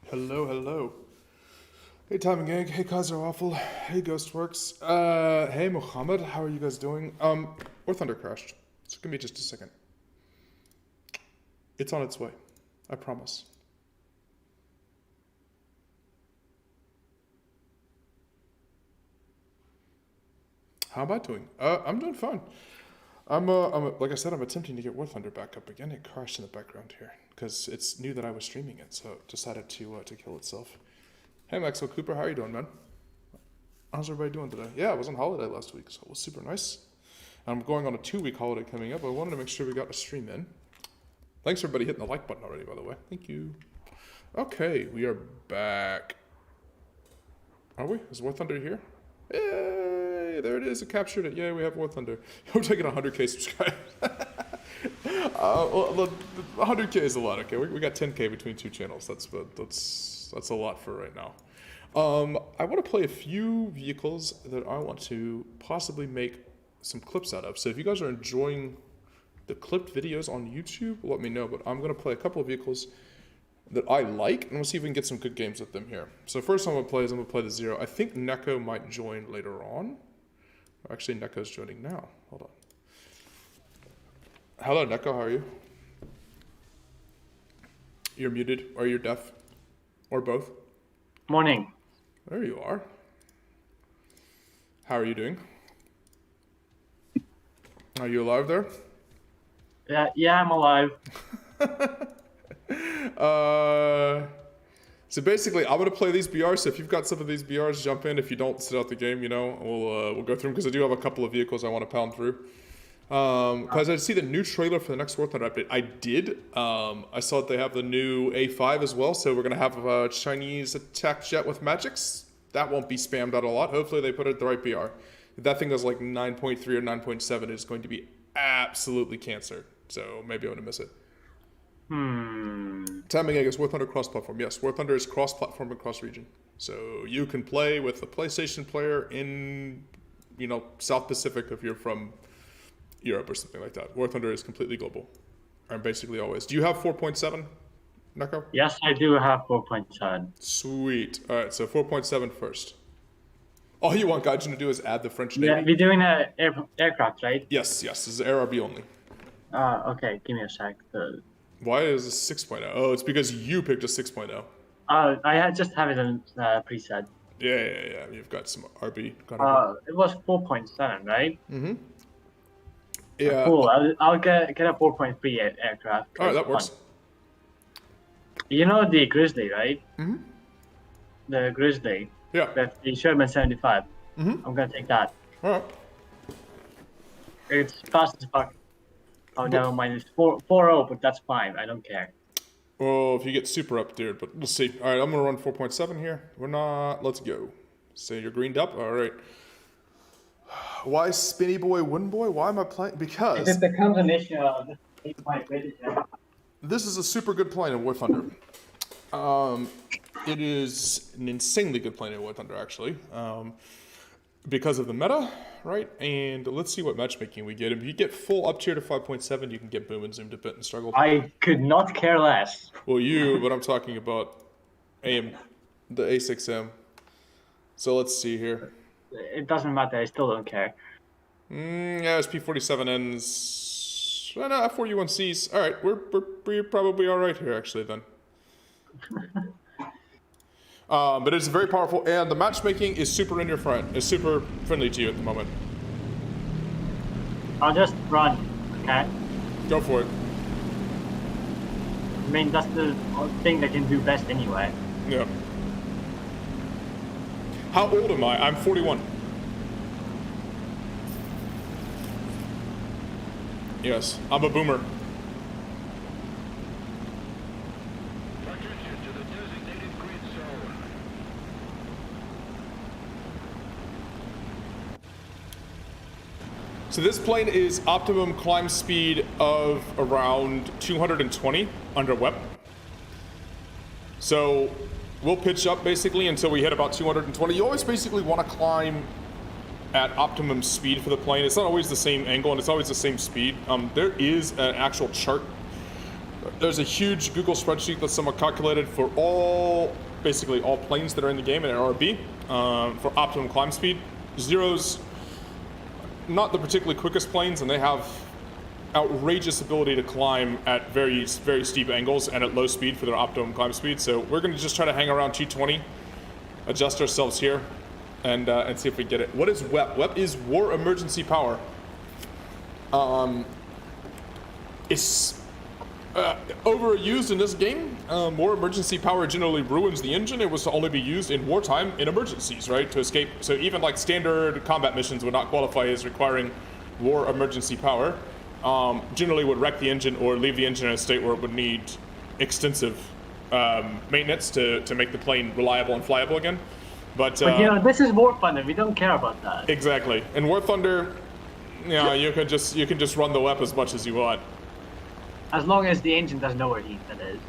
Hello, hello. Hey, Timing Egg. Hey, Kaiser Waffle. Hey, Ghostworks. Hey, Mohammed. How are you guys doing? War Thunder crashed. So give me just a second. It's on its way. I promise. How am I doing? I'm doing fine. Like I said, I'm attempting to get War Thunder back up again. It crashed in the background here because it's knew that I was streaming it, so it decided to kill itself. Hey, Maxwell Cooper, how are you doing, man? How's everybody doing today? Yeah, I was on holiday last week, so it was super nice. I'm going on a 2-week holiday coming up. I wanted to make sure we got a stream in. Thanks for everybody hitting the like button already, by the way. Thank you. Okay, we are back. Are we? Is War Thunder here? Yay! There it is. It captured it. Yay, we have War Thunder. We're taking 100k subscribers. Well, 100k is a lot. Okay, we got 10k between two channels. That's a lot for right now. I want to play a few vehicles that I want to possibly make some clips out of. So if you guys are enjoying the clipped videos on YouTube, let me know. But I'm going to play a couple of vehicles that I like, and we'll see if we can get some good games with them here. So first I'm going to play the Zero. I think Neko might join later on. Actually, Neko's joining now. Hold on. Hello, Neko. How are you? You're muted, or you're deaf, or both. Morning. There you are. How are you doing? Are you alive there? Yeah, I'm alive. So basically, I'm gonna play these BRs. So if you've got some of these BRs, jump in. If you don't, sit out the game. You know, we'll go through them because I do have a couple of vehicles I want to pound through. Because I see the new trailer for the next War Thunder update. I did. I saw that they have the new A5 as well. So we're gonna have a Chinese attack jet with magics. That won't be spammed out a lot. Hopefully they put it at the right BR. If that thing does like 9.3 or 9.7, it's going to be absolutely cancer. So maybe I'm gonna miss it. Timing, I guess, War Thunder cross-platform. Yes, War Thunder is cross-platform and cross-region. So you can play with a PlayStation player in, South Pacific if you're from Europe or something like that. War Thunder is completely global. And basically always. Do you have 4.7, Neko? Yes, I do have 4.7. Sweet. All right, so 4.7 first. All you want Gaijin to do is add the French Navy. Yeah, we're doing an aircraft, right? Yes. This is AirRB only. Okay, give me a sec. Why is this 6.0? Oh, it's because you picked a 6.0. I just have it in preset. Yeah. You've got some RB. It was 4.7, right? Mm-hmm. Yeah. Cool. I'll get a 4.3 aircraft. All right, that works. You know the Grizzly, right? Mm-hmm. The Grizzly. Yeah. The Sherman 75. Mm-hmm. I'm gonna take that. All right. It's fast as fuck. Oh, never mind. It's 4.0, but that's fine. I don't care. Well, if you get super up, dude, but we'll see. All right, I'm going to run 4.7 here. We're not. Let's go. So you're greened up? All right. Why Spinny Boy, Wooden Boy? Why am I playing? Because If it becomes an issue, it might ready. this is a super good plane in War Thunder. It is an insanely good plane in War Thunder, actually. Because of the meta, right? And let's see what matchmaking we get. If you get full up tier to 5.7, you can get boom and zoomed a bit and struggled. I could not care less. Well, but I'm talking about the A6M. So let's see here. It doesn't matter. I still don't care. Yeah, it's P47Ns. No, F4U1Cs. All right, we're probably all right here, actually, then. But it's very powerful, and the matchmaking is super in your front. It's super friendly to you at the moment. I'll just run, okay? Go for it. I mean, that's the thing that can do best anyway. Yeah. How old am I? I'm 41. Yes, I'm a boomer. So this plane is optimum climb speed of around 220 under WEP. So we'll pitch up basically until we hit about 220. You always basically want to climb at optimum speed for the plane. It's not always the same angle and it's always the same speed. There is an actual chart There's a huge Google spreadsheet that someone calculated for basically all planes that are in the game in RB for optimum climb speed. Zero's not the particularly quickest planes, and they have outrageous ability to climb at very, very steep angles and at low speed for their optimum climb speed. So we're going to just try to hang around 220, adjust ourselves here, and see if we get it. What is WEP? WEP is War Emergency Power. It's overused in this game. War emergency power generally ruins the engine. It was to only be used in wartime in emergencies, right? To escape. So even like standard combat missions would not qualify as requiring war emergency power. Generally would wreck the engine or leave the engine in a state where it would need extensive maintenance to make the plane reliable and flyable again. But this is War Thunder. We don't care about that. Exactly. In War Thunder, you can just run the WEP as much as you want. As long as the engine doesn't overheat, that is.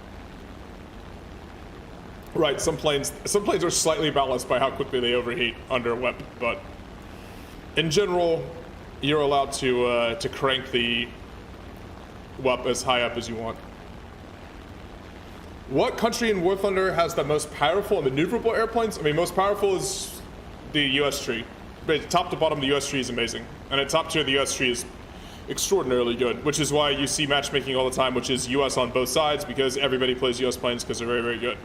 Right, some planes are slightly balanced by how quickly they overheat under WEP, but in general, you're allowed to crank the WEP as high up as you want. What country in War Thunder has the most powerful and maneuverable airplanes? I mean, most powerful is the US tree. But top to bottom, the US tree is amazing, and at top tier, the US tree is extraordinarily good, which is why you see matchmaking all the time, which is US on both sides, because everybody plays US planes because they're very, very good.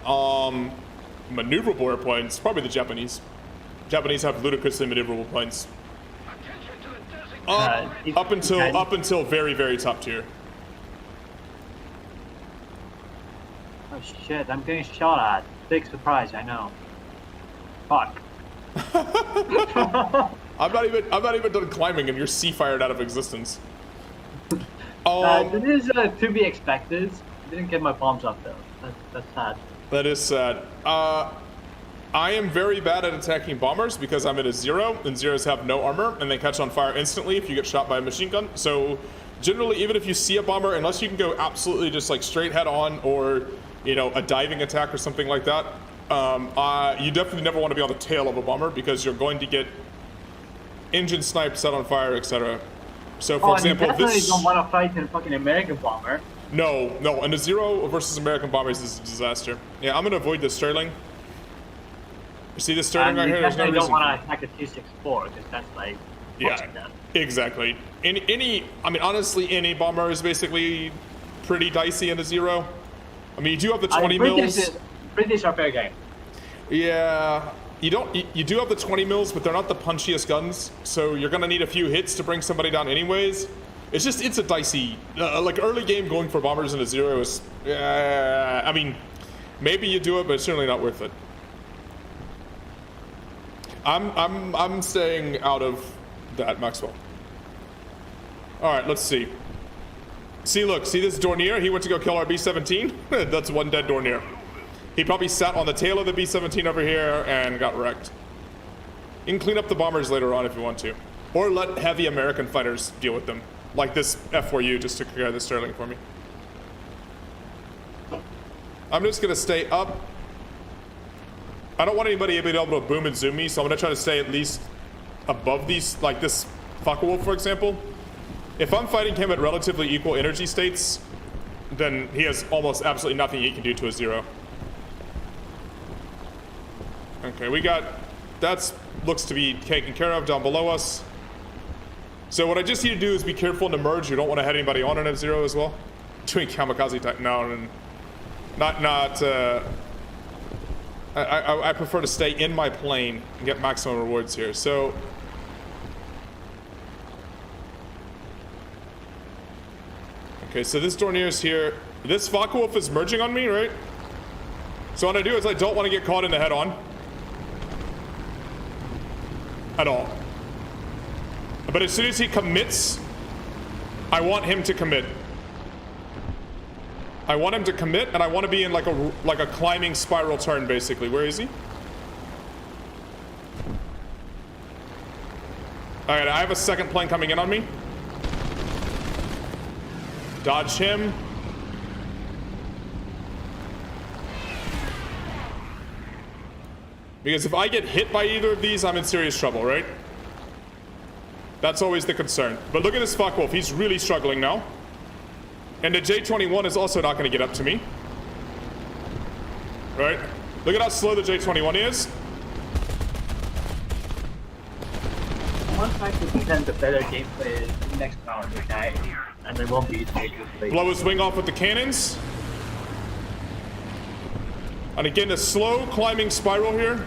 Maneuverable airplanes, probably the Japanese. Japanese have ludicrously maneuverable planes. Up until very, very top tier. Oh shit, I'm getting shot at. Big surprise, I know. Fuck. I'm not even done climbing and you're sea-fired out of existence. It is to be expected. I didn't get my bombs up though. That's sad. That is sad. I am very bad at attacking bombers because I'm at a zero, and zeros have no armor, and they catch on fire instantly if you get shot by a machine gun. So generally, even if you see a bomber, unless you can go absolutely just like straight head on, or a diving attack or something like that, you definitely never want to be on the tail of a bomber because you're going to get engine sniped, set on fire, etc. So, for example, you definitely don't want to fight in a fucking American bomber. No, and a zero versus American bombers is a disaster. Yeah, I'm gonna avoid the Sterling. You see the Sterling right here? There's no reason. You don't want to attack a 264 because that's like. Yeah, exactly. Honestly, any bomber is basically pretty dicey in a zero. I mean, you do have the 20 mils. British are fair game. Yeah. You do have the 20 mils, but they're not the punchiest guns, so you're gonna need a few hits to bring somebody down anyways. It's a dicey, like early game going for bombers in a zero is, maybe you do it, but it's certainly not worth it. I'm staying out of that, Maxwell. All right, let's see. See this Dornier? He went to go kill our B-17. That's one dead Dornier. He probably sat on the tail of the B-17 over here and got wrecked. You can clean up the bombers later on if you want to. Or let heavy American fighters deal with them. Like this F4U just took care of the Sterling for me. I'm just gonna stay up. I don't want anybody to be able to boom and zoom me, so I'm gonna try to stay at least above these, like this Focke-Wulf, for example. If I'm fighting him at relatively equal energy states, then he has almost absolutely nothing he can do to a zero. Okay, looks to be taken care of down below us. So what I just need to do is be careful in the merge. You don't want to head anybody on an F-Zero as well. Doing kamikaze type, no, I prefer to stay in my plane and get maximum rewards here. So okay, so this Dornier's here. This Focke-Wulf is merging on me, right? So what I do is I don't want to get caught in the head-on at all. But as soon as he commits, I want him to commit. I want him to commit, and I want to be in like a climbing spiral turn, basically. Where is he? All right, I have a second plane coming in on me. Dodge him. Because if I get hit by either of these, I'm in serious trouble, right? That's always the concern. But look at this Focke-Wulf. He's really struggling now. And the J21 is also not going to get up to me. Right? Look at how slow the J21 is. Once I can present the better gameplay next round, okay? And they won't be able to play. Blow his wing off with the cannons. And again, a slow climbing spiral here.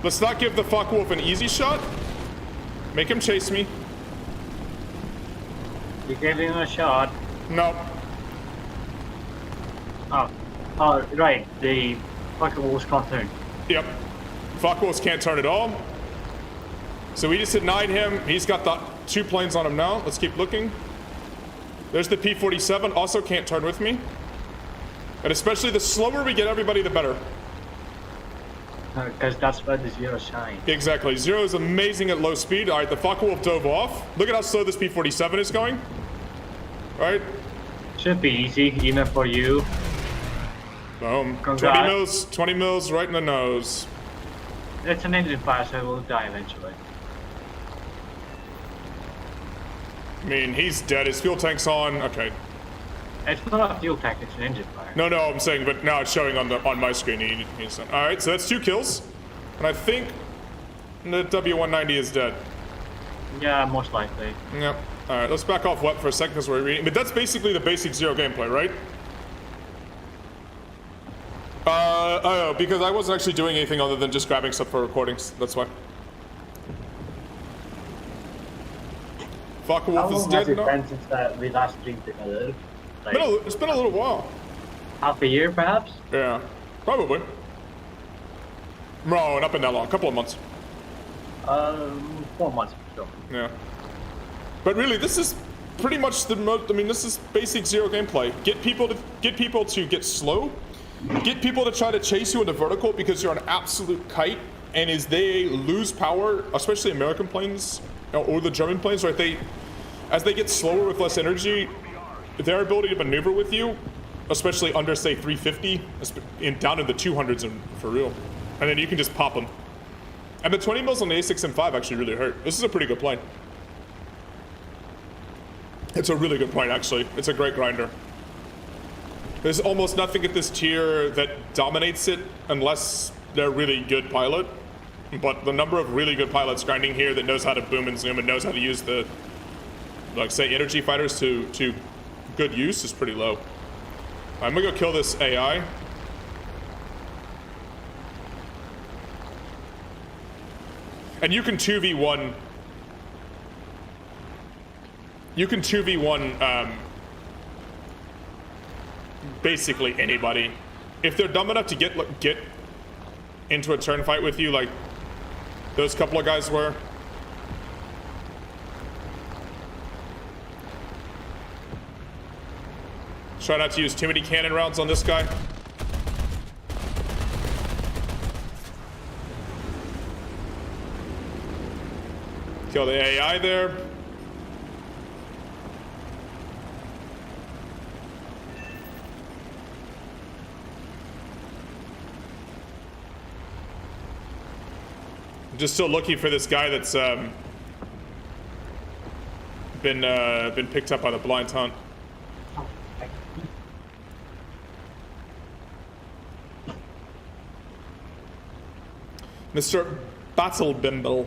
Let's not give the Focke-Wulf an easy shot. Make him chase me. You gave him a shot. No. Oh, right. The Focke-Wulf can't turn. Yep. Focke-Wulfs can't turn at all. So we just denied him. He's got the 2 planes on him now. Let's keep looking. There's the P-47. Also can't turn with me. And especially the slower we get everybody, the better. Because that's where the Zero shine. Exactly. Zero is amazing at low speed. All right, the Focke-Wulf dove off. Look at how slow this P-47 is going. All right. Should be easy, even for you. Boom. Congrats. 20 mils right in the nose. It's an engine fire, so it will die eventually. I mean, he's dead. His fuel tank's on. Okay. It's not a fuel tank, it's an engine fire. No, I'm saying, but now it's showing on my screen. All right, so that's 2 kills. And I think the W190 is dead. Yeah, most likely. Yep. All right, let's back off WEP for a second because we're reading. But that's basically the basic Zero gameplay, right? Oh, because I wasn't actually doing anything other than just grabbing stuff for recordings. That's why. Focke-Wulf is dead now. Been since we last streamed together? Like, It's been a little while. half a year, perhaps? Yeah, probably. No, not been that long. A couple of months. 4 months for sure. Yeah. But really, this is pretty much the most. I mean, this is basic Zero gameplay. Get people to get slow. Get people to try to chase you into vertical because you're an absolute kite. And as they lose power, especially American planes or the German planes, right? As they get slower with less energy, their ability to maneuver with you, especially under say 350, down in the 200s and for real, and then you can just pop them. And the 20 mils on the A6M5 actually really hurt. This is a pretty good plane. It's a really good plane, actually. It's a great grinder. There's almost nothing at this tier that dominates it unless they're a really good pilot. But the number of really good pilots grinding here that knows how to boom and zoom and knows how to use the, like, say, energy fighters to good use is pretty low. I'm gonna go kill this AI. And you can 2v1. You can 2v1 basically anybody. If they're dumb enough to get into a turn fight with you like those couple of guys were. Try not to use too many cannon rounds on this guy. Kill the AI there. Just still looking for this guy that's been picked up by the blind hunt. Mr. Battlebimble.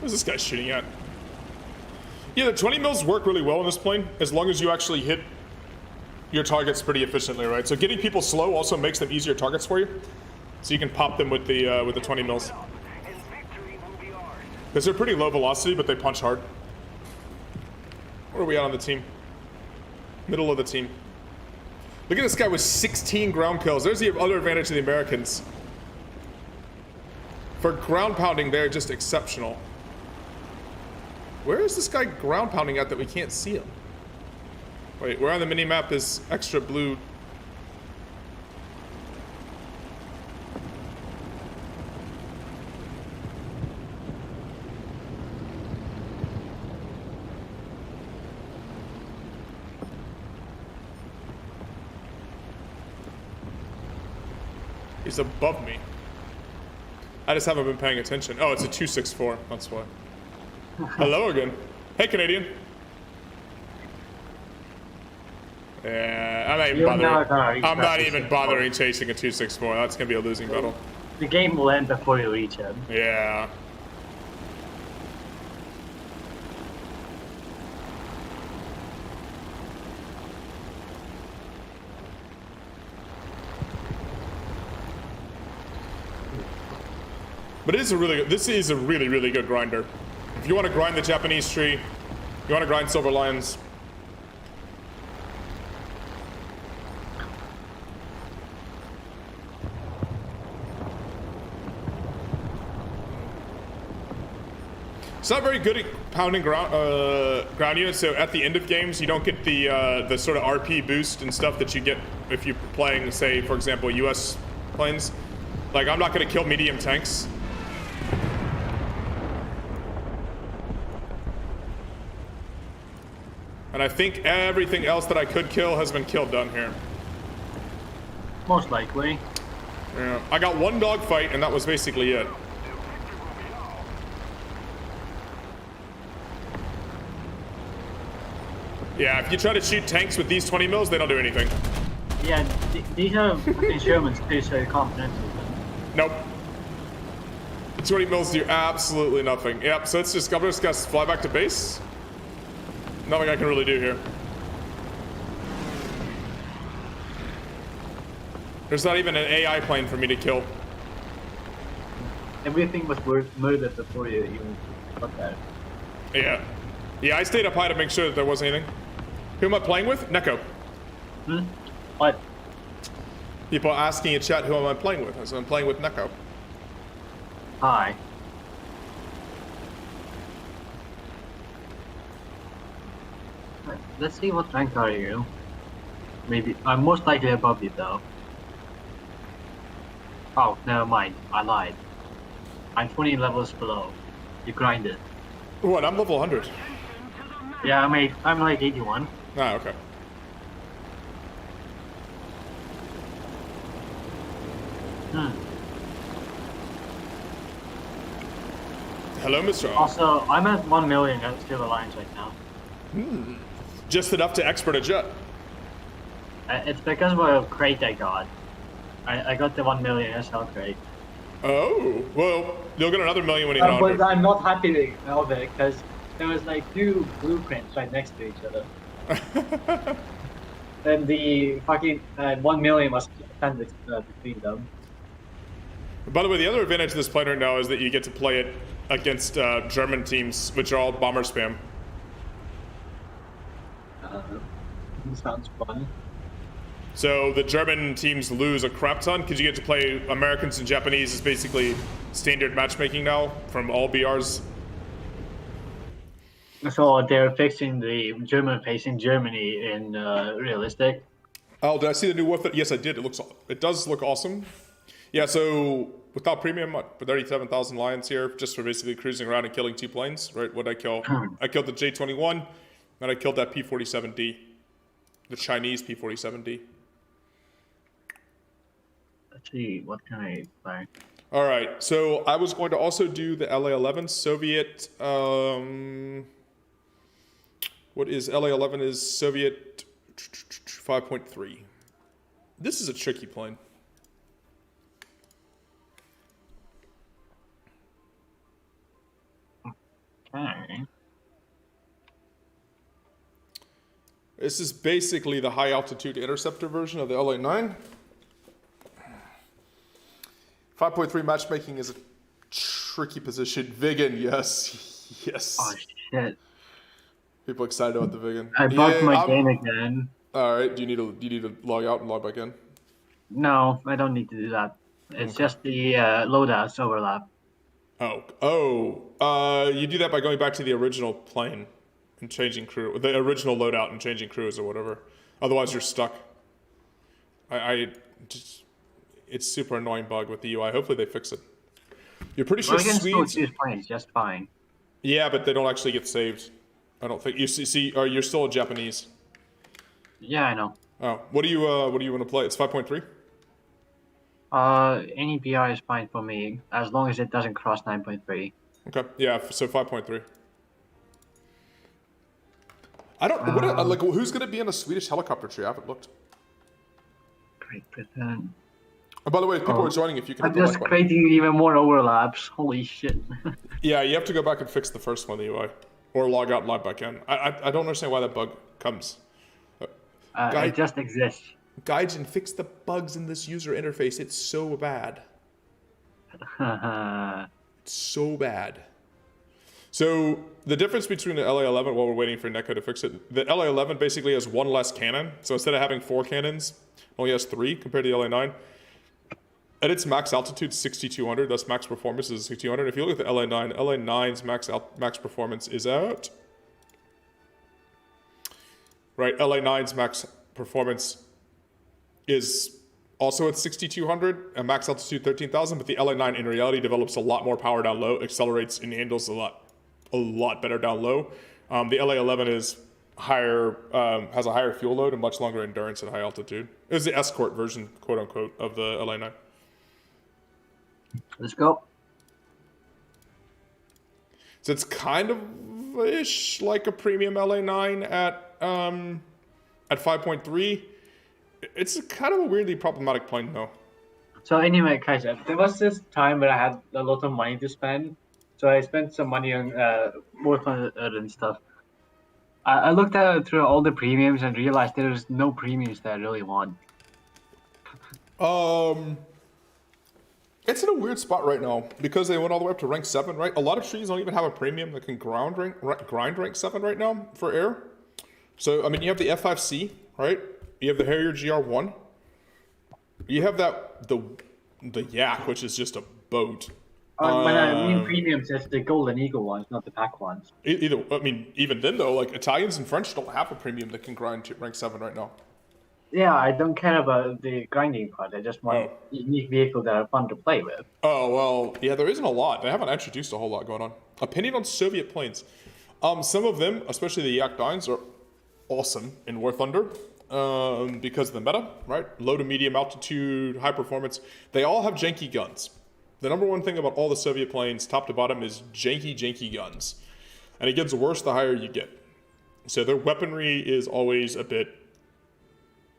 Where's this guy shooting at? Yeah, the 20 mils work really well in this plane as long as you actually hit your targets pretty efficiently, right? So getting people slow also makes them easier targets for you. So you can pop them with the 20 mils. Because they're pretty low velocity, but they punch hard. Where are we at on the team? Middle of the team. Look at this guy with 16 ground kills. There's the other advantage of the Americans. For ground pounding, they're just exceptional. Where is this guy ground pounding at that we can't see him? Wait, where on the minimap is extra blue? He's above me. I just haven't been paying attention. Oh, it's a 264. That's why. Hello again. Hey, Canadian. Yeah, I'm not even bothering. I'm not even bothering chasing a 264. That's gonna be a losing battle. The game will end before you reach him. Yeah. But it is a really good, this is a really, really good grinder. If you want to grind the Japanese tree, you want to grind Silver Lions. It's not very good at pounding ground units, so at the end of games, you don't get the sort of RP boost and stuff that you get if you're playing, say, for example, US planes. Like, I'm not going to kill medium tanks. And I think everything else that I could kill has been killed down here. Most likely. Yeah. I got one dogfight, and that was basically it. Yeah, if you try to shoot tanks with these 20 mils, they don't do anything. Yeah, these are fucking Shermans too, so you can't penetrate them. Nope. 20 mils do absolutely nothing. Yep, so it's just, I'm just gonna fly back to base. Nothing I can really do here. There's not even an AI plane for me to kill. Everything was murdered before you even got there. Yeah. Yeah, I stayed up high to make sure that there wasn't anything. Who am I playing with? Neko. Hmm? What? People are asking in chat who am I playing with. So I'm playing with Neko. Hi. Let's see what rank are you. Maybe I'm most likely above you though. Oh, never mind. I lied. I'm 20 levels below. You grinded. What? I'm level 100. Yeah, I'm like 81. Ah, okay. Hello, Mr. Also, I'm at 1 million at Silver Lions right now. Just enough to expert a jet. It's because of a crate I got. I got the 1 million SL crate. Oh, well, you'll get another million when you hit 100. But I'm not happy with it because there was like 2 blueprints right next to each other. And the fucking 1 million was appendix between them. By the way, the other advantage of this plane right now is that you get to play it against German teams, which are all bomber spam. Sounds fun. So the German teams lose a crap ton because you get to play Americans and Japanese is basically standard matchmaking now from all BRs. So they're fixing the German facing Germany in realistic. Oh, did I see the new Wolf? Yes, I did. It does look awesome. Yeah, so without premium, for 37,000 Lions here, just for basically cruising around and killing 2 planes, right? What did I kill? I killed the J-21, and I killed that P-47D, the Chinese P-47D. Let's see, what can I buy? All right, so I was going to also do the LA-11 Soviet. What is LA-11? Is Soviet 5.3. This is a tricky plane. Okay. This is basically the high altitude interceptor version of the LA-9. 5.3 matchmaking is a tricky position. Vigan, yes. Yes. Oh shit. People excited about the Vigan. I bugged my game again. Alright, do you need to log out and log back in? No, I don't need to do that. It's just the loadouts overlap. You do that by going back to the original plane and changing crew, the original loadout and changing crews or whatever. Otherwise, you're stuck. It's super annoying bug with the UI. Hopefully, they fix it. You're pretty sure Swedes. Choose planes just fine. Yeah, but they don't actually get saved. I don't think you see. Or you're still a Japanese. Yeah, I know. Oh, what do you want to play? It's 5.3. Any BR is fine for me as long as it doesn't cross 9.3. Okay, yeah, so 5.3. I don't, what, like, who's going to be in a Swedish helicopter tree? I haven't looked. Great Britain. Oh, by the way, if people are joining, if you can hit I'm the just like button. creating even more overlaps. Holy shit. Yeah, you have to go back and fix the first one, the UI. Or log out and log back in. I don't understand why that bug comes. It just exists. Gaijin, fix the bugs in this user interface. It's so bad. It's so bad. So the difference between the LA11, while we're waiting for Neko to fix it, the LA11 basically has one less cannon. So instead of having 4 cannons, it only has 3 compared to the LA9. At its max altitude, 6,200. That's max performance is 6,200. If you look at the LA9, LA9's max performance is at... Right, LA9's max performance is also at 6,200, and max altitude 13,000, but the LA9 in reality develops a lot more power down low, accelerates and handles a lot better down low. The LA11 is higher, has a higher fuel load and much longer endurance at high altitude. It was the escort version, quote unquote, of the LA9. Let's go. So it's kind of ish like a premium LA9 at 5.3. It's kind of a weirdly problematic plane though. So anyway, Kaiser, there was this time where I had a lot of money to spend. So I spent some money on work on it and stuff. I looked at through all the premiums and realized there was no premiums that I really want. It's in a weird spot right now because they went all the way up to rank 7, right? A lot of trees don't even have a premium that can grind rank 7 right now for air. So, I mean, you have the F5C, right? You have the Harrier GR1. You have the Yak, which is just a boat. When I mean premiums, it's the Golden Eagle ones, not the pack ones. Even then though, like Italians and French don't have a premium that can grind to rank 7 right now. Yeah, I don't care about the grinding part. I just want unique vehicles that are fun to play with. Oh, well, yeah, there isn't a lot. They haven't introduced a whole lot going on. Opinion on Soviet planes. Some of them, especially the Yak 9s, are awesome in War Thunder because of the meta, right? Low to medium altitude, high performance. They all have janky guns. The number one thing about all the Soviet planes, top to bottom, is janky guns. And it gets worse the higher you get. So their weaponry is always a bit...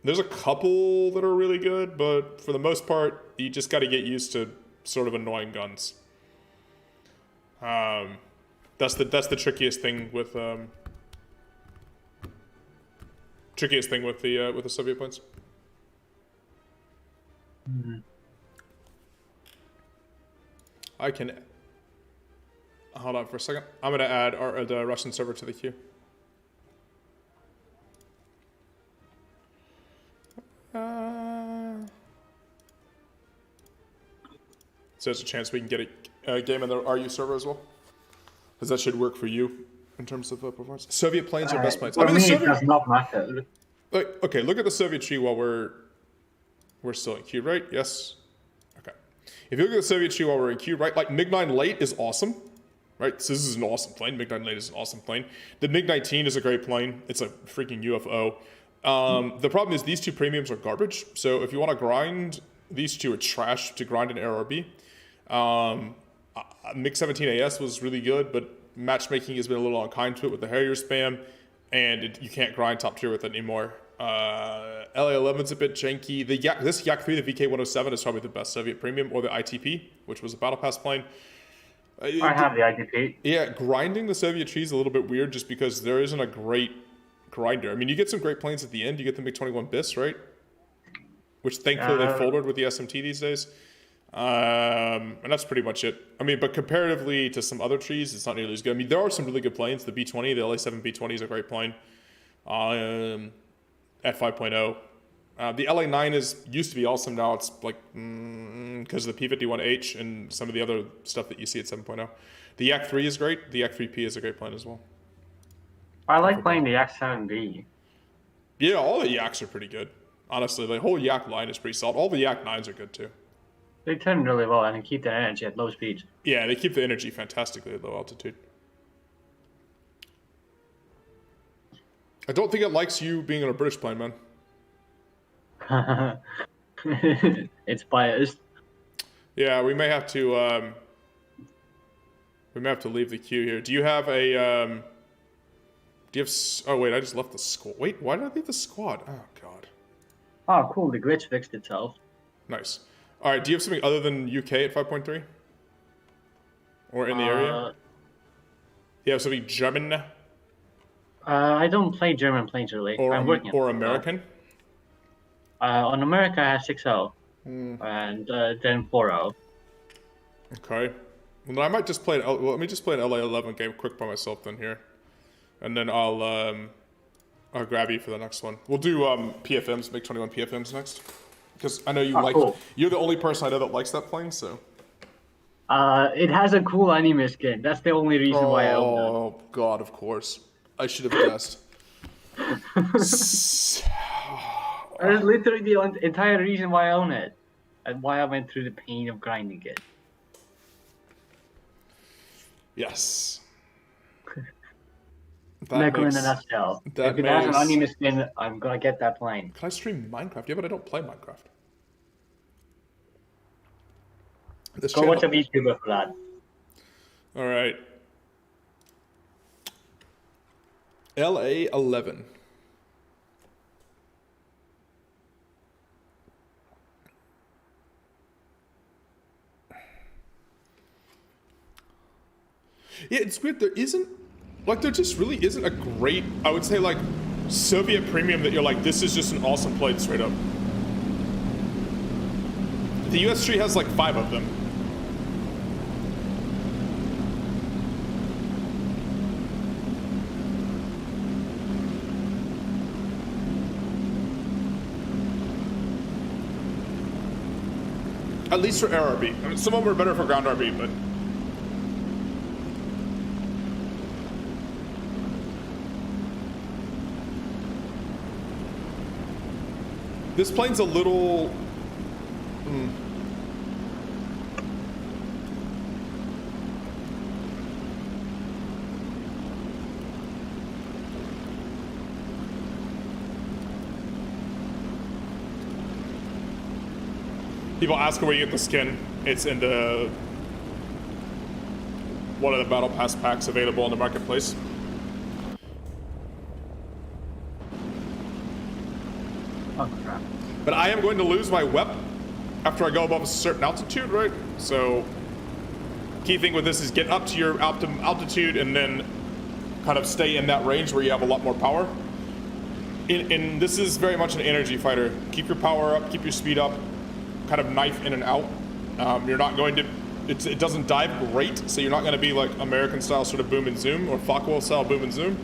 There's a couple that are really good, but for the most part, you just got to get used to sort of annoying guns. That's the trickiest thing with the Soviet planes. Mm-hmm. I can hold on for a second. I'm gonna add the Russian server to the queue. So there's a chance we can get a game in the RU server as well, because that should work for you in terms of performance. Soviet planes are best planes. For me, it does not matter. Okay, look at the Soviet tree while we're still in queue, right? Yes. Okay. If you look at the Soviet tree while we're in queue, right? Like MiG-9 late is awesome, right? So this is an awesome plane. MiG-9 late is an awesome plane. The MiG-19 is a great plane. It's a freaking UFO. The problem is these two premiums are garbage. So if you want to grind, these two are trash to grind in ARB. MiG-17 AS was really good, but matchmaking has been a little unkind to it with the Harrier spam, and you can't grind top tier with it anymore. LA11's a bit janky. This Yak-3, the VK-107, is probably the best Soviet premium, or the ITP, which was a battle pass plane. I have the ITP. Yeah, grinding the Soviet tree is a little bit weird just because there isn't a great grinder. I mean, you get some great planes at the end. You get the MiG-21 BIS, right? Which thankfully they folded with the SMT these days. And that's pretty much it. I mean, but comparatively to some other trees, it's not nearly as good. I mean, there are some really good planes. The B-20, the LA-7 B-20 is a great plane at 5.0. The LA-9 used to be awesome. Now it's like, because of the P-51H and some of the other stuff that you see at 7.0. The Yak-3 is great. The Yak-3P is a great plane as well. I like playing the Yak-7B. Yeah, all the Yaks are pretty good. Honestly, the whole Yak line is pretty solid. All the Yak-9s are good too. They turn really well and keep their energy at low speeds. Yeah, they keep the energy fantastically at low altitude. I don't think it likes you being in a British plane, man. It's biased. Yeah, we may have to leave the queue here. Do you have a do you have oh wait, I just left the squad. Wait, why did I leave the squad? Oh god. Oh, cool. The glitch fixed itself. Nice. All right, do you have something other than UK at 5.3? Or in the area? You have something German? I don't play German planes really. Or I'm working or on it, American? on America, I have 6.0 and then 4.0. Okay. Well, then I might just play well, let me just play an LA 11 game quick by myself then here. And then I'll grab you for the next one. We'll do PFMs, make 21 PFMs next. Because I know you cool. You're the only person I know that likes that plane, so. It has a cool anime skin. That's the only reason why I own it. Oh god, of course. I should have guessed. That's literally the entire reason why I own it. And why I went through the pain of grinding it. Yes. Neko in a nutshell. If it has an anime skin, I'm gonna get that plane. Can I stream Minecraft? Yeah, but I don't play Minecraft. Go watch a VTuber for that. Alright. LA 11. Yeah, it's weird. There just really isn't a great, I would say, like, Soviet premium that you're like, this is just an awesome plane straight up. The US tree has like 5 of them. At least for air RB. I mean, some of them are better for ground RB, but. This plane's a little. People ask where you get the skin. It's in one of the battle pass packs available on the marketplace. Oh crap. But I am going to lose my WEP after I go above a certain altitude, right? So, key thing with this is get up to your altitude and then kind of stay in that range where you have a lot more power. This is very much an energy fighter. Keep your power up, keep your speed up, kind of knife in and out. You're not going to, it doesn't dive great, so you're not going to be like American style sort of boom and zoom or Focke-Wulf style boom and zoom.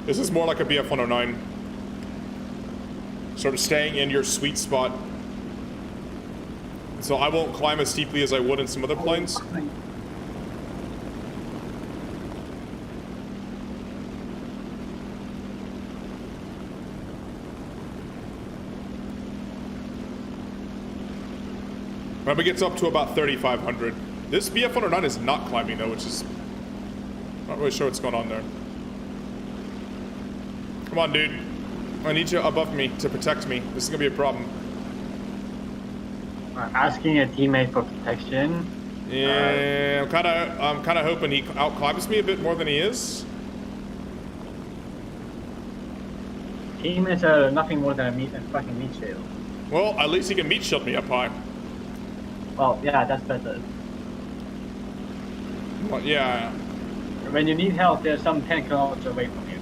This is more like a BF-109. Sort of staying in your sweet spot. So I won't climb as steeply as I would in some other planes. Probably gets up to about 3,500. This BF-109 is not climbing though, which is not really sure what's going on there. Come on, dude. I need you above me to protect me. This is gonna be a problem. Asking a teammate for protection. Yeah, I'm kind of hoping he outclimbs me a bit more than he is. Teammates are nothing more than a fucking meat shield. Well, at least he can meat shield me up high. Well, yeah, that's better. Well, yeah. When you need help, there's some 10 kilometers away from you.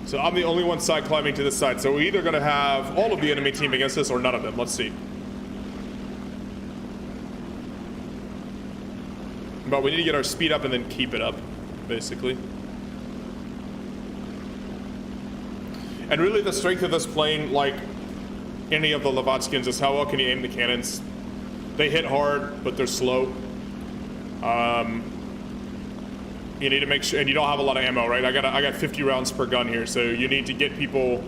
So I'm the only one side climbing to this side. So we're either going to have all of the enemy team against us or none of them. Let's see. But we need to get our speed up and then keep it up, basically. And really the strength of this plane, like any of the Levatskins, is how well can you aim the cannons. They hit hard, but they're slow. You need to make sure, and you don't have a lot of ammo, right? I got 50 rounds per gun here, so you need to get people.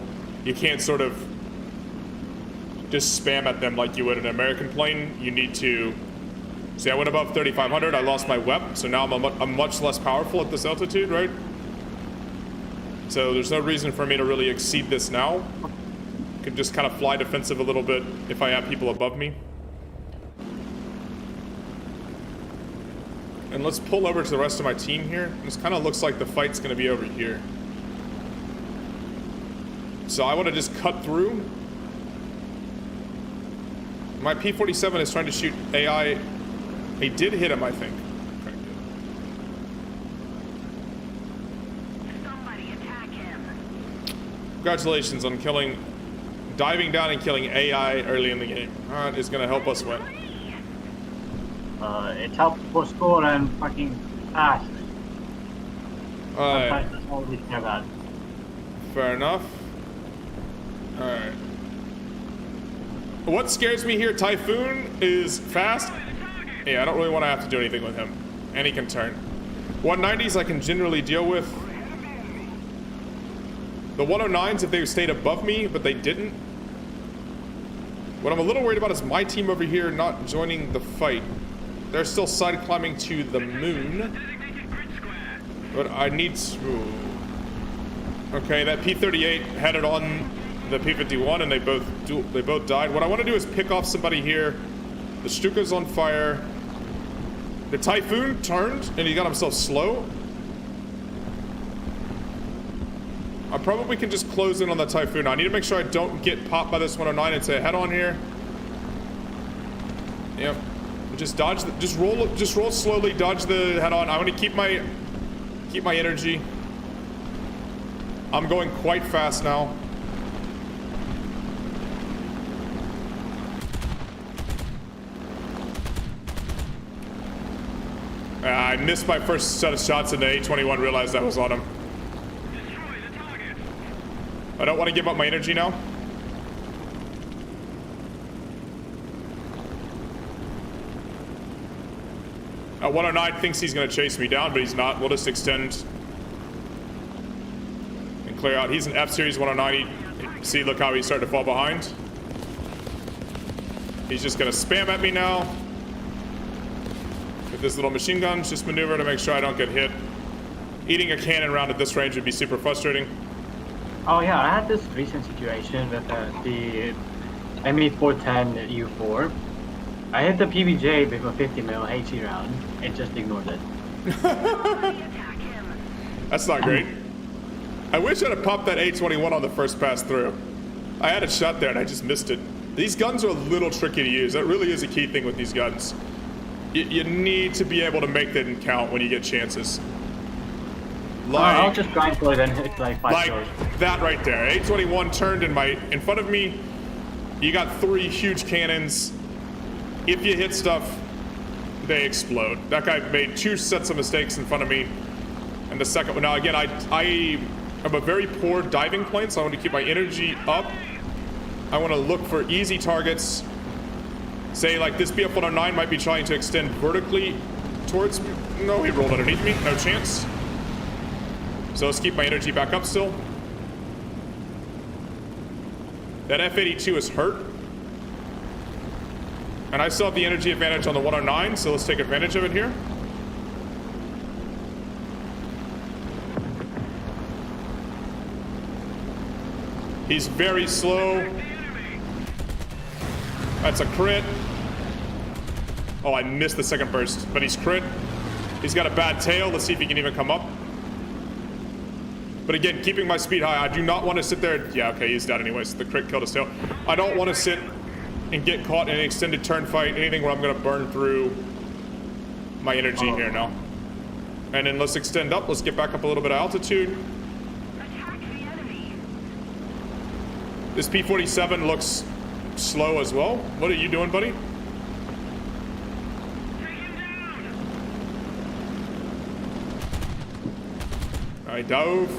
You can't sort of just spam at them like you would an American plane. You need to. See, I went above 3,500. I lost my WEP, so now I'm much less powerful at this altitude, right? So there's no reason for me to really exceed this now. Could just kind of fly defensive a little bit if I have people above me. And let's pull over to the rest of my team here. This kind of looks like the fight's going to be over here. So I want to just cut through. My P-47 is trying to shoot AI. He did hit him, I think. Okay, good. Somebody attack him. Congratulations on diving down and killing AI early in the game. That is going to help us win. It's helped for score and fucking pass. Alright, That's all we care about. fair enough. Alright. What scares me here, Typhoon is fast. Yeah, I don't really want to have to do anything with him. And he can turn. 190s I can generally deal with. The 109s if they stayed above me, but they didn't. What I'm a little worried about is my team over here not joining the fight. They're still side climbing to the moon. But I need to... Okay, that P-38 had it on the P-51 and they both died. What I want to do is pick off somebody here. The Stuka's on fire. The Typhoon turned and he got himself slow. I probably can just close in on the Typhoon. I need to make sure I don't get popped by this 109 and say head on here. Yep. Just dodge just roll slowly, dodge the head on. I want to keep my energy. I'm going quite fast now. I missed my first set of shots and the A21 realized that was on him. I don't want to give up my energy now. At 109 thinks he's going to chase me down, but he's not. We'll just extend and clear out. He's an F-Series 109. See, look how he's starting to fall behind. He's just going to spam at me now. With this little machine gun, just maneuver to make sure I don't get hit. Eating a cannon round at this range would be super frustrating. Oh yeah, I had this recent situation with the ME410 U4. I hit the PBJ with a 50 mil HE round. It just ignored it. That's not great. I wish I'd have popped that A21 on the first pass through. I had a shot there and I just missed it. These guns are a little tricky to use. That really is a key thing with these guns. You need to be able to make them count when you get chances. Like, I'll just grind for it and hit like 5 kills. That right there. A21 turned in front of me. You got 3 huge cannons. If you hit stuff, they explode. That guy made 2 sets of mistakes in front of me. And the second one, now again, I am a very poor diving plane, so I want to keep my energy up. I want to look for easy targets. Say like this BF-109 might be trying to extend vertically towards me. No, he rolled underneath me, no chance. So let's keep my energy back up still. That F-82 is hurt. And I still have the energy advantage on the 109, so let's take advantage of it here. He's very slow. That's a crit. Oh, I missed the second burst, but he's crit. He's got a bad tail. Let's see if he can even come up. But again, keeping my speed high, I do not want to sit there. Yeah, okay, he's dead anyways. The crit killed his tail. I don't want to sit and get caught in an extended turn fight, anything where I'm going to burn through my energy here now. And then let's extend up. Let's get back up a little bit of altitude. Attack the enemy. This P-47 looks slow as well. What are you doing, buddy? I dove.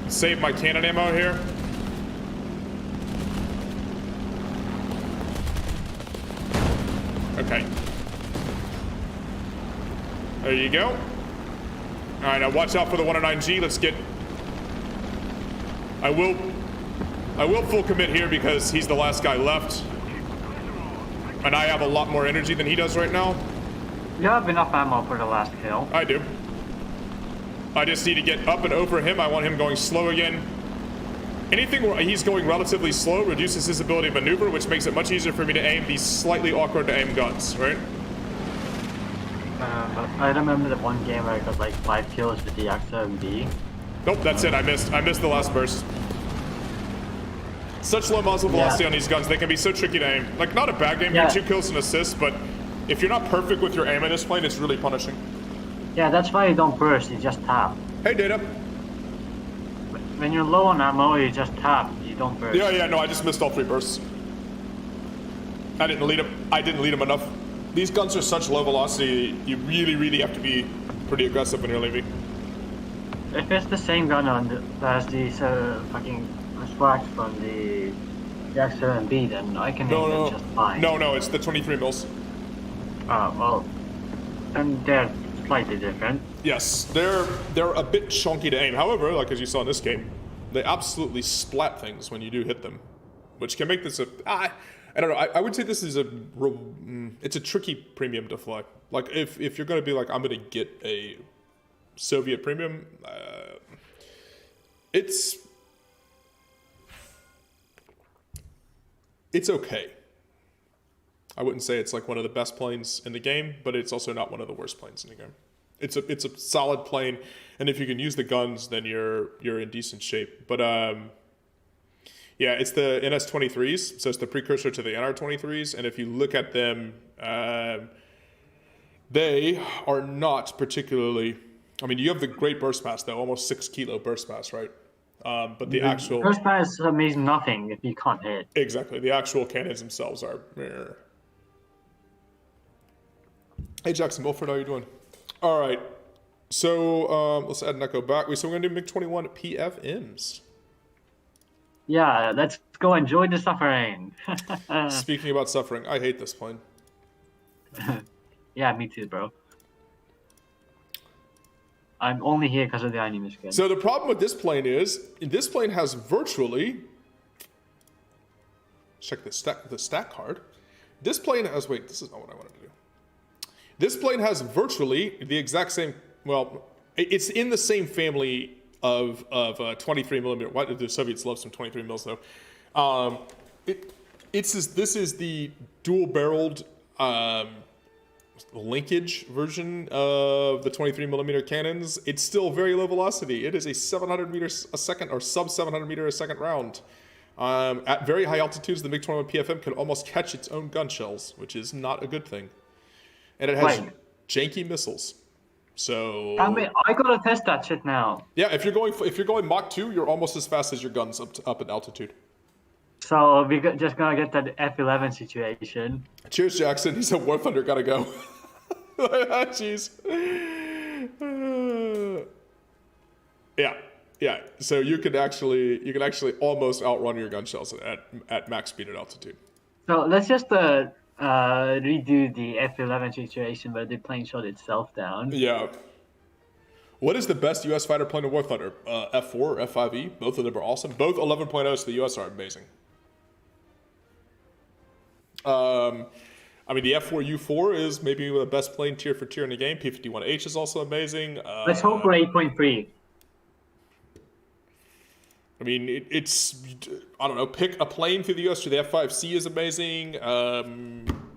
Save my cannon ammo here. Okay. There you go. All right, now watch out for the 109G. Let's get... I will full commit here because he's the last guy left. And I have a lot more energy than he does right now. You have enough ammo for the last kill. I do. I just need to get up and over him. I want him going slow again. Anything where he's going relatively slow reduces his ability to maneuver, which makes it much easier for me to aim these slightly awkward to aim guns, right? But I remember the one game where I got like 5 kills with the XMB. Nope, that's it. I missed the last burst. Such low muzzle velocity on these guns, they can be so tricky to aim. Like, not a bad game, Yeah. 2 kills and assists, but if you're not perfect with your aim in this plane, it's really punishing. Yeah, that's why you don't burst, you just tap. Hey, Data. When you're low on ammo, you just tap, you don't burst. Yeah, no, I just missed all 3 bursts. I didn't lead him enough. These guns are such low velocity, you really have to be pretty aggressive when you're leaving. If it's the same gun as these fucking swags from the XMB, then I can aim them just fine. No, it's the 23 mils. Well, and they're slightly different. Yes, they're a bit chunky to aim. However, like as you saw in this game, they absolutely splat things when you do hit them, which can make this I don't know. I would say this is it's a tricky premium to fly. Like if you're gonna be like, I'm gonna get a Soviet premium, it's okay. I wouldn't say it's like one of the best planes in the game, but it's also not one of the worst planes in the game. It's a solid plane, and if you can use the guns, then you're in decent shape. But yeah, it's the NS-23s, so it's the precursor to the NR-23s, and if you look at them, they are not particularly. I mean, you have the great burst mass, though, almost 6 kilo burst mass, right? But the actual Burst pass means nothing if you can't hit. Exactly, the actual cannons themselves are. Hey Jackson Wilford, how you doing? All right, so let's add an echo back. So we're gonna do MiG-21 PFMs. Yeah, let's go enjoy the suffering. Speaking about suffering, I hate this plane. Yeah, me too, bro. I'm only here because of the anime skin. So the problem with this plane is, this plane has virtually. Check the stack card. This plane has. Wait, this is not what I wanted to do. This plane has virtually the exact same. Well, it's in the same family of 23 millimeter. Why did the Soviets love some 23 mils though? This is the dual barreled linkage version of the 23 millimeter cannons. It's still very low velocity. It is a 700 meters a second or sub 700 meter a second round. At very high altitudes, the MiG-21 PFM can almost catch its own gun shells, which is not a good thing. And it has janky missiles. So I mean, I gotta test that shit now. yeah, if you're going Mach 2, you're almost as fast as your guns up at altitude. So we're just gonna get that F11 situation. Cheers, Jackson. He said, "War Thunder, gotta go." Jeez. Yeah. So you can actually almost outrun your gun shells at max speed at altitude. So let's just redo the F11 situation where the plane shot itself down. Yeah. What is the best U.S. fighter plane in War Thunder? F4, F5E. Both of them are awesome. Both 11.0s to the U.S. are amazing. I mean, the F4U4 is maybe the best plane tier for tier in the game. P-51H is also amazing. Let's hope for 8.3. I mean, it's, I don't know, pick a plane through the U.S. The F5C is amazing.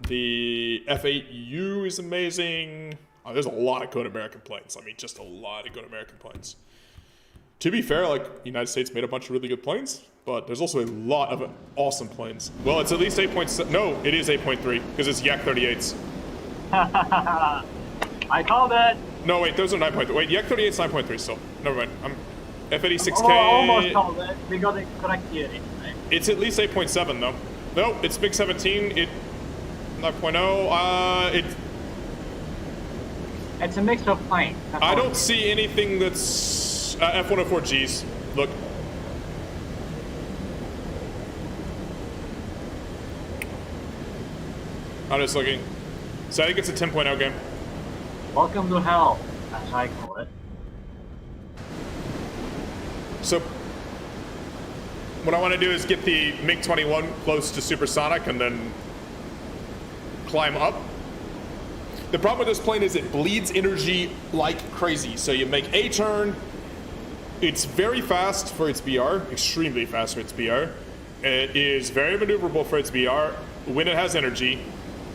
The F8U is amazing. Oh, there's a lot of good American planes. I mean, just a lot of good American planes. To be fair, like, the United States made a bunch of really good planes, but there's also a lot of awesome planes. Well, it's at least 8.7. No, it is 8.3, because it's Yak 38s. I called it. No, wait, those are 9.3. Wait, Yak 38's 9.3 still. Never mind. I'm F86K. Oh, almost called it. We got it correct here. Right? It's at least 8.7 though. No, it's Big 17. It 9.0. It's a mix of planes. I don't see anything that's F104Gs. Look. I'm just looking. So I think it's a 10.0 game. Welcome to hell, as I call it. So what I want to do is get the MiG-21 close to supersonic and then climb up. The problem with this plane is it bleeds energy like crazy. So you make a turn. It's very fast for its BR, extremely fast for its BR. It is very maneuverable for its BR when it has energy.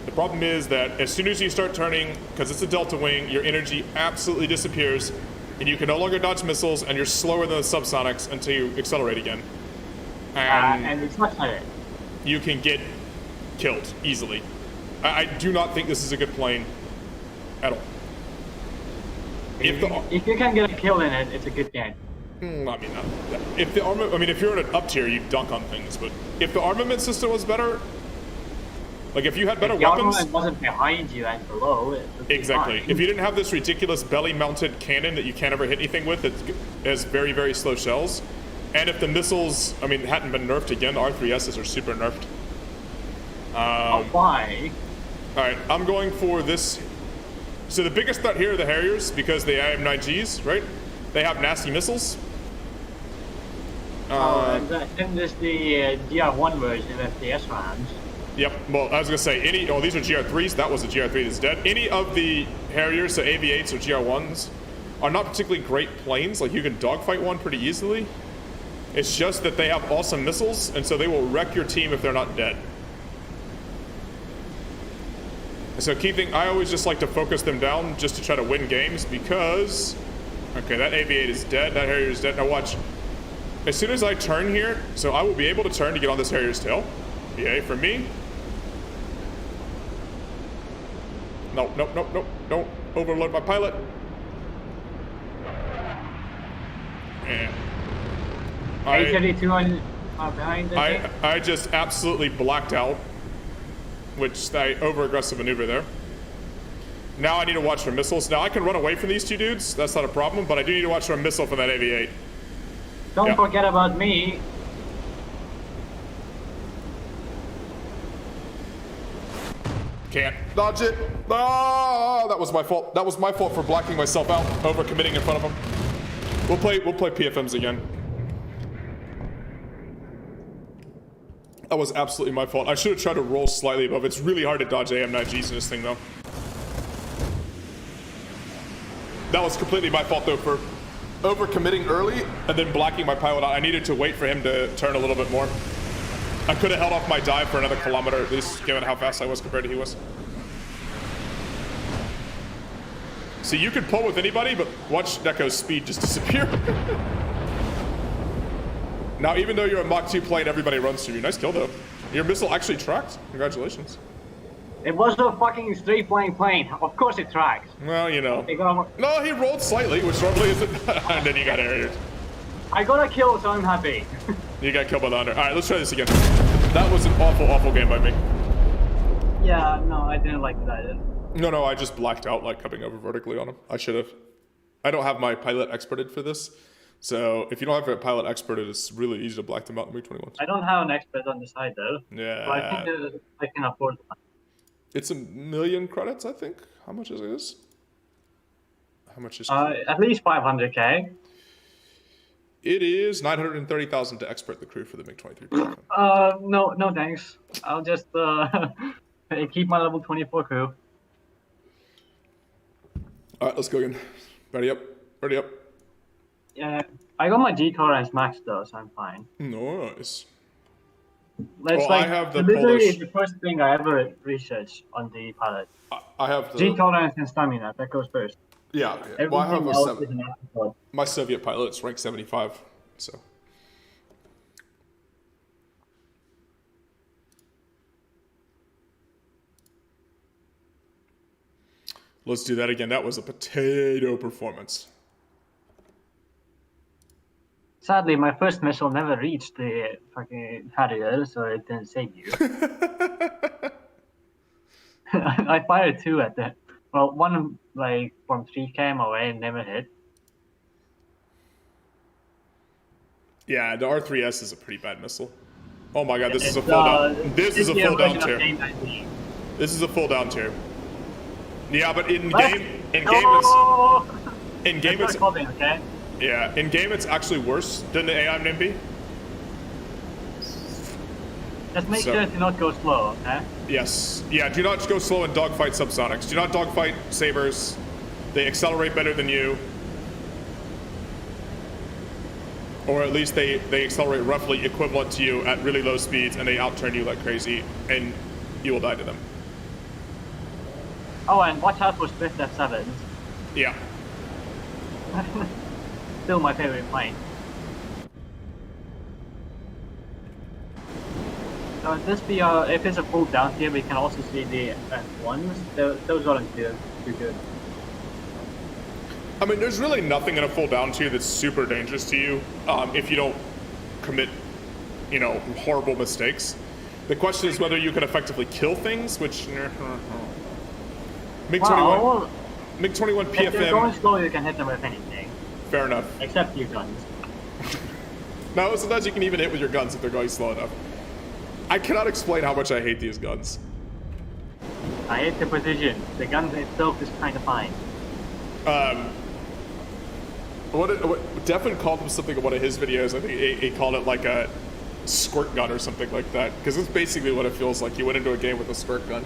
The problem is that as soon as you start turning, because it's a delta wing, your energy absolutely disappears, and you can no longer dodge missiles, and you're slower than the subsonics until you accelerate again. And it's much harder. You can get killed easily. I do not think this is a good plane at all. If you can get a kill in it, it's a good game. I mean, if the armament, I mean, if you're in an up tier, you dunk on things. But if the armament system was better, like if you had better weapons, the armament wasn't behind you and below it. Exactly. If you didn't have this ridiculous belly-mounted cannon that you can't ever hit anything with, it has very, very slow shells, and if the missiles, I mean, hadn't been nerfed again, the R3Ss are super nerfed. Why? All right, I'm going for this. So the biggest threat here are the Harriers because they have 9Gs, right? They have nasty missiles. Then there's the DR1 version of the S-Rams. Yep, well, I was gonna say, these are GR3s, that was a GR3 that's dead. Any of the Harriers, so AV8s or GR1s, are not particularly great planes. Like, you can dogfight one pretty easily. It's just that they have awesome missiles, and so they will wreck your team if they're not dead. So key thing, I always just like to focus them down just to try to win games because... Okay, that AV8 is dead, that Harrier is dead. Now watch. As soon as I turn here, so I will be able to turn to get on this Harrier's tail. Yay for me. No, nope, nope, nope. Don't overload my pilot. And A32 behind the I just absolutely blacked out, which I over-aggressive maneuver there. Now I need to watch for missiles. Now I can run away from these two dudes, that's not a problem, but I do need to watch for a missile from that AV8. Don't forget about me. Can't dodge it. Oh, that was my fault. That was my fault for blacking myself out, over-committing in front of him. We'll play PFMs again. That was absolutely my fault. I should have tried to roll slightly above. It's really hard to dodge AM9Gs in this thing, though. That was completely my fault, though, for over-committing early and then blacking my pilot out. I needed to wait for him to turn a little bit more. I could have held off my dive for another kilometer, at least, given how fast I was compared to he was. See, you could pull with anybody, but watch Neko's speed just disappear. Now, even though you're a Mach 2 plane, everybody runs through you. Nice kill, though. Your missile actually tracked. Congratulations. It was a fucking straight-flying plane. Of course it tracks. Well, you know. No, he rolled slightly, which normally isn't. And then you got Harriers. I got a kill, so I'm happy. You got killed by the under. All right, let's try this again. That was an awful, awful game by me. Yeah, no, I didn't like that either. No, I just blacked out, like, coming over vertically on him. I should have. I don't have my pilot experted for this. So if you don't have a pilot experted, it's really easy to black them out in MiG-21s. I don't have an expert on the side, though. Yeah. So I think I can afford one. It's 1 million credits, I think. How much is it? How much is at least 500k. It is 930,000 to expert the crew for the MiG-23. No thanks. I'll just keep my level 24 crew. All right, let's go again. Ready up. Ready up. Yeah, I got my G tolerance max though, so I'm fine. Nice. Let's I have the literally Polish. the first thing I ever researched on the pilot. I have the G tolerance and stamina. That goes first. Yeah. Everything Well, I have else a is an afterthought. my Soviet pilot's rank 75, so. Let's do that again. That was a potato performance. Sadly, my first missile never reached the fucking Harrier, so it didn't save you. I fired two at the... Well, one like from 3 km away and never hit. Yeah, the R3S is a pretty bad missile. Oh my god, this is a full down. This is a full down tier. This is a full down tier. Yeah, but in game it's okay? Yeah, in game it's actually worse than the AI NIMBY. Just make So- sure to not go slow, okay? Yes. Yeah, do not go slow in dogfight subsonics. Do not dogfight sabers. They accelerate better than you. Or at least they accelerate roughly equivalent to you at really low speeds, and they outturn you like crazy, and you will die to them. Oh, and watch out for Swift F7s. Yeah. Still my favorite plane. So in this VR, if it's a full down here, we can also see the F1s. Those aren't too good. I mean, there's really nothing in a full down tier that's super dangerous to you if you don't commit, you know, horrible mistakes. The question is whether you can effectively kill things, which MiG-21 Well, MiG-21 if they're going PFM. slow, you can hit them with anything, Fair enough. except your guns. No, sometimes you can even hit with your guns if they're going slow enough. I cannot explain how much I hate these guns. I hate the precision. The gun itself is kind of fine. What Devin called him something in one of his videos. I think he called it like a squirt gun or something like that. Because it's basically what it feels like. You went into a game with a squirt gun.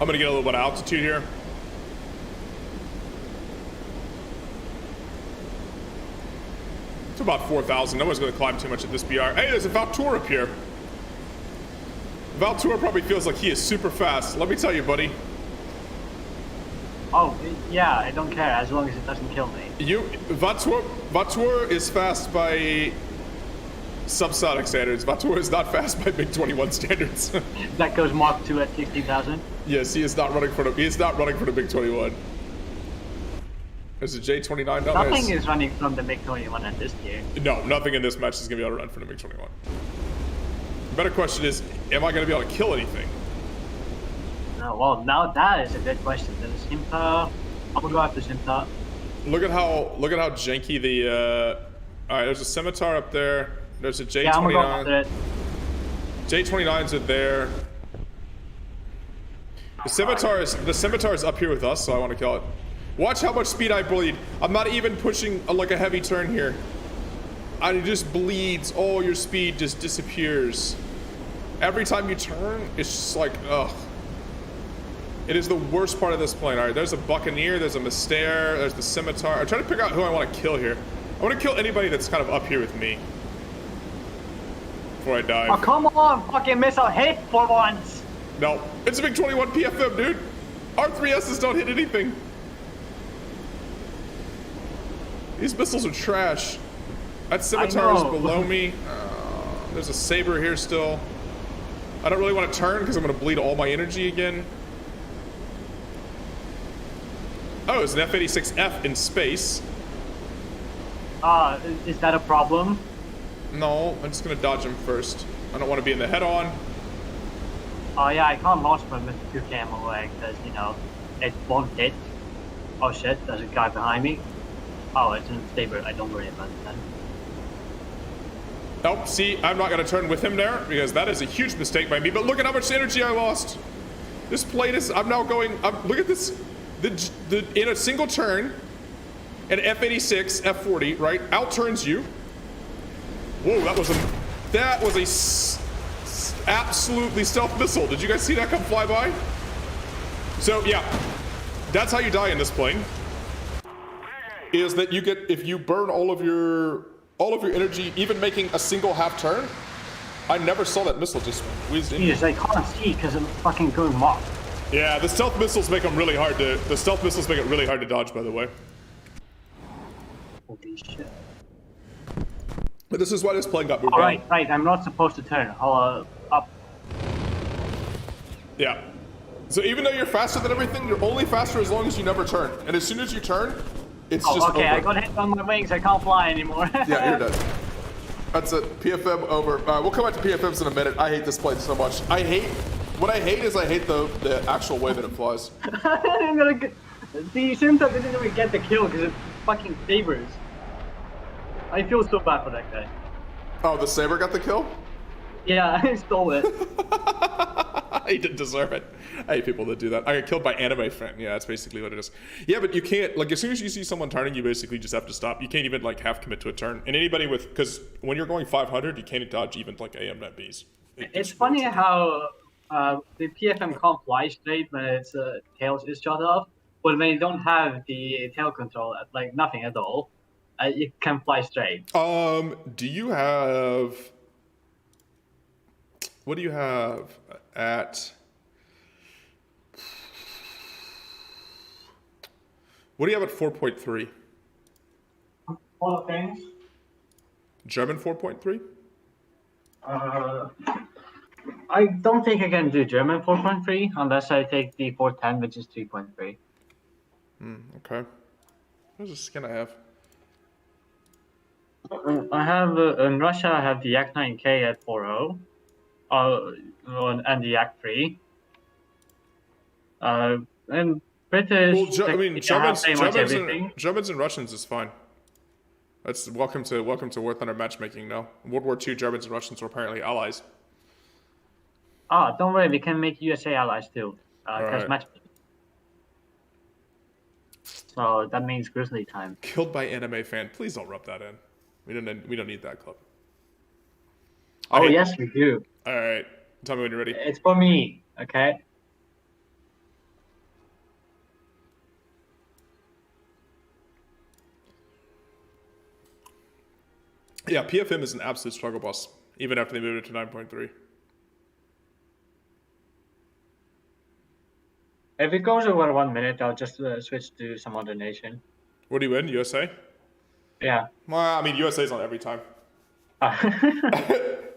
I'm gonna get a little bit of altitude here. It's about 4,000. No one's gonna climb too much at this BR. Hey, there's a Valtour up here. Valtour probably feels like he is super fast. Let me tell you, buddy. Oh, yeah, I don't care as long as it doesn't kill me. Valtour is fast by subsonic standards. Valtour is not fast by MiG-21 standards. That goes Mark 2 at 60,000. Yes, he is not running for the MiG-21. There's a J-29 down there. Nothing is running from the MiG-21 at this tier. No, nothing in this match is gonna be able to run for the MiG-21. The better question is, am I gonna be able to kill anything? No, well, now that is a good question. There's a Simta. I'm gonna go after Simta. Look at how janky the. All right, there's a Scimitar up there. There's a J-29. Yeah, I'm gonna go after it. J-29s are there. The Scimitar is up here with us, so I want to kill it. Watch how much speed I bleed. I'm not even pushing like a heavy turn here. And it just bleeds. All your speed just disappears. Every time you turn, it's just like, ugh. It is the worst part of this plane. All right, there's a Buccaneer, there's a Mystère, there's the Scimitar. I'm trying to figure out who I want to kill here. I want to kill anybody that's kind of up here with me. Before I dive. Oh, come on, fucking missile hit for once. No, it's a MiG-21 PFM, dude. R3Ss don't hit anything. These missiles are trash. That Scimitar is know. below me. There's a Saber here still. I don't really want to turn because I'm going to bleed all my energy again. Oh, it's an F-86F in space. Is that a problem? No, I'm just going to dodge him first. I don't want to be in the head-on. Oh yeah, I can't launch from with 2 km away because, you know, it won't hit. Oh shit, there's a guy behind me. Oh, it's a Saber. I don't worry about it then. Nope, see, I'm not going to turn with him there because that is a huge mistake by me. But look at how much energy I lost. This plane is, I'm now going, look at this. In a single turn, an F-86, F-40, right, outturns you. Whoa, that was a absolutely stealth missile. Did you guys see that come fly by? So yeah, that's how you die in this plane. Is that you get, if you burn all of your energy, even making a single half turn. I never saw that missile just whizzed in. Jesus, I can't see because I'm fucking going Mark. Yeah, the stealth missiles make them really hard to. The stealth missiles make it really hard to dodge. By the way. Holy shit. But this is why this plane got moved. Right. I'm not supposed to turn. I'll up. Yeah. So even though you're faster than everything, you're only faster as long as you never turn. And as soon as you turn, it's just okay. over. I got hit on my wings. I can't fly anymore. Yeah, you're dead. That's it. PFM over. We'll come back to PFMs in a minute. I hate this plane so much. What I hate is I hate the actual way that it flies. I'm gonna get, the Simta didn't even get the kill because it fucking Sabers. I feel so bad for that guy. Oh, the Saber got the kill? Yeah, I stole it. He didn't deserve it. I hate people that do that. I got killed by anime fan. Yeah, that's basically what it is. Yeah, but you can't, like, as soon as you see someone turning, you basically just have to stop. You can't even, like, half commit to a turn. And anybody with, because when you're going 500, you can't dodge even, like, AM net Bs. It's funny how the PFM can't fly straight when its tail is shot off, but when you don't have the tail control, like nothing at all, you can fly straight. Do you have, what do you have at, what do you have at 4.3? All the things. German 4.3? I don't think I can do German 4.3 unless I take the 410, which is 3.3. Okay. What's the skin I have? I have in Russia. I have the Yak 9K at 4.0, and the Yak 3. And British. Well, I mean, Germans Germans and Russians is fine. That's welcome to War Thunder matchmaking. No, World War II, Germans and Russians were apparently allies. Ah, don't worry, we can make USA allies too. Right. Matchmaking. So that means Grizzly time. Killed by anime fan. Please don't rub that in. We don't need that club. Oh yes, we do. All right. Tell me when you're ready. It's for me, okay? Yeah, PFM is an absolute struggle bus, even after they moved it to 9.3. If it goes over 1 minute, I'll just switch to some other nation. What do you win? USA? Yeah. Well, I mean, USA's on every time.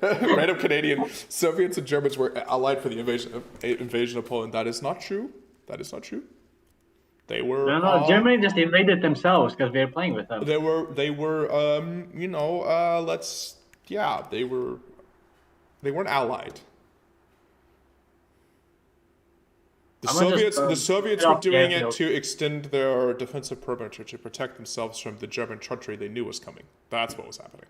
Random Canadian. Soviets and Germans were allied for the invasion of Poland. That is not true. That is not true. They were. No, Germany just invaded themselves because we were playing with them. They were. They weren't allied. The Soviets were doing it to extend their defensive perimeter to protect themselves from the German treachery they knew was coming. That's what was happening.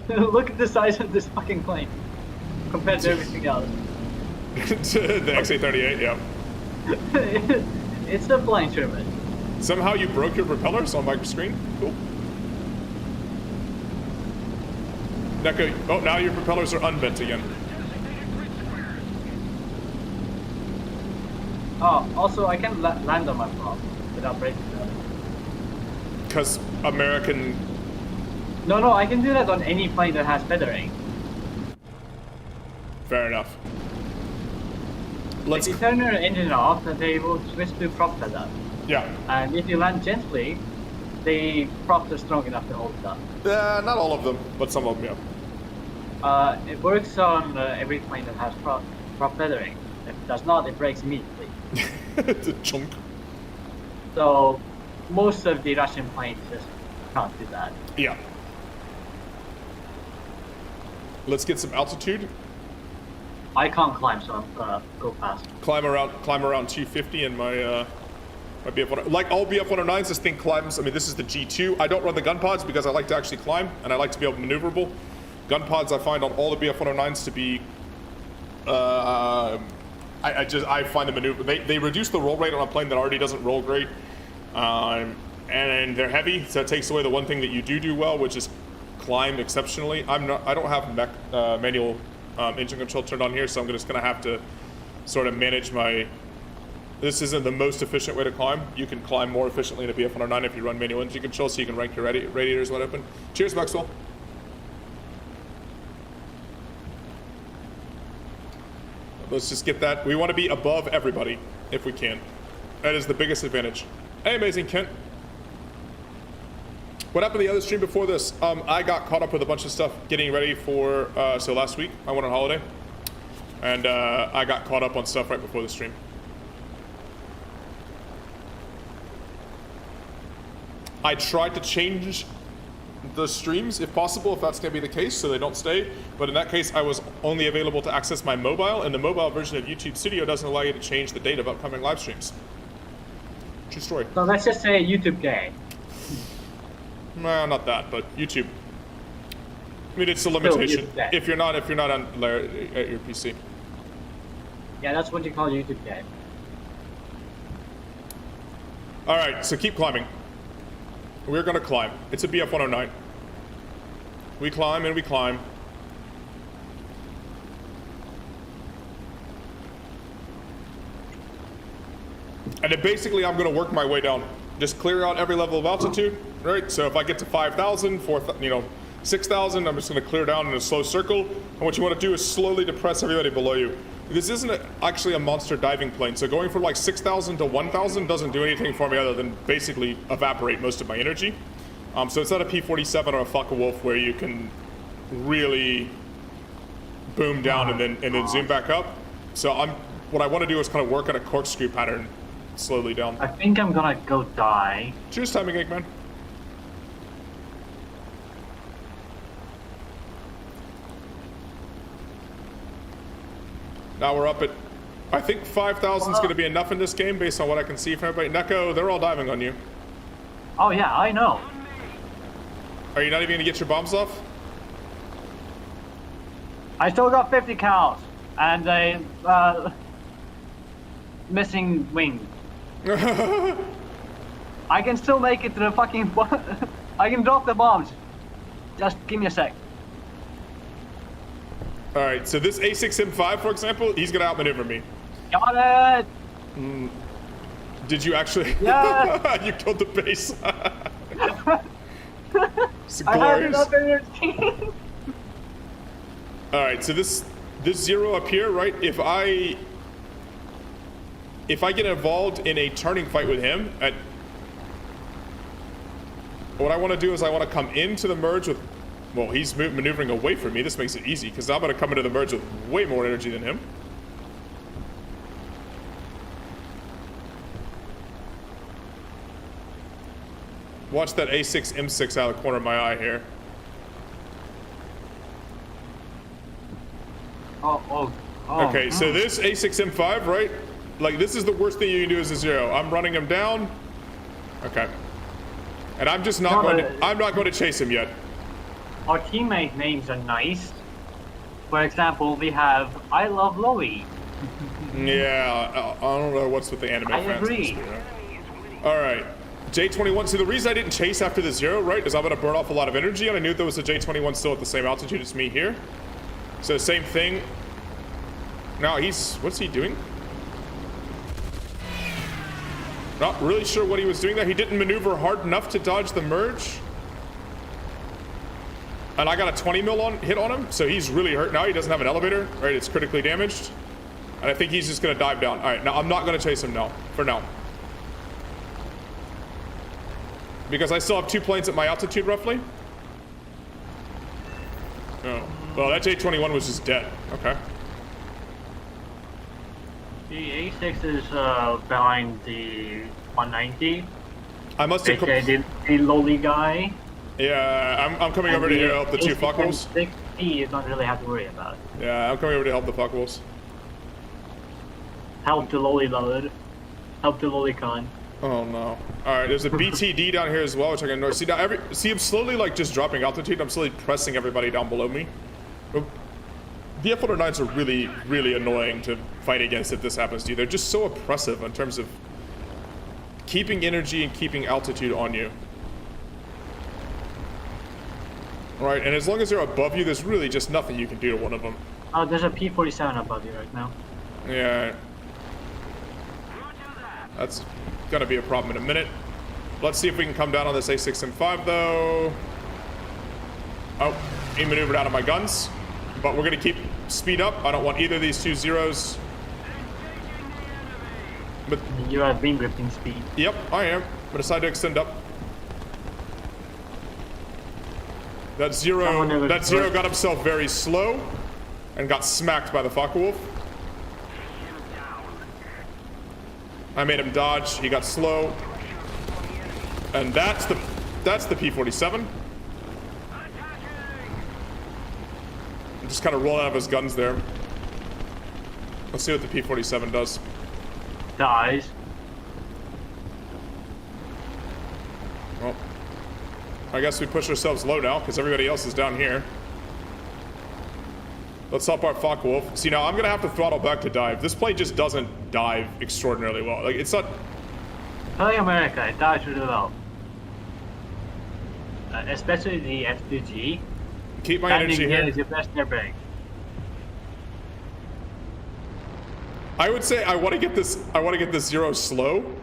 Look at the size of this fucking plane compared to everything else. The XA-38, yeah. It's a flying Sherman. Somehow you broke your propellers on my screen? Cool. Neko, oh, now your propellers are unbent again. Oh, also I can land on my prop without breaking them. Because American... No, I can do that on any plane that has feathering. Fair enough. If you turn your engine off, they will switch to prop feather. Yeah. And if you land gently, the props are strong enough to hold it up. Not all of them, but some of them, yeah. It works on every plane that has prop feathering. If it does not, it breaks immediately. It's a chunk. So most of the Russian planes just can't do that. Yeah. Let's get some altitude. I can't climb, so I'm gonna go fast. Climb around 250 in my BF-109. Like all BF-109s, this thing climbs. I mean, this is the G2. I don't run the gun pods because I like to actually climb and I like to be able to maneuverable. Gun pods I find on all the BF-109s to be. I find the maneuver. They reduce the roll rate on a plane that already doesn't roll great, and they're heavy, so it takes away the one thing that you do well, which is climb exceptionally. I don't have manual engine control turned on here, so I'm just gonna have to sort of manage my. This isn't the most efficient way to climb. You can climb more efficiently in a BF-109 if you run manual engine control, so you can rank your radiators wide open. Cheers, Maxwell. Let's just get that. We want to be above everybody if we can. That is the biggest advantage. Hey, amazing Kent. What happened to the other stream before this? I got caught up with a bunch of stuff getting ready for, so last week I went on holiday and I got caught up on stuff right before the stream. I tried to change the streams if possible, if that's going to be the case, so they don't stay. But in that case, I was only available to access my mobile, and the mobile version of YouTube Studio doesn't allow you to change the date of upcoming live streams. True story. So let's just say YouTube gay. Nah, not that, but YouTube. I mean, it's a Still, limitation. it's dead. If you're not on at your PC. Yeah, that's what you call YouTube dead. All right, so keep climbing. We're gonna climb. It's a BF 109. We climb and we climb. And then basically I'm gonna work my way down. Just clear out every level of altitude, right? So if I get to 5,000, 4,000, 6,000, I'm just gonna clear down in a slow circle. And what you wanna do is slowly depress everybody below you. This isn't actually a monster diving plane, so going from like 6,000 to 1,000 doesn't do anything for me other than basically evaporate most of my energy. So it's not a P-47 or a Focke-Wulf where you can really boom down and then zoom back up. So what I want to do is kind of work on a corkscrew pattern slowly down. I think I'm gonna go die. Cheers, timing, Eggman. Now we're up at, I think 5,000 is going to be enough in this game based on what I can see from everybody. Neko, they're all diving on you. Oh yeah, I know. Are you not even going to get your bombs off? I still got 50 cows and a missing wing. I can still make it to the fucking. I can drop the bombs. Just give me a sec. All right, so this A6M5, for example, he's going to outmaneuver me. Got it. Did you actually? Yeah. You killed the base. It's I have glorious. enough energy. All right, so this zero up here, right? If I get involved in a turning fight with him, what I want to do is I want to come into the merge with. Well, he's maneuvering away from me. This makes it easy because I'm going to come into the merge with way more energy than him. Watch that A6 M6 out of the corner of my eye here. Oh. Okay, so this A6 M5, right? Like, this is the worst thing you can do as a zero. I'm running him down. Okay. And I'm just not I'm not going to chase him yet. Our teammate names are nice. For example, we have I Love Loey. Yeah, I don't know what's with the anime I fans. agree. All right, J21. So the reason I didn't chase after the zero, right, is I'm going to burn off a lot of energy, and I knew there was a J21 still at the same altitude as me here. So same thing. Now what's he doing? Not really sure what he was doing there. He didn't maneuver hard enough to dodge the merge. And I got a 20 mil hit on him, so he's really hurt now. He doesn't have an elevator, right? It's critically damaged. And I think he's just gonna dive down. All right, now I'm not gonna chase him now, for now. Because I still have 2 planes at my altitude, roughly. Oh, well, that J21 was just dead. Okay. The A6 is behind the 190. I must have... The lowly guy. Yeah, I'm coming over to here to help the 2 fuckwolves. 60, you don't really have to worry about it. Yeah, I'm coming over to help the fuckwolves. Help the lowly load. Help the lowly con. Oh no. Alright, there's a BTD down here as well, which I can ignore. See, now I'm slowly like just dropping altitude. I'm slowly pressing everybody down below me. The F-109s are really, really annoying to fight against if this happens to you. They're just so oppressive in terms of keeping energy and keeping altitude on you. Right, and as long as they're above you, there's really just nothing you can do to one of them. Oh, there's a P-47 above you right now. Yeah. That's gonna be a problem in a minute. Let's see if we can come down on this A6M5 though. Oh, he maneuvered out of my guns. But we're gonna keep speed up. I don't want either of these 2 zeros. But You have been gripping speed. yep, I am. I decided to extend up. That zero got himself very slow and got smacked by the Focke-Wulf. I made him dodge. He got slow, and that's the P-47. Just kind of roll out of his guns there. Let's see what the P-47 does. Dies. Well, I guess we push ourselves low now because everybody else is down here. Let's help out Focke-Wulf. See, now I'm gonna have to throttle back to dive. This plane just doesn't dive extraordinarily well. Like, it's not... Telling America, it dives really well. Especially the F2G. Keep my Landing energy gear here. is your best airbrake. I would say I want to get this zero slow,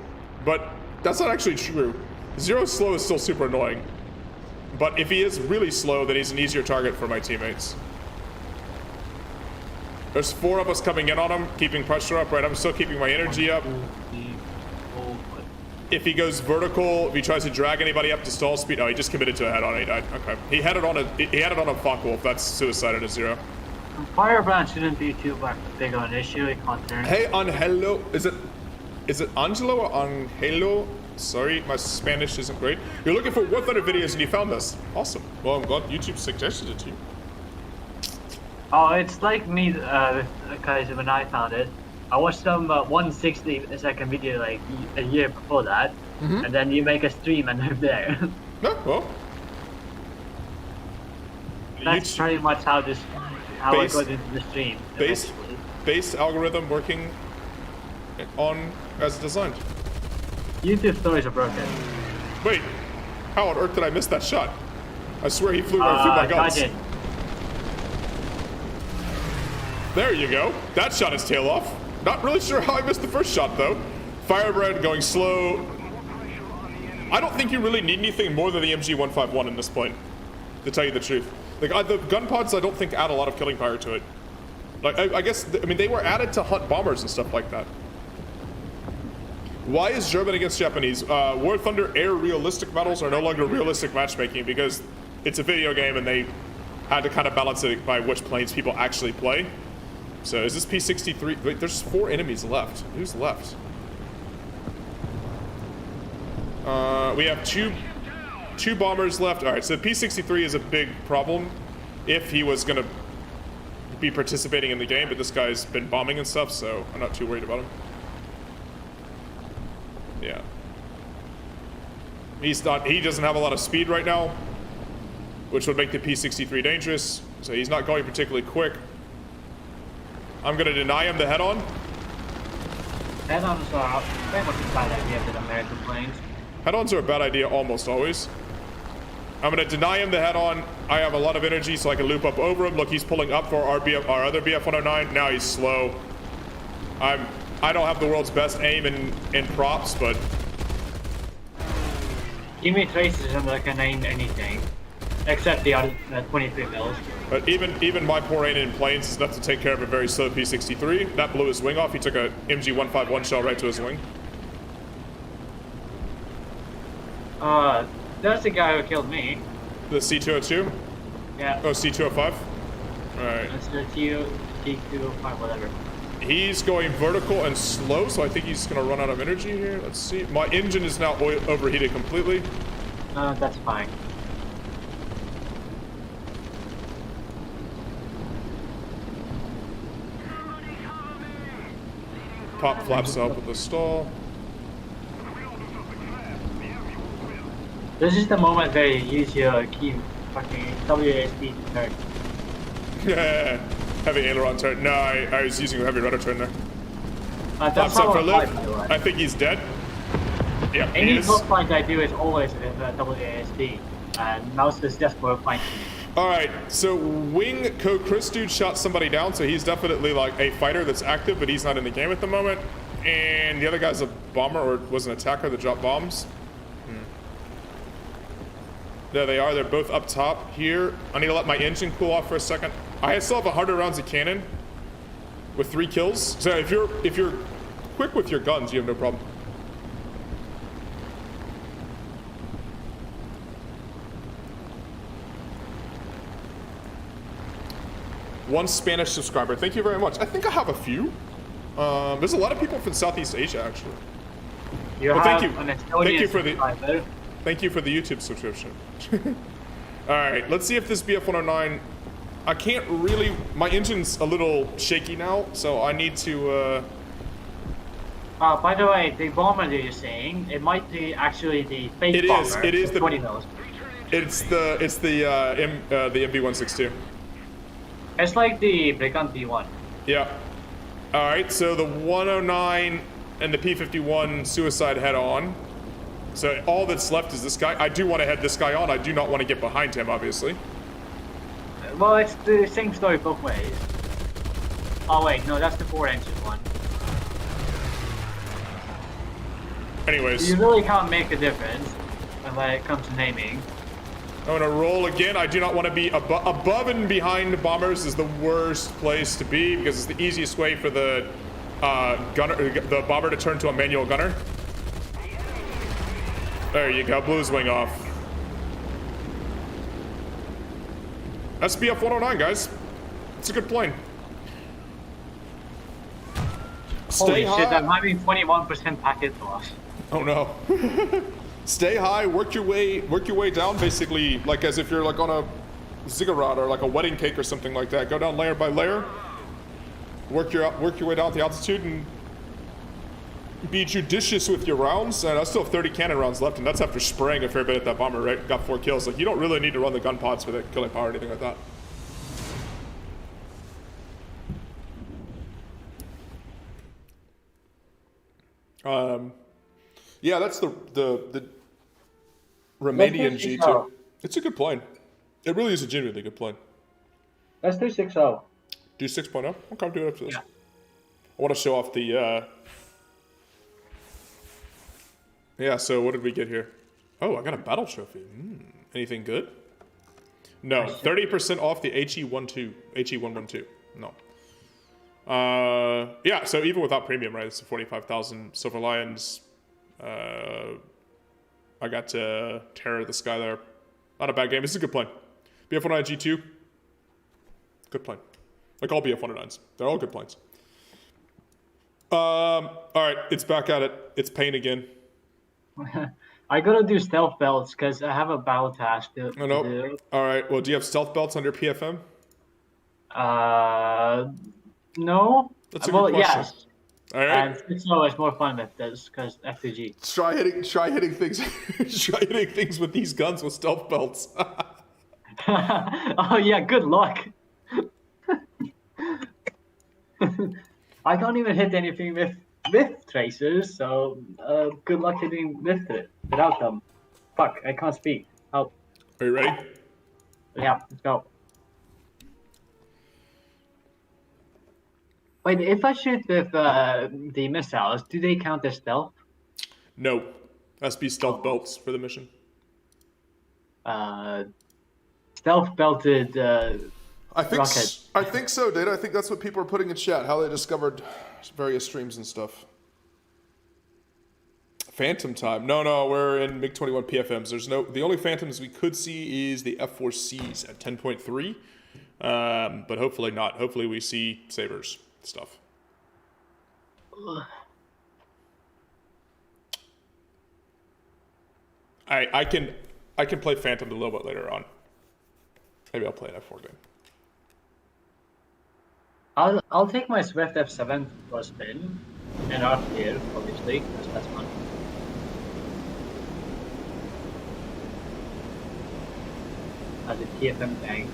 but that's not actually true. Zero slow is still super annoying. But if he is really slow, then he's an easier target for my teammates. There's 4 of us coming in on him, keeping pressure up, right? I'm still keeping my energy up. If he goes vertical, if he tries to drag anybody up to stall speed, oh, he just committed to a head-on, he died. Okay. He had it on a Focke-Wulf. That's suicide at a 0. Firebrand shouldn't be too big of an issue. It can't turn. Hey, Angelo, is it Angelo or Angelo? Sorry, my Spanish isn't great. You're looking for War Thunder videos and you found this. Awesome. Well, I'm glad YouTube suggested it to you. Oh, it's like me, Kaiser, when I found it. I watched some 160-second video like a year before that, and then you make a stream and I'm there. No, well. That's pretty much how it goes into the stream. Base algorithm working on as designed. YouTube stories are broken. Wait, how on earth did I miss that shot? I swear he flew right through my guns. Dodge it. There you go. That shot his tail off. Not really sure how I missed the first shot though. Firebrand going slow. I don't think you really need anything more than the MG151 in this point, to tell you the truth. Like the gun pods, I don't think add a lot of killing power to it. Like I guess I mean they were added to hunt bombers and stuff like that. Why is German against Japanese? War Thunder Air realistic battles are no longer realistic matchmaking because it's a video game and they had to kind of balance it by which planes people actually play. So is this P-63? Wait, there's 4 enemies left. Who's left? We have two bombers left. All right, so P-63 is a big problem if he was gonna be participating in the game, but this guy's been bombing and stuff, so I'm not too worried about him. Yeah. He doesn't have a lot of speed right now, which would make the P-63 dangerous, so he's not going particularly quick. I'm gonna deny him the head-on. Head-ons are very much a bad idea with American planes. Head-ons are a bad idea almost always. I'm gonna deny him the head-on. I have a lot of energy so I can loop up over him. Look, he's pulling up for our other BF-109. Now he's slow. I don't have the world's best aim in props, but... Give me traces and I can aim anything. Except the other 23 mils. But even my poor aim in planes is enough to take care of a very slow P-63. That blew his wing off. He took a MG151 shell right to his wing. That's the guy who killed me. The C-202? Yeah. Oh, C-205? Alright. That's the T-205, whatever. He's going vertical and slow, so I think he's gonna run out of energy here. Let's see. My engine is now overheated completely. That's fine. Pop flaps up with the stall. This is the moment where you use your key fucking WASD to turn. Yeah, heavy aileron turn. No, I was using a heavy rudder turn there. That's Flaps up how for I lift. fly, by the way. I think he's dead. Yeah, he Any is. top flight I do is always with WASD, and mouse is just for flying. Alright, so Wing Chris dude shot somebody down, so he's definitely like a fighter that's active, but he's not in the game at the moment. And the other guy's a bomber, or was an attacker that dropped bombs. There they are, they're both up top here. I need to let my engine cool off for a second. I still have 100 rounds of cannon with 3 kills. So if you're quick with your guns, you have no problem. One Spanish subscriber. Thank you very much. I think I have a few. There's a lot of people from Southeast Asia, actually. Well, thank you. Thank Thank you for the YouTube subscription. All right, let's see if this BF-109. I can't really. My engine's a little shaky now, so I need to. By the way, the bomber that you're saying, it might be actually the fake bomber. It is the 20 mils. It's the MB-162. It's like the Brigand B1. Yeah. All right, so the 109 and the P-51 suicide head on. So all that's left is this guy. I do want to head this guy on. I do not want to get behind him, obviously. Well, it's the same story both ways. Oh wait, no, that's the 4-engine one. Anyways, You really can't make a difference when it comes to naming. I'm gonna roll again. I do not want to be above and behind bombers. Is the worst place to be because it's the easiest way for the the bomber to turn to a manual gunner. There you go, blew his wing off. SBF 109, guys. It's a good plane. Holy Stay shit, high. I'm having 21% packet loss. Oh no. Stay high, work your way down, basically like as if you're like on a ziggurat or like a wedding cake or something like that. Go down layer by layer. Work your way down at the altitude and be judicious with your rounds. And I still have 30 cannon rounds left, and that's after spraying a fair bit at that bomber, right? Got 4 kills. Like, you don't really need to run the gun pods for the killing power or anything like that. Yeah, that's the Romanian G2. It's a good plane. It really is a genuinely good plane. Let's do 6-0. Do 6.0? Okay, do it up to this. Yeah. I want to show off the, Yeah, so what did we get here? Oh, I got a battle trophy. Anything good? No, 30% off the HE112. No. Yeah, so even without premium, right, it's 45,000 Silver Lions. I got to Terror of the Sky there. Not a bad game. It's a good plane. BF-109 G2. Good plane. Like all BF-109s. They're all good planes. Alright, it's back at it. It's pain again. I gotta do stealth belts because I have a battle task to Nope. do. Alright, well, do you have stealth belts under PFM? No. That's a good question. Yes. Alright. And 6-0 is more fun with this because F2G. Try hitting things try hitting things with these guns with stealth belts. Oh yeah, good luck. I can't even hit anything with tracers, so good luck hitting with it without them. Fuck, I can't speak. Help. Are you ready? Yeah, let's go. Wait, if I shoot with the missiles, do they count as stealth? No. Has to be stealth belts for the mission. Stealth belted I think rocket. I think so, Data. I think that's what people are putting in chat, how they discovered various streams and stuff. Phantom time. No, we're in MiG-21 PFMs. The only Phantoms we could see is the F-4Cs at 10.3. But hopefully not. Hopefully we see Sabres stuff. I can play Phantom a little bit later on. Maybe I'll play an F4 game. I'll take my Swift F7 for a spin and off here, obviously, because that's fun. As a TFM tank.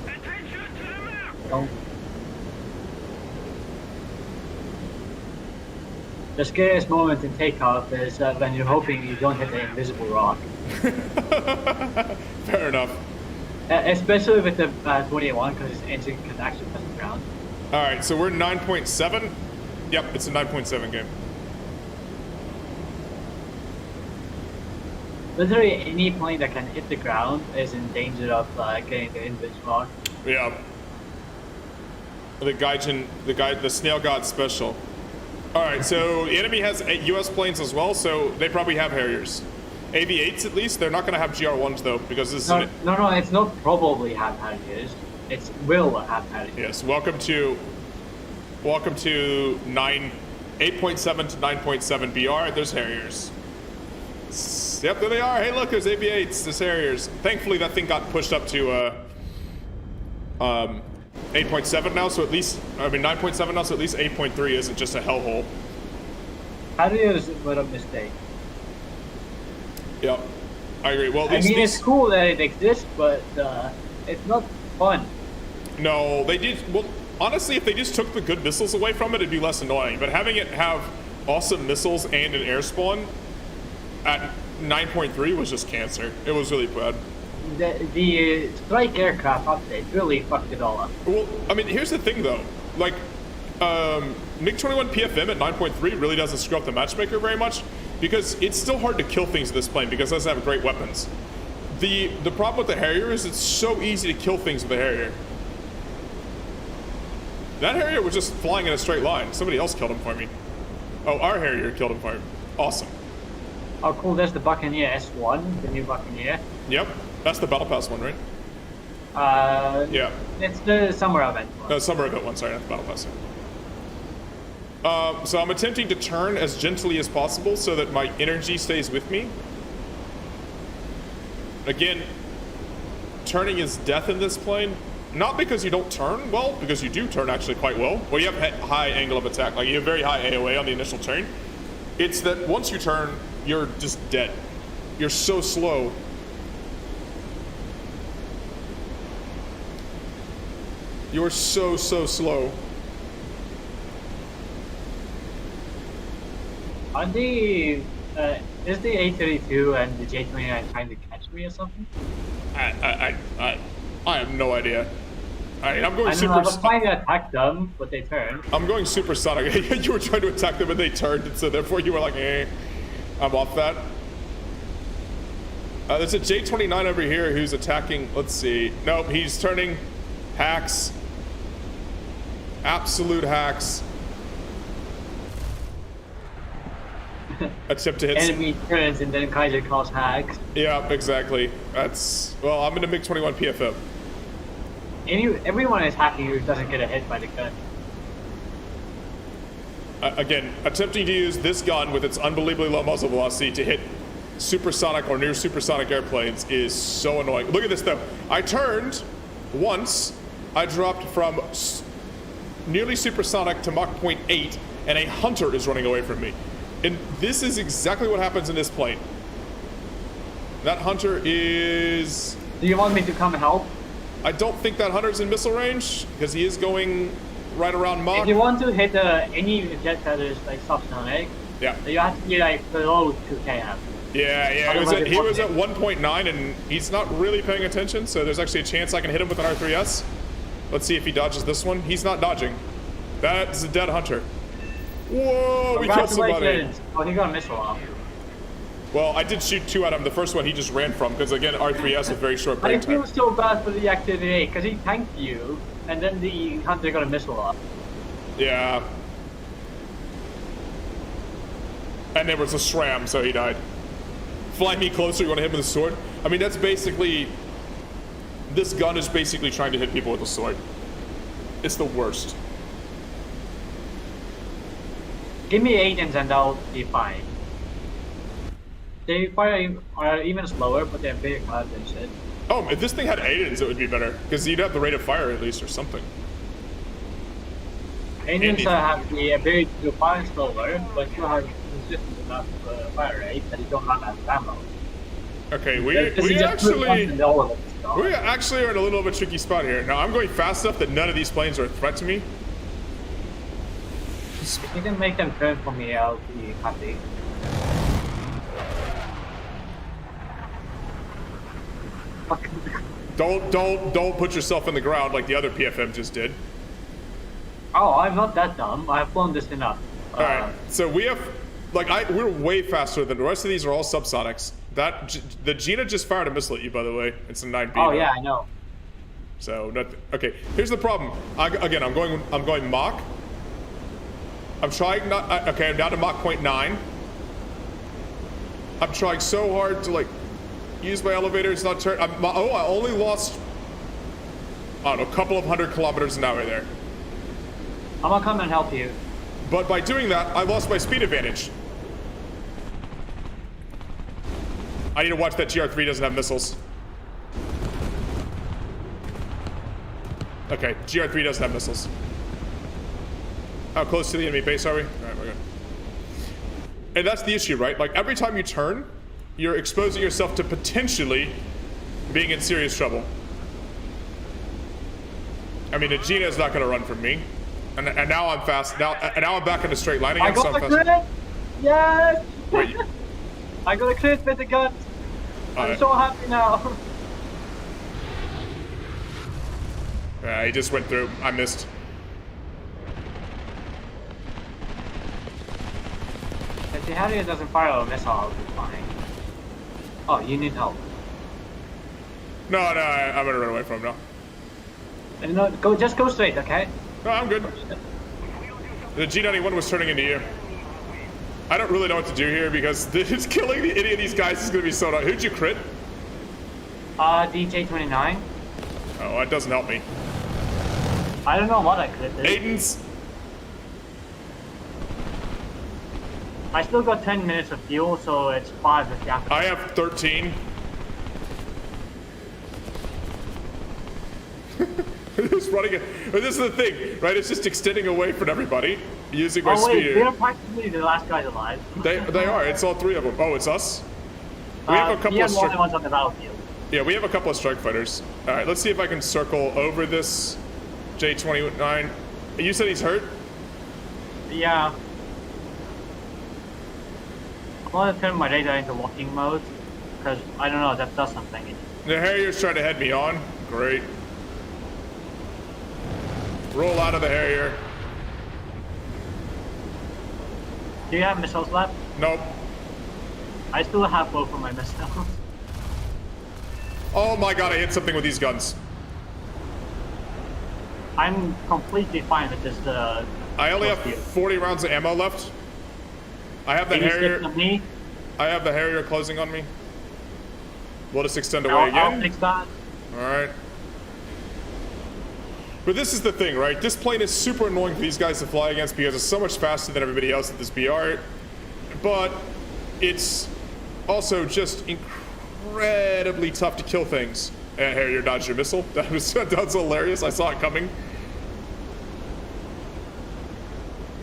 Attention to the map! Don't. The scariest moment in takeoff is when you're hoping you don't hit the invisible rock. Fair enough. Especially with the 28-1 because its engine can actually touch the ground. Alright, so we're 9.7. Yep, it's a 9.7 game. Literally any plane that can hit the ground is in danger of getting the invisible rock. Yeah. The snail god special. Alright, so the enemy has US planes as well, so they probably have Harriers. AV-8s at least, they're not going to have GR1s though, because this is... No, it's not probably have Harriers. It's will have Harriers. Yes, welcome to 8.7 to 9.7 BR, there's Harriers. Yep, there they are. Hey look, there's AV-8s, there's Harriers. Thankfully that thing got pushed up to 8.7 now, so at least, 9.7 now, so at least 8.3 isn't just a hellhole. Harriers were a mistake. Yep, I agree. Well, I mean, it's cool that it exists, but it's not fun. No, they did. Well, honestly, if they just took the good missiles away from it, it'd be less annoying. But having it have awesome missiles and an air spawn at 9.3 was just cancer. It was really bad. The strike aircraft update really fucked it all up. Well, I mean, here's the thing though. Like, MiG-21 PFM at 9.3 really doesn't screw up the matchmaker very much because it's still hard to kill things with this plane because it doesn't have great weapons. The problem with the Harrier is it's so easy to kill things with the Harrier. That Harrier was just flying in a straight line. Somebody else killed him for me. Oh, our Harrier killed him for me. Awesome. Oh, cool. There's the Buccaneer S1, the new Buccaneer. Yep. That's the Battle Pass one, right? Yeah. It's the summer event one. No, summer event one, sorry, not the Battle Pass. So I'm attempting to turn as gently as possible so that my energy stays with me. Again, turning is death in this plane. Not because you don't turn well, because you do turn actually quite well. Well, you have high angle of attack, like you have very high AOA on the initial turn. It's that once you turn, you're just dead. You're so slow. You're so slow. Are the is the A32 and the J29 trying to catch me or something? I have no idea. I'm going I super. I was trying to attack them, but they turned. I'm going supersonic. You were trying to attack them and they turned, and so therefore you were like, eh, I'm off that. There's a J29 over here who's attacking. Let's see. Nope, he's turning. Hacks. Absolute hacks. Attempt to hit. Enemy turns and then Kaiser calls hacks. Yeah, exactly. That's well. I'm gonna MiG-21 PFM. Everyone is hacking who doesn't get a hit by the gun. Again, attempting to use this gun with its unbelievably low muzzle velocity to hit supersonic or near supersonic airplanes is so annoying. Look at this though. I turned once. I dropped from nearly supersonic to Mach 0.8, and a Hunter is running away from me. And this is exactly what happens in this plane. That Hunter is... Do you want me to come help? I don't think that Hunter's in missile range, because he is going right around Mach. If you want to hit any jet that is like subsonic, yeah, you have to be like below 2 km. Yeah, he was at 1.9, and he's not really paying attention, so there's actually a chance I can hit him with an R3S. Let's see if he dodges this one. He's not dodging. That's a dead Hunter. Whoa, we killed somebody. Oh, he got a missile off. Well, I did shoot 2 at him. The first one he just ran from, because again, R3S is very short break time. I feel so bad for the activity, because he tanked you, and then the Hunter got a missile off. Yeah. And there was a SRAM, so he died. Fly me closer, you want to hit him with a sword? I mean, that's basically... This gun is basically trying to hit people with a sword. It's the worst. Give me agents and I'll be fine. They are even slower, but they're big clouds and shit. Oh, if this thing had agents, it would be better. Because you'd have the rate of fire at least, or something. Agents have the ability to fire slower, but you have consistent enough fire rate that you don't run out of ammo. Okay, we actually are in a little of a tricky spot here. Now, I'm going fast enough that none of these planes are a threat to me. If you can make them turn for me, I'll be happy. Don't put yourself in the ground like the other PFM just did. Oh, I'm not that dumb. I've flown this enough. All right, so we have, we're way faster than the rest of these are all subsonics. The Gina just fired a missile at you, by the way. It's a 9B. Oh yeah, I know. So okay. Here's the problem. Again, I'm going Mach. I'm trying not. Okay, I'm down to Mach 0.9. I'm trying so hard to use my elevator. It's not turn. I only lost. I don't know, a couple of 100 kilometers an hour there. I'm gonna come and help you. But by doing that, I lost my speed advantage. I need to watch that GR3 doesn't have missiles. Okay, GR3 doesn't have missiles. How close to the enemy base are we? All right, we're good. And that's the issue, right? Like, every time you turn, you're exposing yourself to potentially being in serious trouble. I mean, Gina's not gonna run from me. And now I'm fast. Now I'm back in the straight line again. I got So the I'm crit! fast. Yes! Wait. I got a crit with the gun. I'm Alright. so happy now. He just went through. I missed. If the Harrier doesn't fire a missile, I'll be fine. Oh, you need help. No, I'm gonna run away from him now. No, just go straight, okay? No, I'm good. The G91 was turning into you. I don't really know what to do here because it's killing any of these guys is gonna be so annoying. Who'd you crit? DJ29. Oh, that doesn't help me. I don't know what I crit did. Aiden's. I still got 10 minutes of fuel, so it's 5 if you have to. I have 13. Just running. This is the thing, right? It's just extending away from everybody, using my Oh wait, speed. they're practically the last guys alive. They are. It's all three of them. Oh, it's us. We have a couple we of have more than ones on the battlefield. Yeah, we have a couple of strike fighters. All right, let's see if I can circle over this J29. You said he's hurt? Yeah. I want to turn my radar into locking mode, because I don't know, that does something. The Harrier's trying to head me on. Great. Roll out of the Harrier. Do you have missiles left? Nope. I still have both of my missiles. Oh my god, I hit something with these guns. I'm completely fine with this. I only have 40 rounds of ammo left. I have the 86 Harrier. of me. I have the Harrier closing on me. We'll just extend away again. I'll fix that. Alright. But this is the thing, right? This plane is super annoying for these guys to fly against because it's so much faster than everybody else at this BR. But it's also just incredibly tough to kill things. And Harrier dodged your missile. That was hilarious. I saw it coming.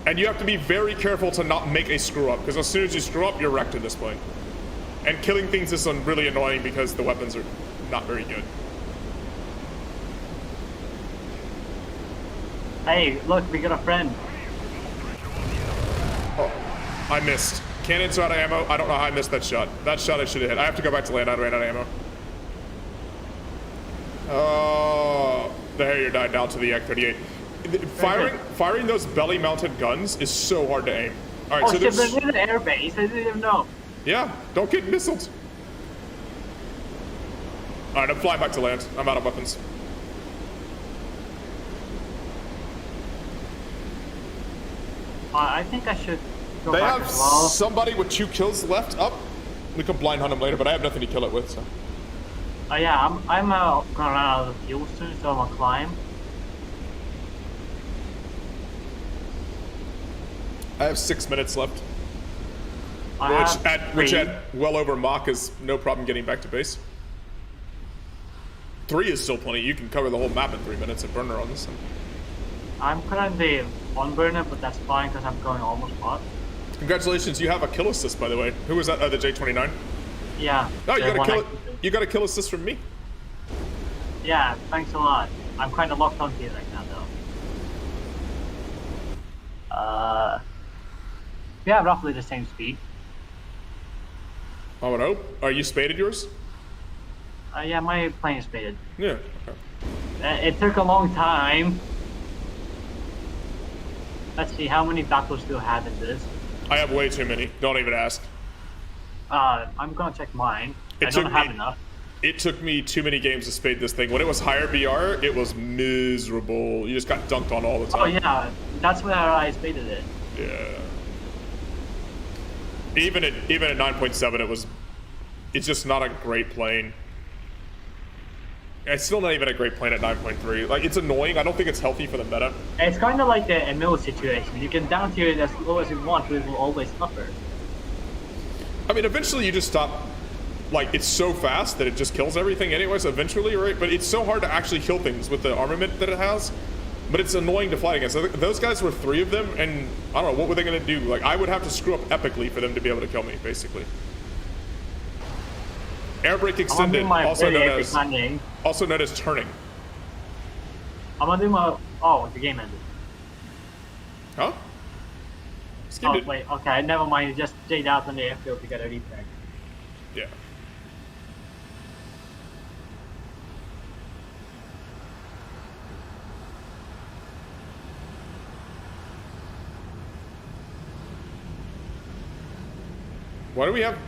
And you have to be very careful to not make a screw up, because as soon as you screw up, you're wrecked in this plane. And killing things is really annoying because the weapons are not very good. Hey, look, we got a friend. Oh, I missed. Cannons are out of ammo. I don't know how I missed that shot. That shot I should have hit. I have to go back to land. I ran out of ammo. Oh, the Harrier died down to the Yak-38. Firing those belly-mounted guns is so hard to aim. All right, Oh so shit, there's... there's an airbase. I didn't even know. Yeah, don't get missiled. All right, I'm flying back to land. I'm out of weapons. I think I should go They back have as well. somebody with 2 kills left up. We can blind hunt him later, but I have nothing to kill it with, so. Yeah, I'm gonna run out of fuel soon, so I'm gonna climb. I have 6 minutes left. Which at well over Mach is no problem getting back to base. 3 is still plenty. You can cover the whole map in 3 minutes at burner on this one. I'm currently on burner, but that's fine because I'm going almost hot. Congratulations, you have a kill assist, by the way. Who was that? The J29? Yeah. Oh, the one you got a kill assist from me. Yeah, thanks a lot. I'm kind of locked onto you right now, though. We have roughly the same speed. I would hope. Are you spaded yours? Yeah, my plane is spaded. Yeah. Okay. It took a long time. Let's see, how many battles do you have in this? I have way too many. Don't even ask. I'm gonna check mine. I don't have enough. It took me too many games to spade this thing. When it was higher BR, it was miserable. You just got dunked on all the time. Oh yeah, that's where I spaded it. Yeah. Even at 9.7, it's just not a great plane. It's still not even a great plane at 9.3. Like, it's annoying. I don't think it's healthy for the meta. It's kind of like the Emil situation. You can down tier it as low as you want, but it will always suffer. I mean, eventually you just stop. Like, it's so fast that it just kills everything anyways, eventually, right? But it's so hard to actually kill things with the armament that it has. But it's annoying to fight against. Those guys were 3 of them, and I don't know, what were they going to do? Like, I would have to screw up epically for them to be able to kill me, basically. Air brake extended, also known as turning. I'm gonna do my... Oh, the game ended. Huh? Oh, wait, okay, never mind. Just stayed out on the airfield to get a repack. Yeah. Why do we have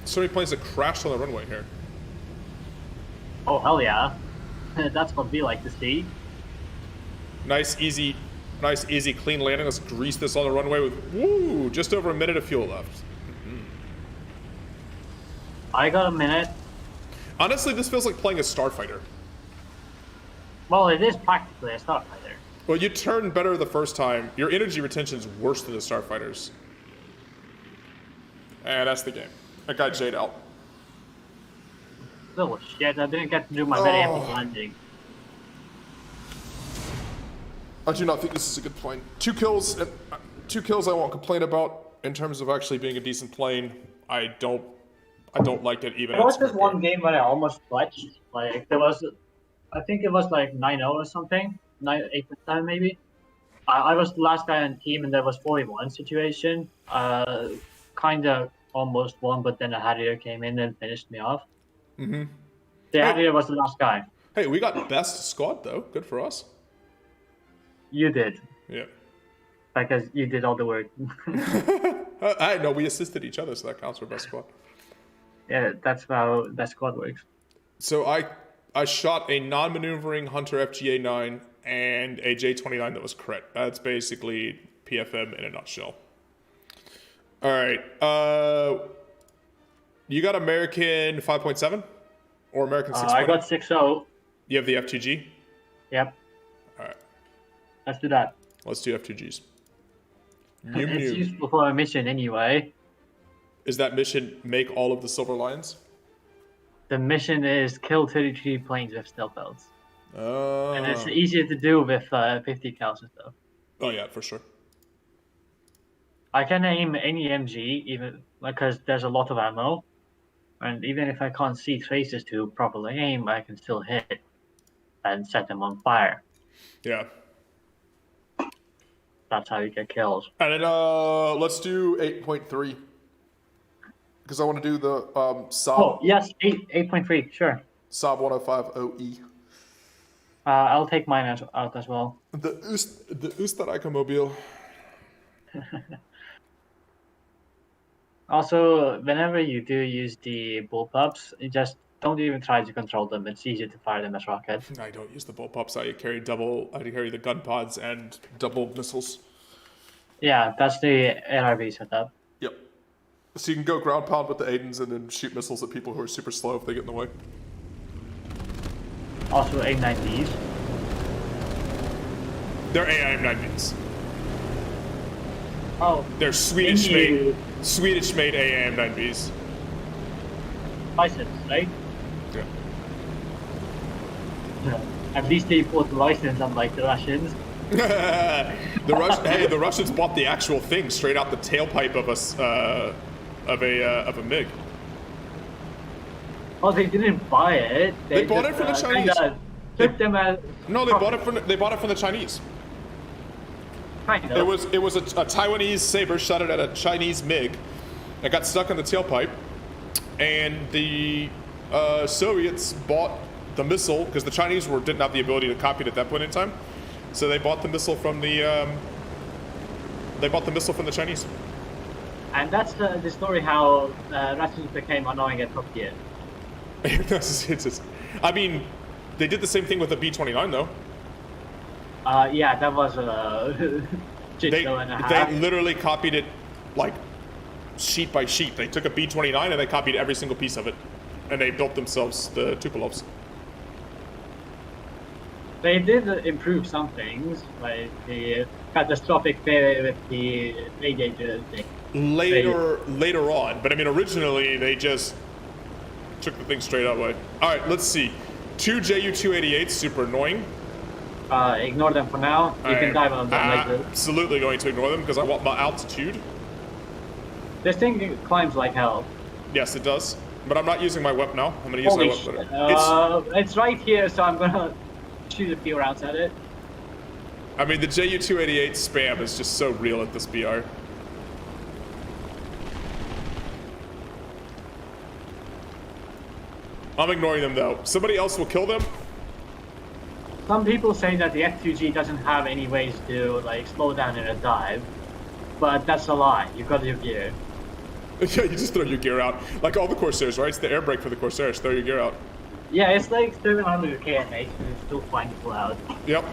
so many planes that crashed on the runway here? Oh, hell yeah. That's what we like to see. Nice, easy, clean landing. Let's grease this on the runway with, woo, just over a minute of fuel left. I got a minute. Honestly, this feels like playing a starfighter. Well, it is practically a starfighter. Well, you turn better the first time. Your energy retention's worse than the starfighters. And that's the game. That guy Jade out. Oh shit, I didn't get to do my very epic landing. I do not think this is a good plane. 2 kills I won't complain about in terms of actually being a decent plane. I don't like it even. There was this one game where I almost clutched. Like there was, I think it was like 9-0 or something, 8-7 maybe. I was the last guy on team, and there was 41 situation. Kinda almost won, but then the Harrier came in and finished me off. Mm-hmm. The Harrier was the last guy. Hey, we got best squad though. Good for us. You did. Yeah. Because you did all the work. I know we assisted each other, so that counts for best squad. Yeah, that's how that squad works. So I shot a non-maneuvering Hunter FGA-9 and a J-29 that was crit. That's basically PFM in a nutshell. All right. You got American 5.7 or American 6.0? I got 6.0. You have the F2G? Yep. All right. Let's do that. Let's do F2Gs. It's useful for a mission anyway. Is that mission make all of the Silver Lions? The mission is kill 33 planes with stealth belts. Oh. And it's easier to do with 50 cals and stuff. Oh yeah, for sure. I can aim any MG, even because there's a lot of ammo. And even if I can't see traces to properly aim, I can still hit and set them on fire. Yeah. That's how you get kills. And then let's do 8.3. Because I want to do the Saab. Oh, yes, 8.3, sure. Saab 105 OE. I'll take mine out as well. The Österreicher-Mobil. Also, whenever you do use the bullpups, you just don't even try to control them. It's easier to fire them as rockets. I don't use the bullpups. I carry the gun pods and double missiles. Yeah, that's the ARB setup. Yep. So you can go ground pound with the Aidens and then shoot missiles at people who are super slow if they get in the way. Also AIM-9Bs. They're AIM-9Bs. Oh. They're Swedish-made AIM-9Bs. License, right? Yeah. At least they bought the license, unlike the Russians. The Russians bought the actual thing straight out the tailpipe of a MiG. Oh, they didn't buy it. They bought it from the Chinese. Took them as no, they bought it from the Chinese. Kind of. It was a Taiwanese Sabre shot it at a Chinese MiG that got stuck in the tailpipe, and the Soviets bought the missile because the Chinese didn't have the ability to copy it at that point in time, so they bought the missile from the Chinese. And that's the story how Russians became annoying at Top Gear. I mean, they did the same thing with the B-29 though. Yeah, that was a shit show and a half. They literally copied it like sheet by sheet. They took a B-29 and they copied every single piece of it, and they built themselves the Tupolovs. They did improve some things, like the catastrophic failure with the radiator thing. Later on, but I mean, originally they just took the thing straight away. All right, let's see. 2 Ju-288s, super annoying. Ignore them for now. You can dive on them later. Absolutely going to ignore them because I want my altitude. This thing climbs like hell. Yes, it does. But I'm not using my weapon now. I'm going to use Holy my shit. weapon. It's right here, so I'm gonna shoot a few rounds at it. I mean, the JU-288 spam is just so real at this BR. I'm ignoring them though. Somebody else will kill them. Some people say that the F2G doesn't have any ways to like slow down in a dive, but that's a lie. You've got your gear. Yeah, you just throw your gear out. Like all the Corsairs, right? It's the air brake for the Corsairs. Throw your gear out. Yeah, it's like 700 kmh and it's still flying full out. Yep.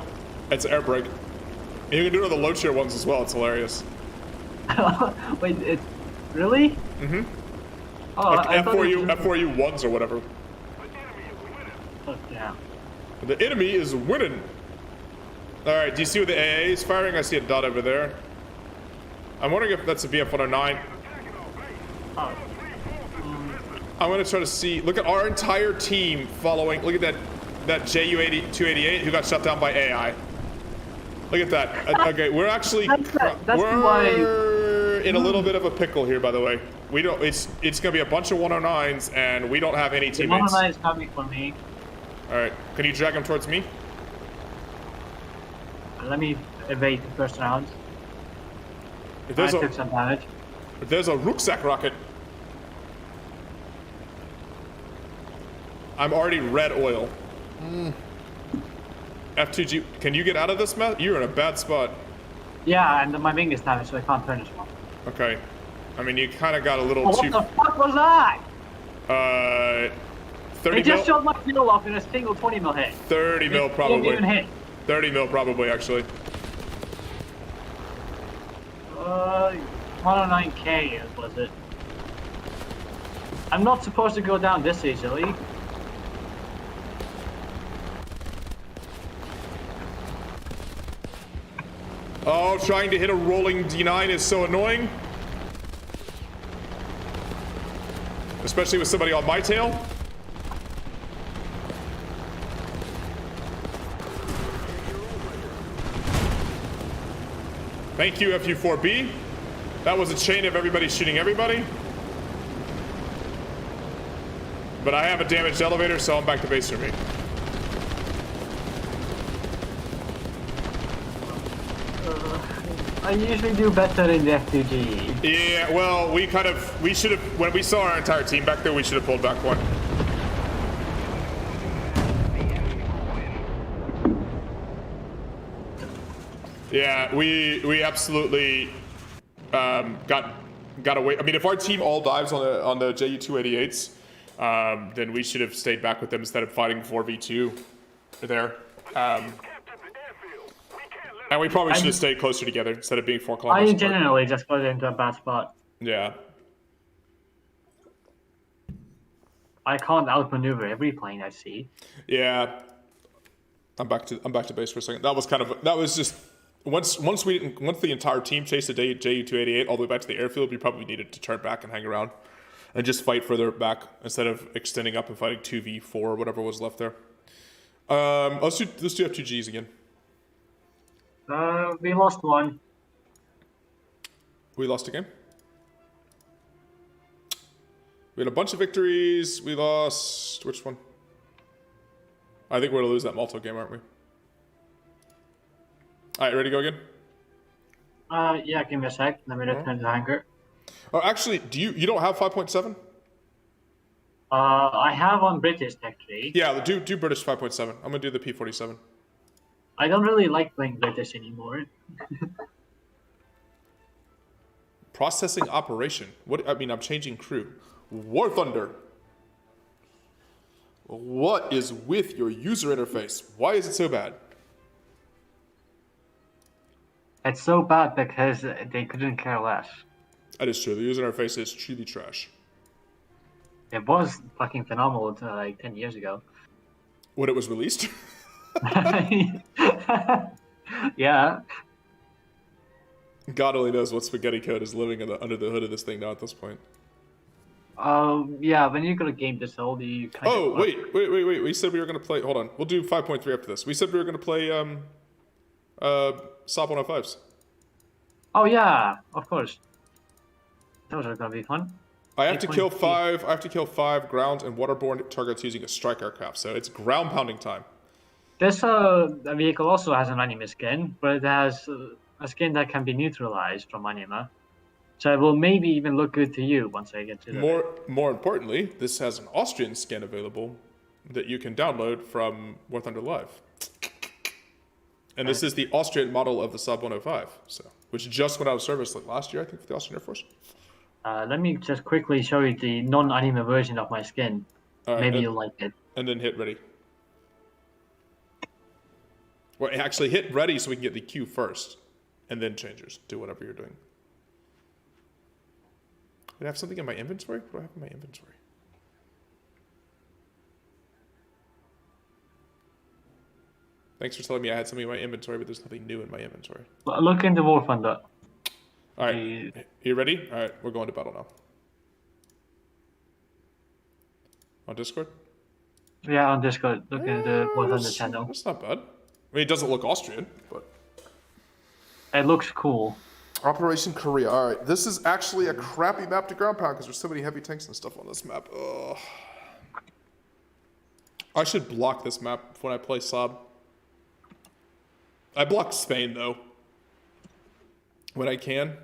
It's air brake. And you can do it on the low tier ones as well. It's hilarious. Wait, it's really? Mm-hmm. Oh, Like I thought F4U ones or whatever. Oh, yeah. The enemy is winning. Alright, do you see where the AA is firing? I see a dot over there. I'm wondering if that's a BF-109. Oh. I'm gonna try to see. Look at our entire team following. Look at that JU-288 who got shut down by AI. Look at that. Okay, we're actually we're in a little bit of a pickle here, by the way. We don't. It's gonna be a bunch of 109s, and we don't have any The teammates. 109 is coming for me. All right, can you drag him towards me? Let me evade the first round. If I took some damage. there's a rucksack rocket. I'm already red oil. F2G, can you get out of this mess? You're in a bad spot. Yeah, and my wing is damaged, so I can't turn this one. Okay. I mean, you kind of got a little Oh, too... what the fuck was that? 30 It just mil? shot my fuel off in a single 20 mil hit. 30 mil It probably. didn't even hit. 30 mil probably, actually. 109k was it? I'm not supposed to go down this easily. Oh, trying to hit a rolling D9 is so annoying. Especially with somebody on my tail. Thank you, FU4B. That was a chain of everybody shooting everybody. But I have a damaged elevator, so I'm back to base for me. I usually do better in the F2G. Yeah, well, we should have, when we saw our entire team back there, we should have pulled back one. Yeah, we absolutely got away. I mean, if our team all dives on the JU-288s, then we should have stayed back with them instead of fighting 4v2 there. And we probably should have stayed closer together instead of being 4 kilometers I apart. generally just got into a bad spot. Yeah. I can't outmaneuver every plane I see. Yeah. I'm back to base for a second. That was just once the entire team chased the JU-288 all the way back to the airfield, we probably needed to turn back and hang around and just fight further back instead of extending up and fighting 2v4 or whatever was left there. Let's do F2Gs again. We lost one. We lost a game. We had a bunch of victories. We lost which one? I think we're gonna lose that Malto game, aren't we? All right, ready to go again? Yeah, give me a sec. Let me return to the hangar. Oh, actually, you don't have 5.7? I have on British actually. Yeah, do British 5.7. I'm gonna do the P47. I don't really like playing British anymore. Processing operation. What? I mean, I'm changing crew. War Thunder. What is with your user interface? Why is it so bad? It's so bad because they couldn't care less. That is true. The user interface is truly trash. It was fucking phenomenal until like 10 years ago. When it was released. Yeah. God only knows what spaghetti code is living under the hood of this thing now at this point. Yeah, when you go to game this old, you kind Oh, of... wait. We said we were going to play... Hold on. We'll do 5.3 after this. We said we were going to play, SOP 105s. Oh, yeah, of course. Those are gonna be fun. I have to kill 8.3. I have to kill 5 ground and waterborne targets using a strike aircraft, so it's ground pounding time. This vehicle also has an anime skin, but it has a skin that can be neutralized from anime. So it will maybe even look good to you once I get to the... More importantly, this has an Austrian skin available that you can download from War Thunder Live. And this is the Austrian model of the Sub 105, so which just went out of service like last year, I think, for the Austrian Air Force. Let me just quickly show you the non-anime version of my skin. Right, Maybe you'll like it. And then hit ready. Well, actually hit ready so we can get the Q first, and then changers. Do whatever you're doing. Did I have something in my inventory? What do I have in my inventory? Thanks for telling me I had something in my inventory, but there's nothing new in my inventory. Look in the War Thunder. All right, you ready? All right, we're going to battle now. On Discord? Yeah, on Discord. Look in the War Thunder channel. That's not bad. I mean, it doesn't look Austrian, but... It looks cool. Operation Korea. All right, this is actually a crappy map to ground pound because there's so many heavy tanks and stuff on this map. Ugh. I should block this map when I play Saab. I block Spain, though. When I can.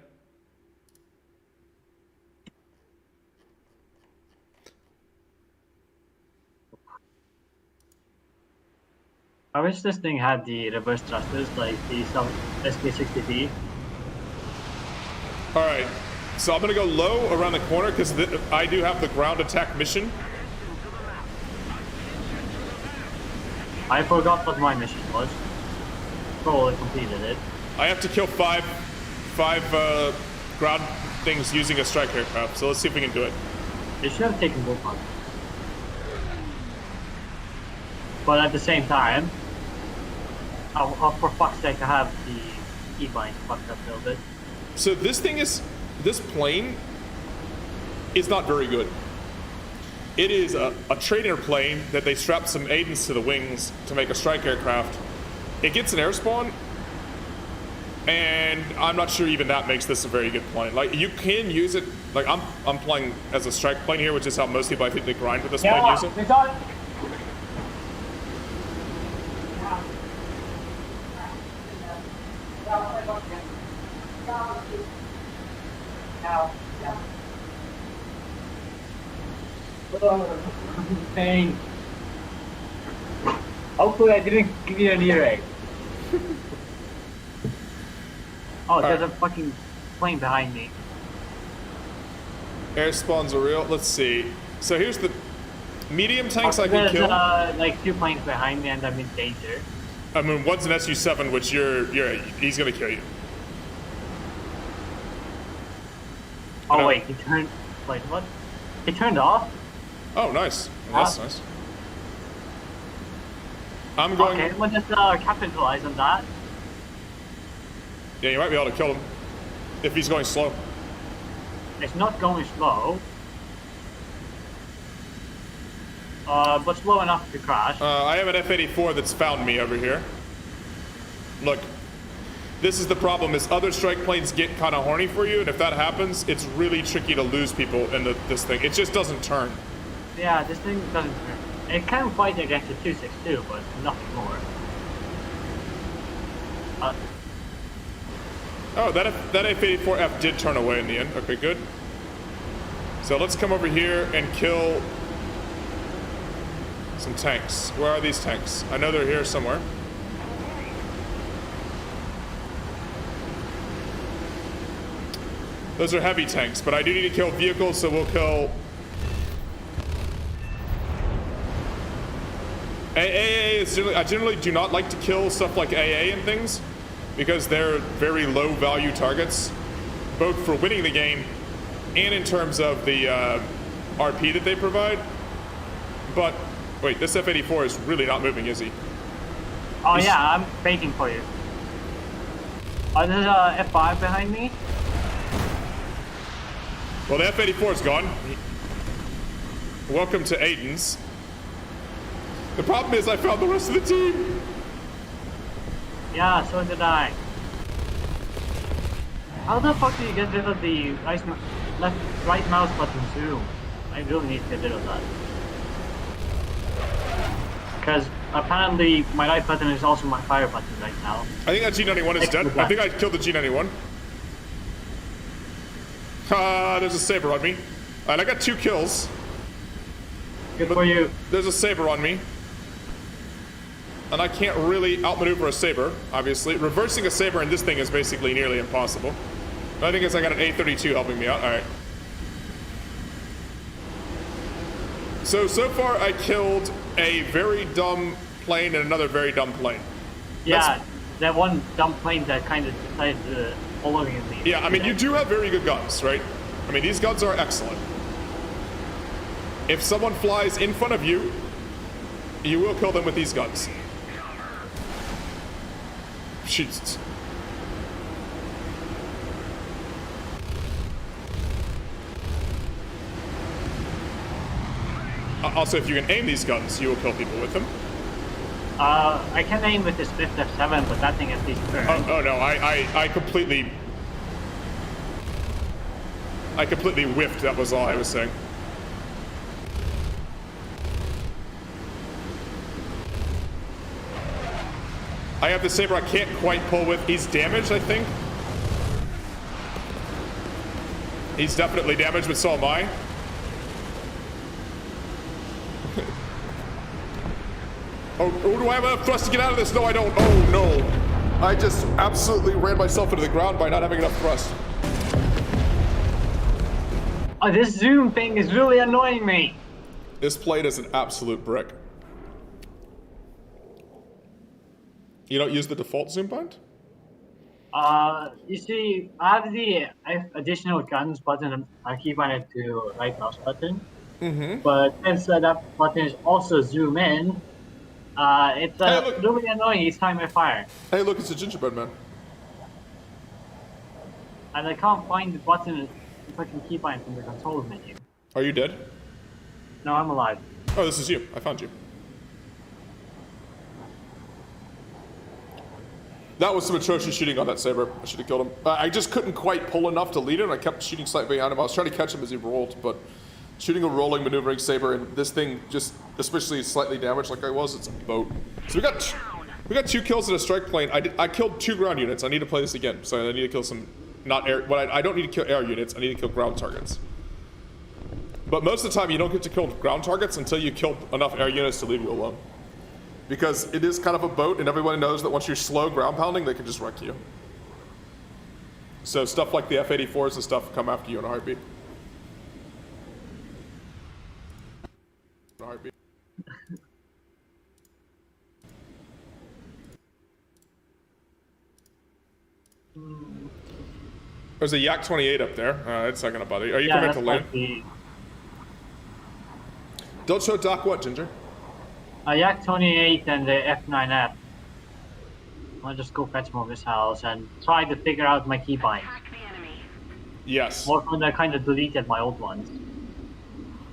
I wish this thing had the reverse thrusters like the SK60B. All right, so I'm gonna go low around the corner because I do have the ground attack mission. I forgot what my mission was. Probably completed it. I have to kill five ground things using a strike aircraft. So let's see if we can do it. You should have taken both on. But at the same time, for fuck's sake, I have the E-bind fucked up a little bit. So this plane is not very good. It is a trainer plane that they strap some Aidens to the wings to make a strike aircraft. It gets an air spawn, and I'm not sure even that makes this a very good plane. Like, you can use it, like I'm playing as a strike plane here, which is how most people I think they grind with this plane use it. Pain. Hopefully I didn't give you an earache. Oh, there's a fucking plane behind me. Air spawns are real. Let's see. So here's the medium tanks I can kill. There's like 2 planes behind me and I'm in danger. I mean, one's an SU-7, which he's gonna kill you. Oh wait, he turned. Wait, what? He turned off? Oh, nice. Well, that's nice. I'm going. Okay, we'll just capitalize on that. Yeah, you might be able to kill him if he's going slow. It's not going slow. But slow enough to crash. I have an F-84 that's found me over here. Look, this is the problem, is other strike planes get kind of horny for you, and if that happens, it's really tricky to lose people in this thing. It just doesn't turn. Yeah, this thing doesn't turn. It can fight against the 262, but nothing more. Oh, that F-84F did turn away in the end. Okay, good. So let's come over here and kill some tanks. Where are these tanks? I know they're here somewhere. Those are heavy tanks, but I do need to kill vehicles, so we'll kill... AA is generally... I generally do not like to kill stuff like AA and things, because they're very low value targets, both for winning the game and in terms of the RP that they provide. But, wait, this F-84 is really not moving, is he? Oh yeah, I'm waiting for you. Oh, there's a F5 behind me. Well, the F-84 is gone. Welcome to Aiden's. The problem is I found the rest of the team. Yeah, so did I. How the fuck do you get rid of the right mouse button zoom? I really need to get rid of that. Because apparently my right button is also my fire button right now. I think that G91 is dead. I think I killed the G91. There's a saber on me. Alright, I got 2 kills. Good for you. There's a saber on me. And I can't really outmaneuver a saber, obviously. Reversing a saber in this thing is basically nearly impossible. The only thing is I got an A32 helping me out. Alright. So far I killed a very dumb plane and another very dumb plane. Yeah, that one dumb plane that kind of decided to follow me. Yeah, I mean, you do have very good guns, right? I mean, these guns are excellent. If someone flies in front of you, you will kill them with these guns. Jesus. Also, if you can aim these guns, you will kill people with them. I can aim with this 5th F7, but that thing at least burns. Oh no, I completely whiffed, that was all I was saying. I have the saber I can't quite pull with. He's damaged, I think. He's definitely damaged, but so am I. Oh, do I have enough thrust to get out of this? No, I don't. Oh, no. I just absolutely ran myself into the ground by not having enough thrust. Oh, this zoom thing is really annoying me. This plane is an absolute brick. You don't use the default zoom bind? You see, I have the additional guns button. I keep on it to right mouse button. Mm-hmm. But since that button is also zoom in, it's really annoying each time I fire. Hey, look, it's a gingerbread man. And I can't find the button if I can keep on it from the control menu. Are you dead? No, I'm alive. Oh, this is you. I found you. That was some atrocious shooting on that saber. I should have killed him. I just couldn't quite pull enough to lead him. I kept shooting slightly behind him. I was trying to catch him as he rolled, but shooting a rolling maneuvering saber and this thing just, especially slightly damaged like I was, it's a boat. So we got 2 kills in a strike plane. I killed 2 ground units. I need to play this again. So I need to kill some, not air, well, I don't need to kill air units. I need to kill ground targets. But most of the time you don't get to kill ground targets until you kill enough air units to leave you alone. Because it is kind of a boat, and everybody knows that once you're slow ground pounding, they can just wreck you. So stuff like the F-84s and stuff come after you in a heartbeat. There's a Yak 28 up there. It's not gonna bother you. Are you coming to land? Don't show Doc what, Ginger? Yak 28 and the F9F. I'll just go fetch more missiles and try to figure out my keybind. Yes. More when I kind of deleted my old ones.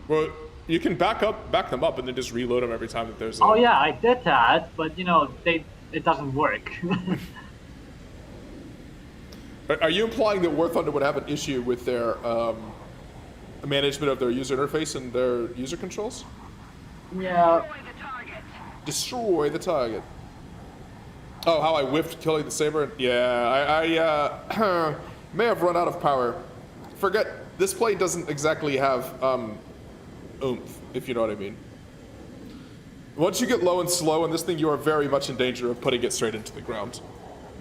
Well, you can back them up, and then just reload them every time that there's a... Oh yeah, I did that, but you know, it doesn't work. Are you implying that War Thunder would have an issue with their management of their user interface and their user controls? Yeah. Destroy the target. Oh, how I whiffed killing the saber? Yeah, I may have run out of power. Forget, this plane doesn't exactly have oomph, if you know what I mean. Once you get low and slow in this thing, you are very much in danger of putting it straight into the ground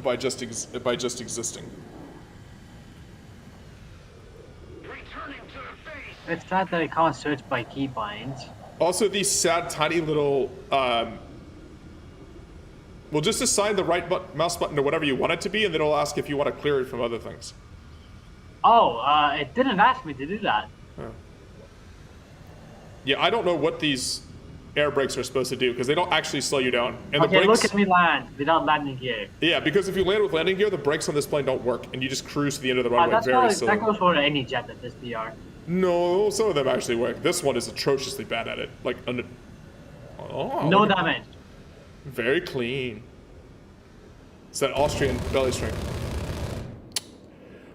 by just existing. It's sad that I can't search by keybinds. Also, these sad, tiny little, well, just assign the right mouse button to whatever you want it to be, and then it'll ask if you want to clear it from other things. Oh, it didn't ask me to do that. Yeah, I don't know what these air brakes are supposed to do, because they don't actually slow you down. And Okay, the brakes, look at me land without landing gear. Yeah, because if you land with landing gear, the brakes on this plane don't work, and you just cruise to the end of the runway That very slowly. goes for any jet at this VR. No, some of them actually work. This one is atrociously bad at it. Like, oh, No look at- damage. very clean. It's that Austrian belly string.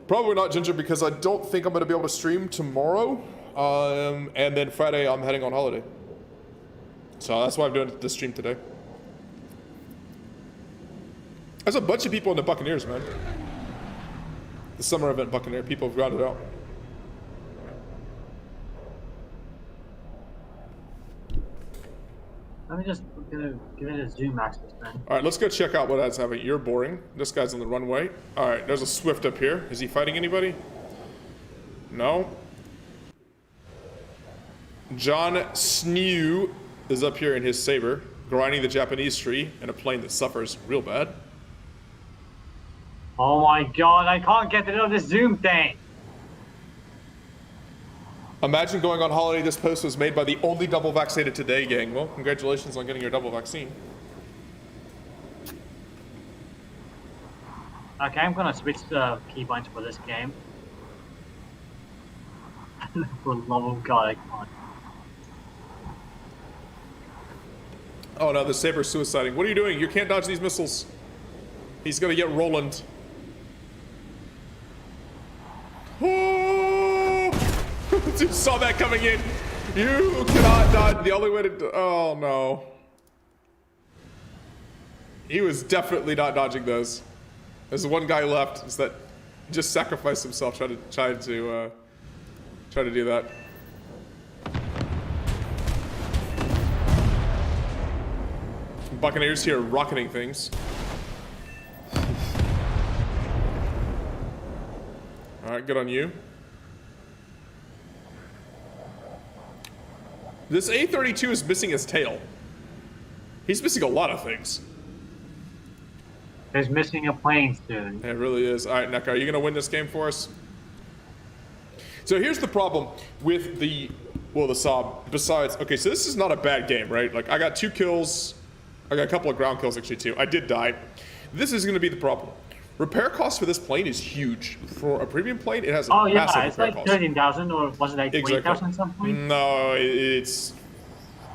Probably not Ginger because I don't think I'm gonna be able to stream tomorrow. And then Friday I'm heading on holiday. So that's why I'm doing the stream today. There's a bunch of people in the Buccaneers, man. The summer event Buccaneer, people have grounded out. Let me just give it a zoom access then. All right, let's go check out what that's having. You're boring. This guy's on the runway. All right, there's a Swift up here. Is he fighting anybody? No. John Snew is up here in his Saber, grinding the Japanese tree in a plane that suffers real bad. Oh my god, I can't get rid of this zoom thing. Imagine going on holiday. This post was made by the only double vaccinated today, gang. Well, congratulations on getting your double vaccine. Okay, I'm gonna switch the keybinds for this game. For the love of God, I can't. Oh no, the Saber's suiciding. What are you doing? You can't dodge these missiles. He's gonna get Roland. Oh! You saw that coming in. You cannot dodge. The only way to. Oh no. He was definitely not dodging those. There's one guy left. Is that just sacrificed himself trying to do that. Buccaneers here rocketing things. All right, good on you. This A-32 is missing his tail. He's missing a lot of things. He's missing a plane soon. It really is. All right, Neko, are you gonna win this game for us? So here's the problem with the Saab. Besides, okay, so this is not a bad game, right? Like, I got 2 kills. I got a couple of ground kills, actually, too. I did die. This is gonna be the problem. Repair cost for this plane is huge. For a premium plane, it has a massive it's repair like cost. 13,000 or was it like 20,000 Exactly. at some point? No, it's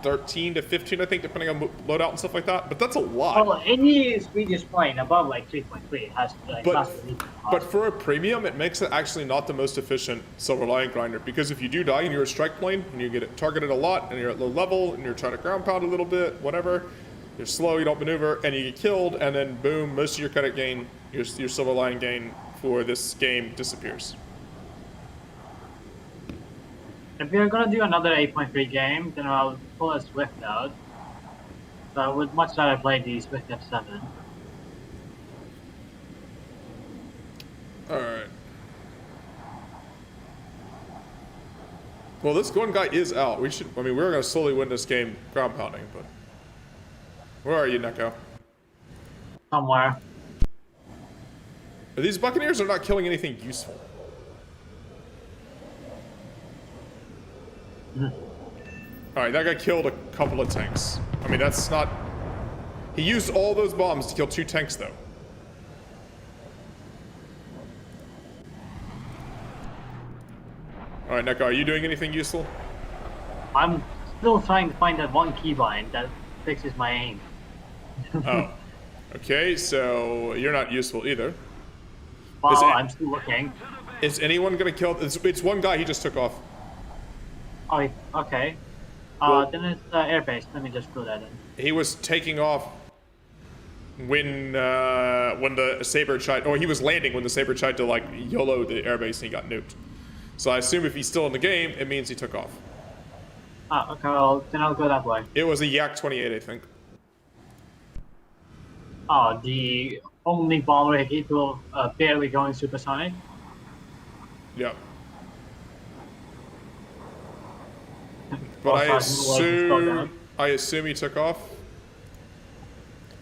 13 to 15, I think, depending on loadout and stuff like that. But that's a lot. Well, any Swedish plane above like 3.3 has like But for a premium, it makes it actually not the most efficient Silver Lion grinder, because if you do die and you're a strike plane and you get it targeted a lot and you're at low level and you're trying to ground pound a little bit, whatever, you're slow, you don't maneuver, and you get killed, and then boom, most of your credit gain, your Silver Lion gain for this game disappears. If we're gonna do another 8.3 game, then I'll pull a Swift out. So I would much rather play the Swift F7. Alright. Well, this one guy is out. We're gonna slowly win this game ground pounding, but... Where are you, Neko? Somewhere. These Buccaneers are not killing anything useful. Alright, that guy killed a couple of tanks. I mean, that's not... He used all those bombs to kill 2 tanks, though. Alright, Neko, are you doing anything useful? I'm still trying to find that one keybind that fixes my aim. Oh. Okay, so you're not useful either. Well, Is it- I'm still looking. Is anyone gonna kill... It's one guy he just took off. Oh, okay. Well- Then it's airbase. Let me just do that in. He was taking off when the Saber tried... Or he was landing when the Saber tried to, like, YOLO the airbase and he got nuked. So I assume if he's still in the game, it means he took off. Ah, okay, well, then I'll go that way. It was a Yak-28, I think. Oh, the only bomber capable of barely going supersonic. Yeah. But I assume he took off.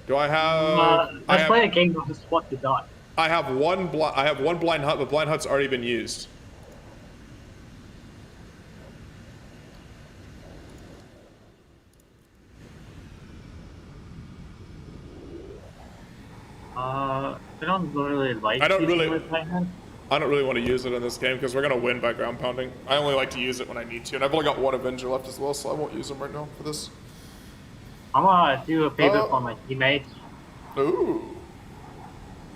Do I have? Let's play a game of what to dot. I have one blind hut, but blind hut's already been used. I don't really like. I don't using really- my blind hut. I don't really want to use it in this game because we're gonna win by ground pounding. I only like to use it when I need to, and I've only got one Avenger left as well, so I won't use them right now for this. I'm gonna do a favor for my teammates. Ooh.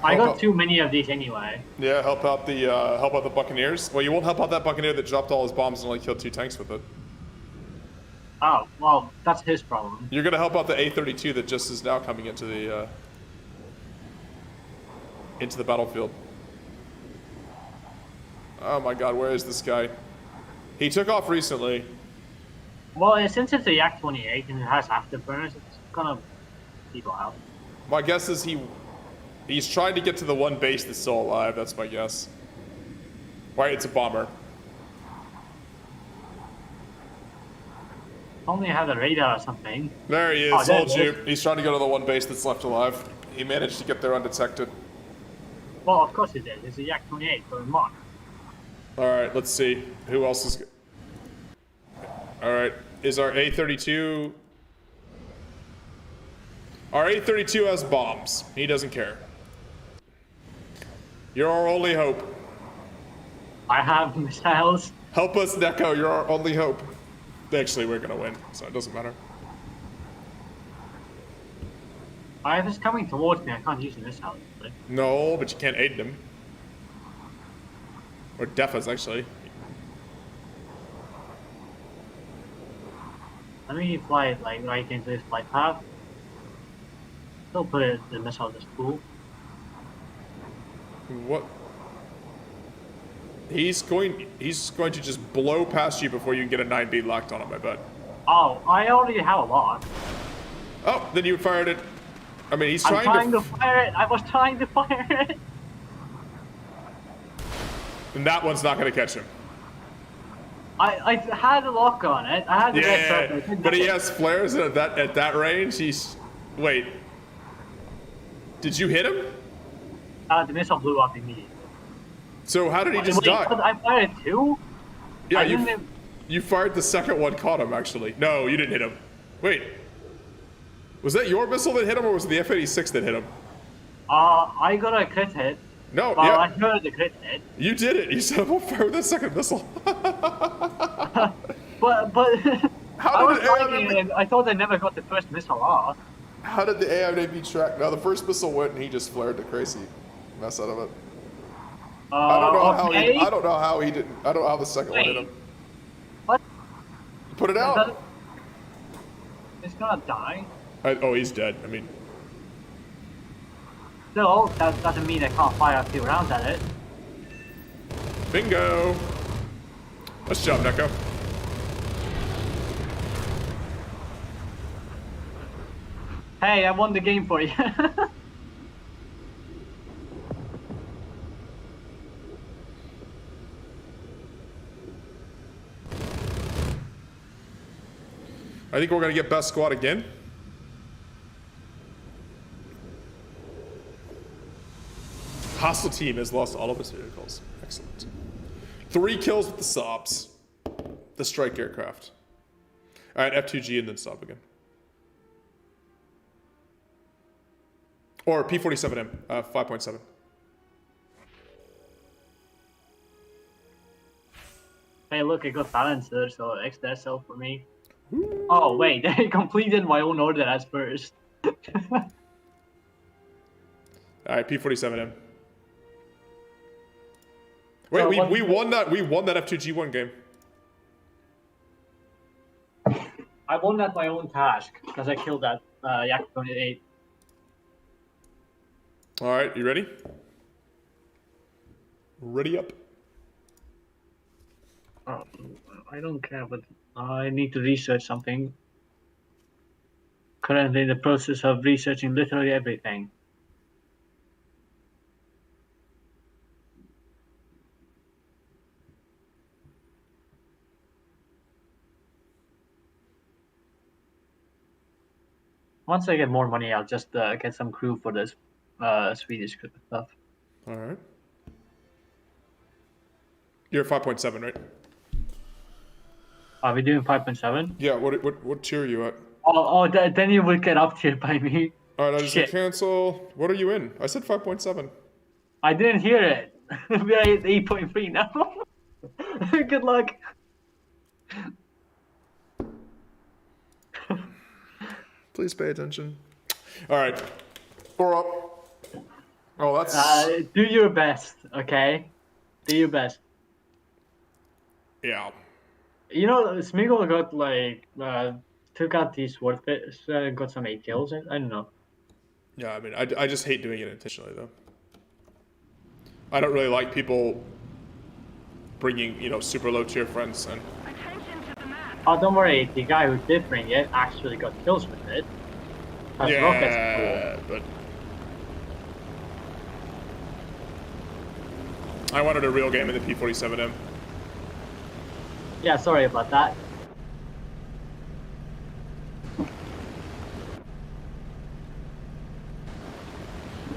I Help got out. too many of these anyway. Yeah, help out the Buccaneers. Well, you won't help out that Buccaneer that dropped all his bombs and only killed 2 tanks with it. Oh, well, that's his problem. You're gonna help out the A32 that just is now coming into the battlefield. Oh my God, where is this guy? He took off recently. Well, since it's a Yak 28 and it has afterburners, it's gonna people out. My guess is he's trying to get to the one base that's still alive. That's my guess. Right, it's a bomber. Only have a radar or something. There he is. Oh, there Told he you. is. He's trying to go to the one base that's left alive. He managed to get there undetected. Well, of course it is. It's a Yak 28 for a mod. All right, let's see who else is. All right, is our A32? Our A32 has bombs. He doesn't care. You're our only hope. I have missiles. Help us, Neko. You're our only hope. Actually, we're gonna win, so it doesn't matter. If it's coming towards me, I can't use the missiles. Really. No, but you can't aid them. Or Defas, actually. Let me fly it like right into this flight path. Still put it the missile this pool. What? He's going to just blow past you before you can get a 9B locked on him, I bet. Oh, I already have a lot. Oh, then you fired it. I mean, he's I'm trying trying to fire it. I was trying to fire it. And that one's not going to catch him. I had a lock on it. I had the red Yeah, circle. but he has flares at that range. He's wait. Did you hit him? The missile blew up immediately. So how did he just Wait, die? but I fired it too? Yeah, I didn't you fired the second one, caught him actually. No, you didn't hit him. Wait. Was that your missile that hit him, or was it the F-86 that hit him? I got a crit hit. No, I yeah, heard the crit hit. you did it. You said I'm gonna fire that second missile. But How I was did it lagging and I thought I never got the first missile off. How did the AIM track? No, the first missile went and he just flared the crazy mess out of it. I don't know how okay. I don't know how he didn't. I don't know how the second one hit him. What? Put it out. It's gonna die. Oh, he's dead. I mean, Still, that doesn't mean I can't fire a few rounds at it. bingo. Nice job, Neko. Hey, I won the game for you. I think we're gonna get best squad again. Hostile team has lost all of its vehicles. Excellent. 3 kills with the Saabs. The strike aircraft. Alright, F2G and then Saab again. Or P-47M, 5.7. Hey, look, I got balancer, so extra SL for me. Oh, wait, I completed my own order as first. Alright, P-47M. Wait, So we won that F2G1 game. I won that my own task, because I killed that Yak 28. Alright, you ready? Ready up. Oh, I don't care, but I need to research something. Currently in the process of researching literally everything. Once I get more money, I'll just get some crew for this Swedish stuff. Alright. You're at 5.7, right? Are we doing 5.7? Yeah, what tier are you at? Then you will get up here by me. Alright, I just Shit. cancel. What are you in? I said 5.7. I didn't hear it. We are at 8.3 now. Good luck. Please pay attention. All right, we're up. Oh, that's Do your best, okay? Do your best. yeah. You know, Smeagol got like took out these swordfish and got some 8 kills. I don't know. Yeah, I mean, I just hate doing it intentionally though. I don't really like people bringing super low tier friends in. Attention to the map. Oh, don't worry. The guy who did bring it actually got kills with it. That's rockets Yeah, but I wanted a real game in the P47M. Yeah, sorry about that.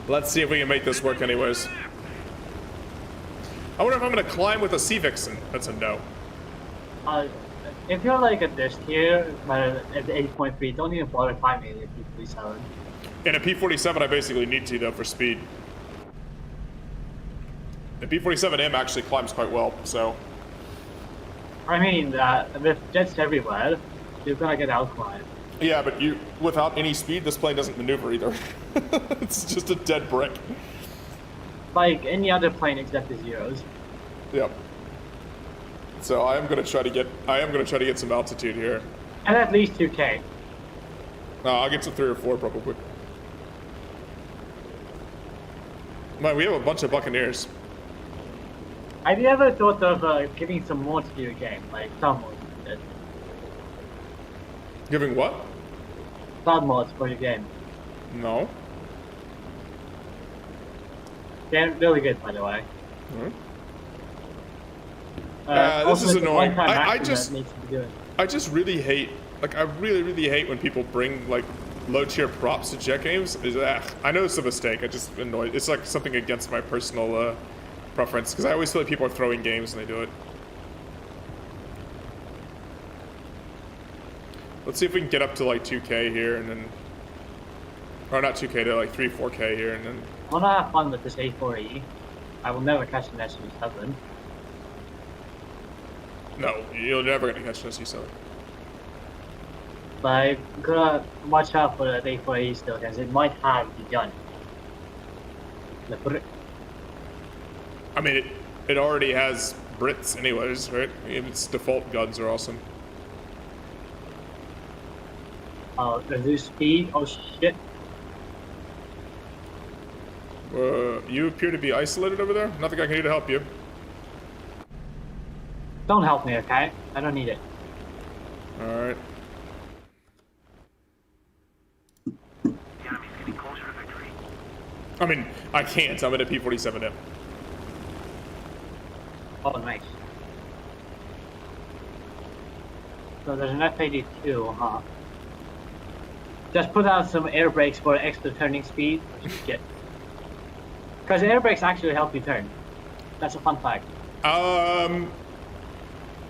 Let's see if we can make this work anyways. I wonder if I'm gonna climb with a Sea Vixen. That's a no. If you're like at this tier, but at 8.3, don't even bother climbing at P47. In a P47, I basically need to though for speed. The P47M actually climbs quite well, so. I mean, with jets everywhere, you're gonna get outclimbed. Yeah, but without any speed, this plane doesn't maneuver either. It's just a dead brick. Like any other plane except the Zeros. Yep. So I am gonna try to get some altitude here. And at least 2K. I'll get to 3 or 4 probably. Man, we have a bunch of Buccaneers. Have you ever thought of giving some mods to your game? Like cloud mods. Giving what? Cloud mods for your game. No. They're really good, by the way. Hmm? This Also, is it's a annoying. one-time I action just that needs to be good. I just really hate, like, I really hate when people bring, like, low-tier props to jet games. I know it's a mistake, I just annoyed. It's, like, something against my personal, preference, because I always feel like people are throwing games when they do it. Let's see if we can get up to, like, 2K here, and then... Or not 2K, to, like, 3, 4K here, and then... I wanna have fun with this A4E. I will never catch an SU7. No, you're never gonna catch an SU7. But I gotta watch out for that A4E still, because it might have the gun. I mean, it already has Brits anyways, right? Its default guns are awesome. Oh, reduce speed? Oh shit. You appear to be isolated over there. Nothing I can do to help you. Don't help me, okay? I don't need it. Alright. The enemy's getting closer to victory. I mean, I can't. I'm at a P47M. Oh, nice. So there's an F-82, huh? Just put out some air brakes for extra turning speed. Get. Because air brakes actually help you turn. That's a fun fact.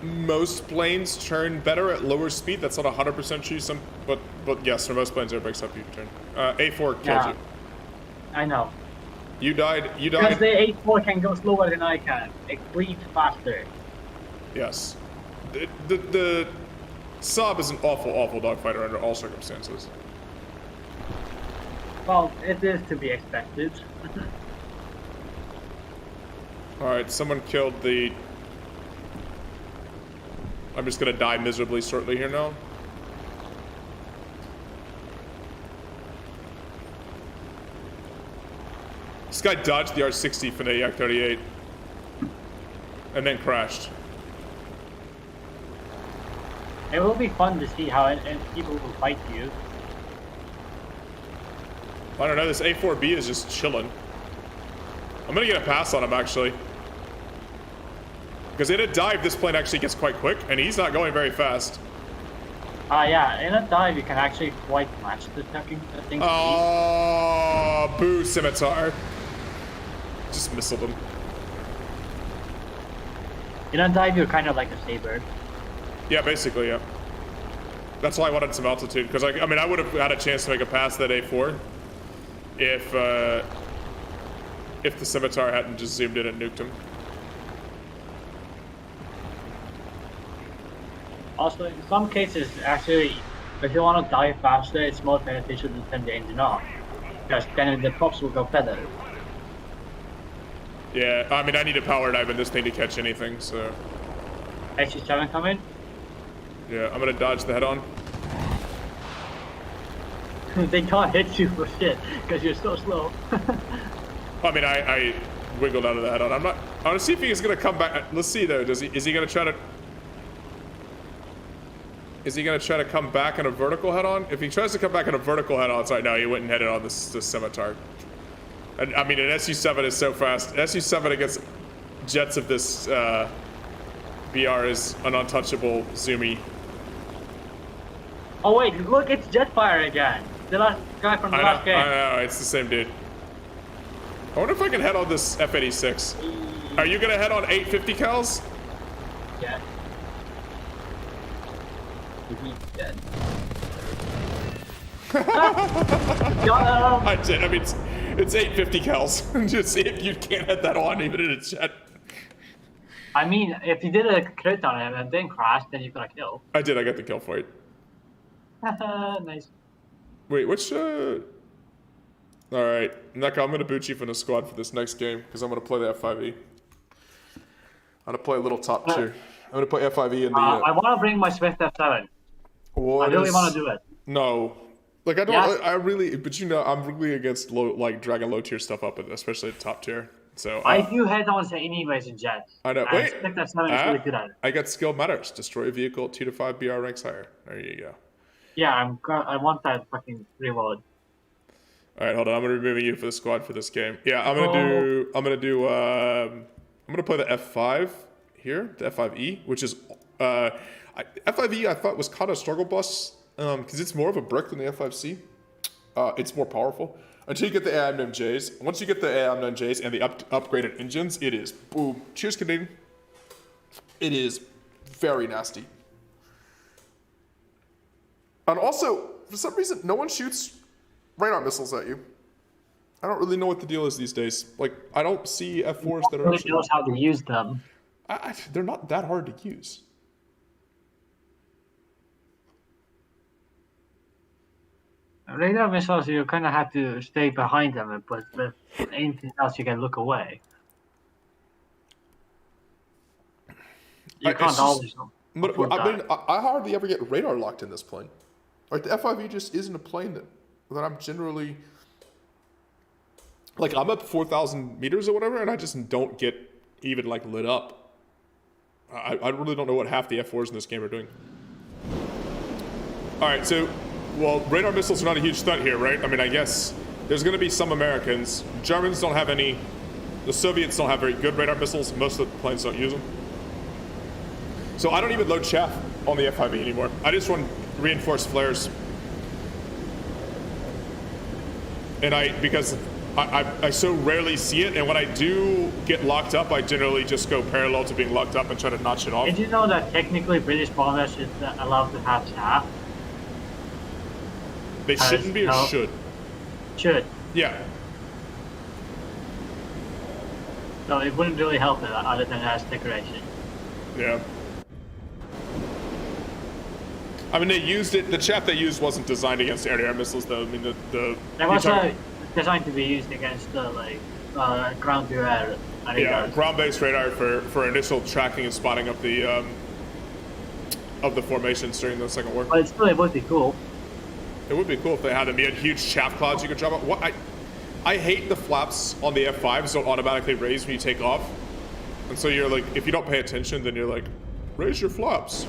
Most planes turn better at lower speed. That's not 100% true. But yes, for most planes, air brakes help you turn. A4 killed Yeah. you. I know. You died. Because the A4 can go slower than I can. It breathes faster. Yes. The Saab is an awful dogfighter under all circumstances. Well, it is to be expected. Alright, someone killed the... I'm just gonna die miserably shortly here now. This guy dodged the R60 from the Yak-38 and then crashed. It will be fun to see how people will fight you. I don't know, this A4B is just chilling. I'm gonna get a pass on him, actually. Because in a dive, this plane actually gets quite quick, and he's not going very fast. Yeah, in a dive you can actually quite match the thing. Oh, boo, Scimitar. Just missiled him. In a dive you're kind of like a saber. Yeah, basically, yeah. That's why I wanted some altitude, because I mean, I would have had a chance to make a pass that A4 if if the scimitar hadn't just zoomed in and nuked him. Also, in some cases, actually, if you want to die faster, it's more beneficial to turn the engine off. Because then the props will go better. Yeah, I mean, I need a power dive in this thing to catch anything, so... HC7 coming? Yeah, I'm gonna dodge the head-on. They can't hit you for shit, because you're so slow. I mean, I wiggled out of the head-on. I wanna see if he's gonna come back. Let's see, though. Is he gonna try to... Is he gonna try to come back in a vertical head-on? If he tries to come back in a vertical head-on, it's like, no, he went and headed on this scimitar. And, I mean, an SU-7 is so fast. SU-7 against jets of this BR is an untouchable zoomy. Oh wait, look, it's Jetfire again. The last guy from the last game. I know, it's the same dude. I wonder if I can head on this F-86. Are you gonna head on 850 cals? Yeah. He's dead. I did. I mean, it's 850 cals. Just see if you can't hit that on even in a jet. I mean, if you did a crit on him and then crashed, then you got a kill. I did. I got the kill for it. Nice. Wait, which? All right, Neka, I'm gonna boot you from the squad for this next game because I'm gonna play the F5E. I'm gonna play a little top tier. I'm gonna play F5E in the. I want to bring my Swift F7. I really want to do it. No, like I don't. Yes. I really, but you know, I'm really against dragging low tier stuff up, especially at top tier. So I do head-ons anyways in jets. I know. Wait, Swift F7 is really good at it. I got skill matters. Destroy a vehicle 2 to 5 BR ranks higher. There you go. Yeah, I want that fucking reward. All right, hold on. I'm gonna be moving you for the squad for this game. Yeah, I'm gonna play the F5 here, the F5E, which is F5E. I thought was kind of struggle bus because it's more of a brick than the F5C. It's more powerful until you get the AM9Js. Once you get the AM9Js and the upgraded engines, it is boom. Cheers, Canadian. It is very nasty. And also, for some reason, no one shoots radar missiles at you. I don't really know what the deal is these days. Like, I don't see F4s that are... Nobody knows how to use them. They're not that hard to use. Radar missiles, you kind of have to stay behind them, but with anything else, you can look away. You can't always... But I mean, I hardly ever get radar locked in this plane. Like, the F5E just isn't a plane that I'm generally... Like, I'm up 4,000 meters or whatever, and I just don't get even, like, lit up. I really don't know what half the F4s in this game are doing. Alright, so... Well, radar missiles are not a huge threat here, right? I mean, I guess there's going to be some Americans. Germans don't have any. The Soviets don't have very good radar missiles. Most of the planes don't use them. So I don't even load chaff on the F5E anymore. I just run reinforced flares. And because I so rarely see it, and when I do get locked up, I generally just go parallel to being locked up and try to notch it off. Did you know that technically British bombers is allowed to have chaff? They shouldn't be or should? Should. Yeah. So it wouldn't really help it other than as decoration. Yeah. I mean, they used it. The chaff they used wasn't designed against air-to-air missiles, though. I mean, It was designed to be used against ground-to-air. Yeah, ground-based radar for initial tracking and spotting of the formations during the Second War. But it still would be cool. It would be cool if they had them. You had huge chaff clouds you could drop out. I hate the flaps on the F5s don't automatically raise when you take off. And so you're like, if you don't pay attention, then you're like, raise your flaps.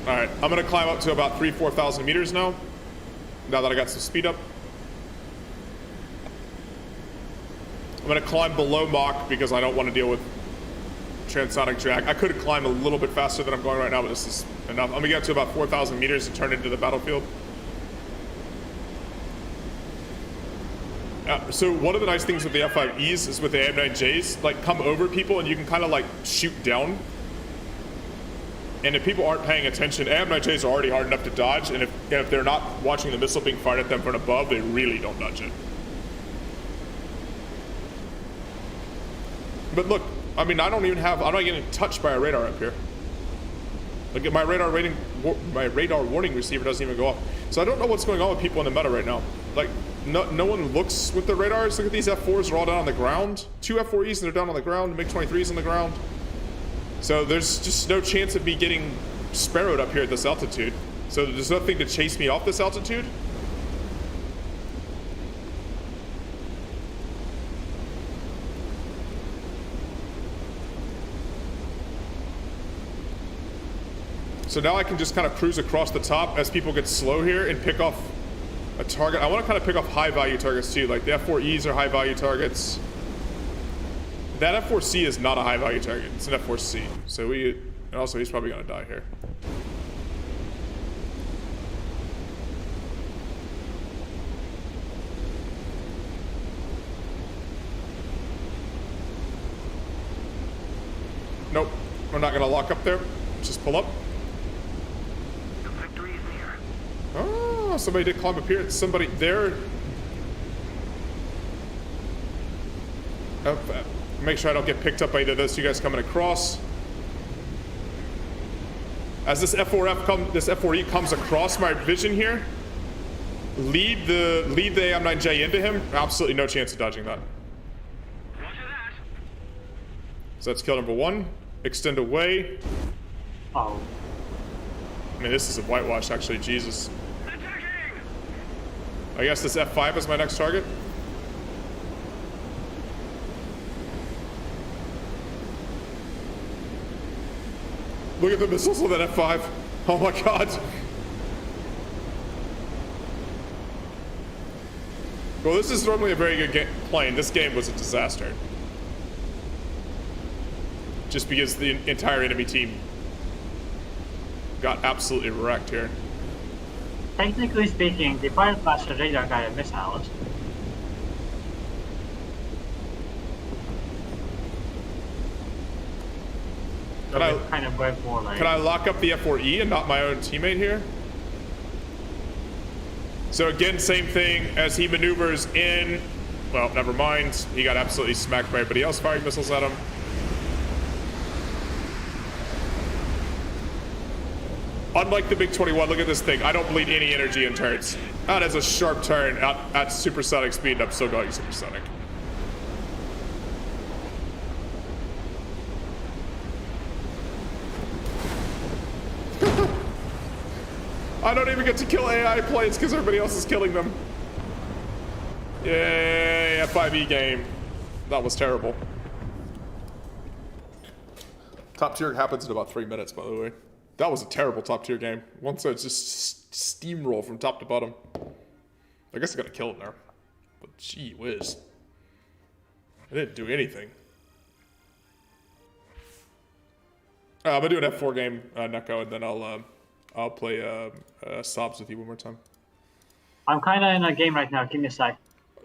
All right, I'm gonna climb up to about 4,000 meters now that I got some speed up. I'm gonna climb below Mach because I don't want to deal with transonic drag. I could climb a little bit faster than I'm going right now, but this is enough. I'm gonna get to about 4,000 meters and turn into the battlefield. So one of the nice things with the F5Es is with the AM9Js, like come over people and you can kind of like shoot down. And if people aren't paying attention, AM9Js are already hard enough to dodge, and if they're not watching the missile being fired at them from above, they really don't dodge it. But look, I mean, I'm not getting touched by a radar up here. Like my radar warning receiver doesn't even go off. So I don't know what's going on with people in the meta right now. Like, no one looks with their radars. Look at these F4s, they're all down on the ground. 2 F4Es and they're down on the ground, MiG-23s on the ground. So there's just no chance of me getting sparrowed up here at this altitude. So there's nothing to chase me off this altitude. So now I can just kind of cruise across the top as people get slow here and pick off a target. I want to kind of pick off high value targets too, like the F4Es are high value targets. That F4C is not a high value target, it's an F4C. So and also he's probably gonna die here. Nope, we're not gonna lock up there, just pull up. Oh, somebody did climb up here. It's somebody there. Oh, make sure I don't get picked up by either of those two guys coming across. As this F4E comes across my vision here, lead the AM9J into him. Absolutely no chance of dodging that. So that's kill number 1. Extend away. Oh. I mean, this is a whitewash, actually. Jesus. I guess this F5 is my next target. Look at the missiles on that F5. Oh my god. Well, this is normally a very good plane. This game was a disaster. Just because the entire enemy team got absolutely wrecked here. Technically speaking, the Fire Blaster radar guided missiles. Kind of work more like. Can I lock up the F4E and not my own teammate here? So again, same thing as he maneuvers in. Well, never mind. He got absolutely smacked by everybody else firing missiles at him. Unlike the MiG-21, look at this thing. I don't bleed any energy in turns. That is a sharp turn at supersonic speed, and I'm still going supersonic. I don't even get to kill AI planes because everybody else is killing them. Yay, F5E game. That was terrible. Top tier happens in about 3 minutes, by the way. That was a terrible top tier game. Once I just steamroll from top to bottom. I guess I got a kill in there. But gee whiz. I didn't do anything. I'm gonna do an F4 game, Neko, and then I'll play Sobs with you one more time. I'm kind of in a game right now. Give me a sec.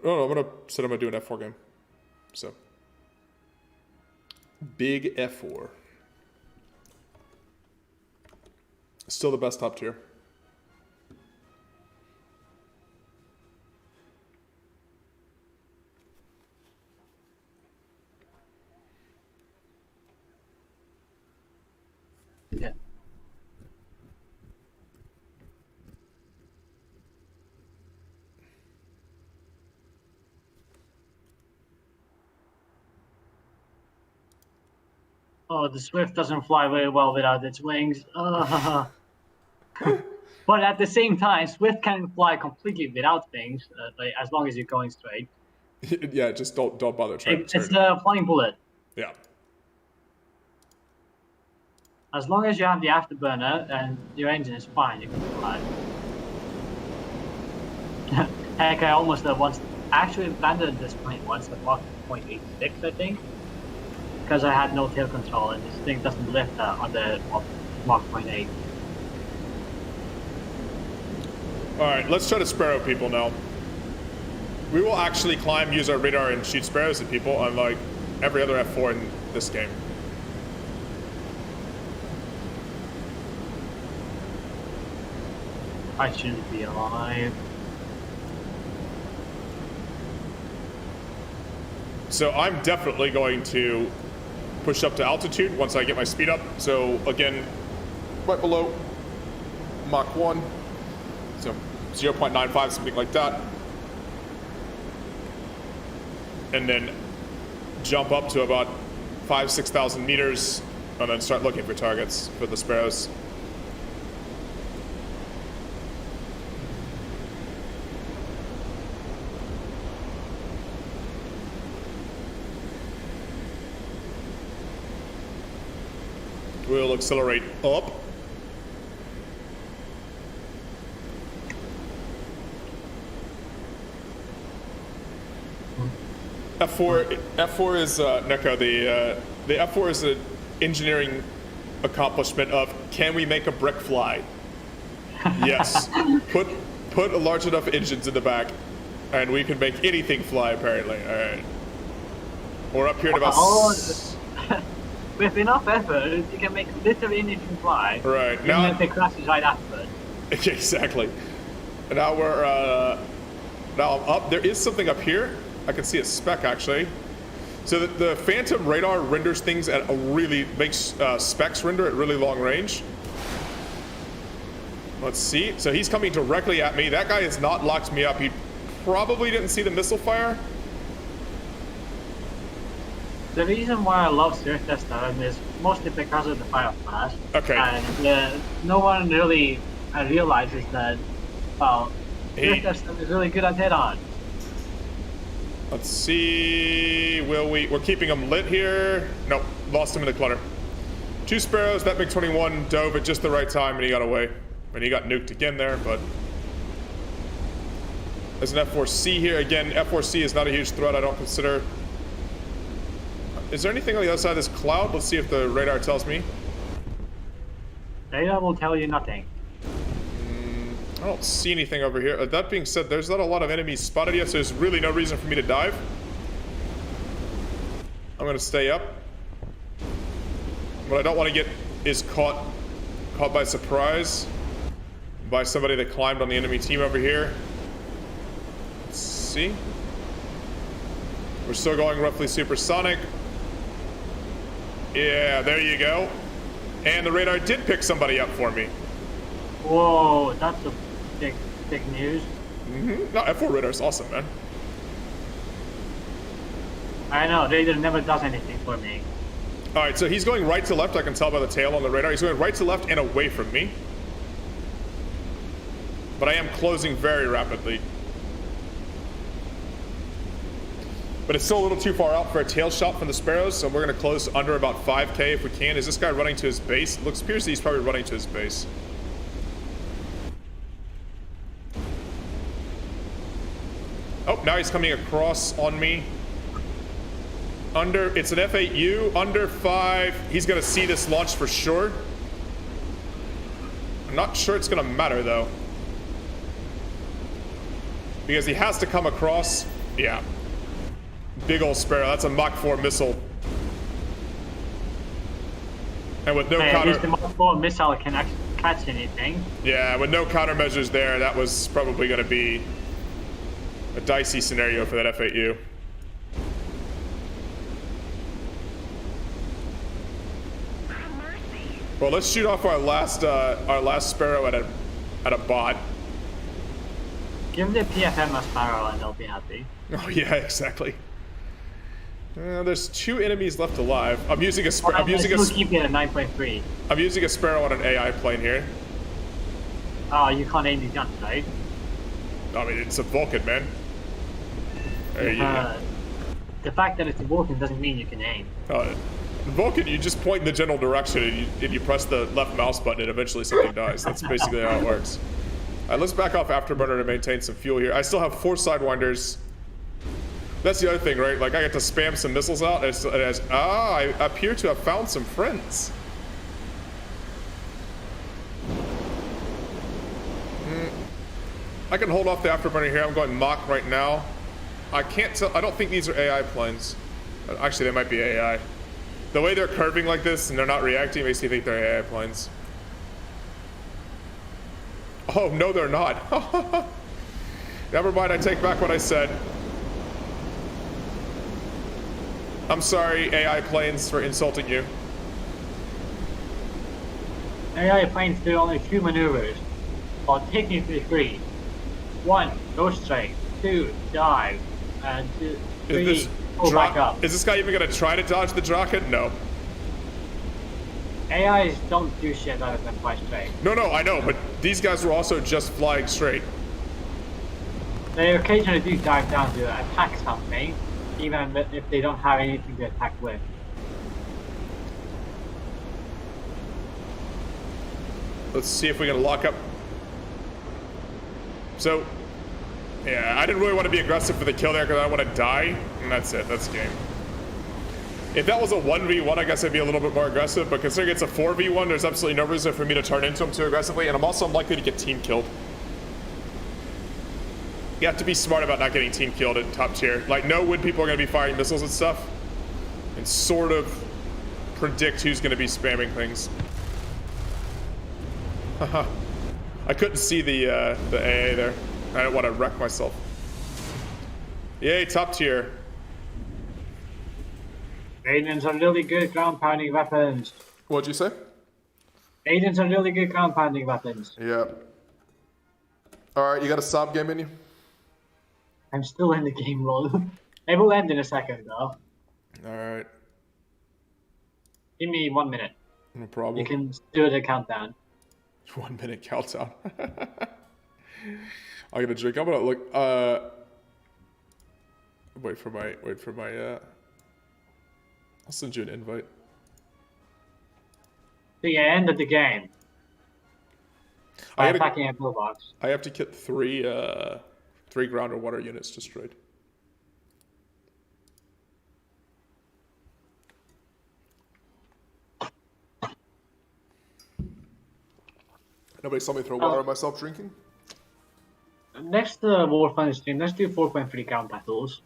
No, I'm gonna do an F4 game. So. Big F4. Still the best top tier. Yeah. Oh, the Swift doesn't fly very well without its wings. But at the same time, Swift can fly completely without wings, like, as long as you're going straight. Yeah, just don't bother trying to turn. It's a flying bullet. Yeah. As long as you have the afterburner and your engine is fine, you can fly. Heck, I almost once actually landed this plane once at Mach 0.86, I think, because I had no tail control and this thing doesn't lift on the Mach 0.8. Alright, let's try to sparrow people now. We will actually climb, use our radar, and shoot sparrows at people, unlike every other F4 in this game. I shouldn't be alive. So I'm definitely going to push up to altitude once I get my speed up. So again, right below Mach 1, so 0.95, something like that. And then jump up to about 6,000 meters and then start looking for targets for the sparrows. We'll accelerate up. F4 is Neko. The F4 is an engineering accomplishment of can we make a brick fly? Yes. Put a large enough engines in the back, and we can make anything fly. Apparently. All right. We're up here at about. With enough effort, you can make literally anything fly. Right. Even if it crashes right after. Exactly. And now we're now I'm up. There is something up here. I can see a speck actually. So the Phantom radar renders things at a really makes specs render at really long range. Let's see. So he's coming directly at me. That guy has not locked me up. He probably didn't see the missile fire. The reason why I love Surface Storm is mostly because of the fire flash. Okay. And no one really realizes that, well, Surface Storm is really good at head-on. Let's see. We're keeping him lit here. Nope, lost him in the clutter. 2 sparrows. That MiG-21 dove at just the right time and he got away. And he got nuked again there, but there's an F4C here. Again, F4C is not a huge threat, I don't consider. Is there anything on the other side of this cloud? Let's see if the radar tells me. Radar will tell you nothing. I don't see anything over here. That being said, there's not a lot of enemies spotted yet, so there's really no reason for me to dive. I'm gonna stay up. What I don't want to get is caught by surprise by somebody that climbed on the enemy team over here. Let's see. We're still going roughly supersonic. Yeah, there you go. And the radar did pick somebody up for me. Whoa, that's a big news. No, F4 radar's awesome, man. I know, radar never does anything for me. Alright, so he's going right to left, I can tell by the tail on the radar. He's going right to left and away from me. But I am closing very rapidly. But it's still a little too far out for a tail shot from the sparrows, so we're going to close under about 5K if we can. Is this guy running to his base? It appears that he's probably running to his base. Oh, now he's coming across on me. It's an F8U, under 5. He's going to see this launch for sure. I'm not sure it's going to matter, though. Because he has to come across. Yeah. Big old sparrow. That's a Mach 4 missile. And with no counter... At least the Mach 4 missile can actually catch anything. Yeah, with no countermeasures there, that was probably going to be a dicey scenario for that F8U. Well, let's shoot off our last sparrow at a bot. Give the PFM a sparrow and they'll be happy. Oh yeah, exactly. There's 2 enemies left alive. I'm using a sparrow. I'm using a. Keep it at 9.3. I'm using a sparrow on an AI plane here. Oh, you can't aim the guns, right? I mean, it's a Vulcan, man. The fact that it's a Vulcan doesn't mean you can aim. Vulcan, you just point in the general direction and you press the left mouse button and eventually something dies. That's basically how it works. Alright, let's back off Afterburner to maintain some fuel here. I still have 4 Sidewinders. That's the other thing, right? Like, I get to spam some missiles out and I appear to have found some friends. I can hold off the Afterburner here. I'm going Mach right now. I can't tell. I don't think these are AI planes. Actually, they might be AI. The way they're curving like this and they're not reacting makes me think they're AI planes. Oh, no, they're not. Never mind, I take back what I said. I'm sorry, AI planes, for insulting you. AI planes do only 2 maneuvers, while technically 3. 1, go straight. 2, dive. And 3, pull back up. Is this guy even gonna try to dodge the rocket? No. AIs don't do shit other than fly straight. No, I know, but these guys were also just flying straight. They occasionally do dive down to attack something, even if they don't have anything to attack with. Let's see if we can lock up. So, yeah, I didn't really want to be aggressive for the kill there because I want to die, and that's it. That's the game. If that was a 1v1, I guess I'd be a little bit more aggressive, but considering it's a 4v1, there's absolutely no reason for me to turn into him too aggressively, and I'm also unlikely to get team killed. You have to be smart about not getting team killed in top tier. Like, know when people are going to be firing missiles and stuff, and sort of predict who's going to be spamming things. Haha. I couldn't see the AA there. I didn't want to wreck myself. Yay, top tier. Aidens are really good ground pounding weapons. What'd you say? Aidens are really good ground pounding weapons. Yeah. Alright, you got a sob game in you? I'm still in the game mode. It will end in a second though. Alright. Give me 1 minute. No problem. You can do the countdown. 1 minute countdown. I'm gonna drink. I'm gonna look. Wait for my. I'll send you an invite. The end of the game. By attacking a pillbox. I have to get three ground or water units destroyed. Nobody saw me throw water on myself drinking? Next Warframe stream, let's do 4.3 ground battles.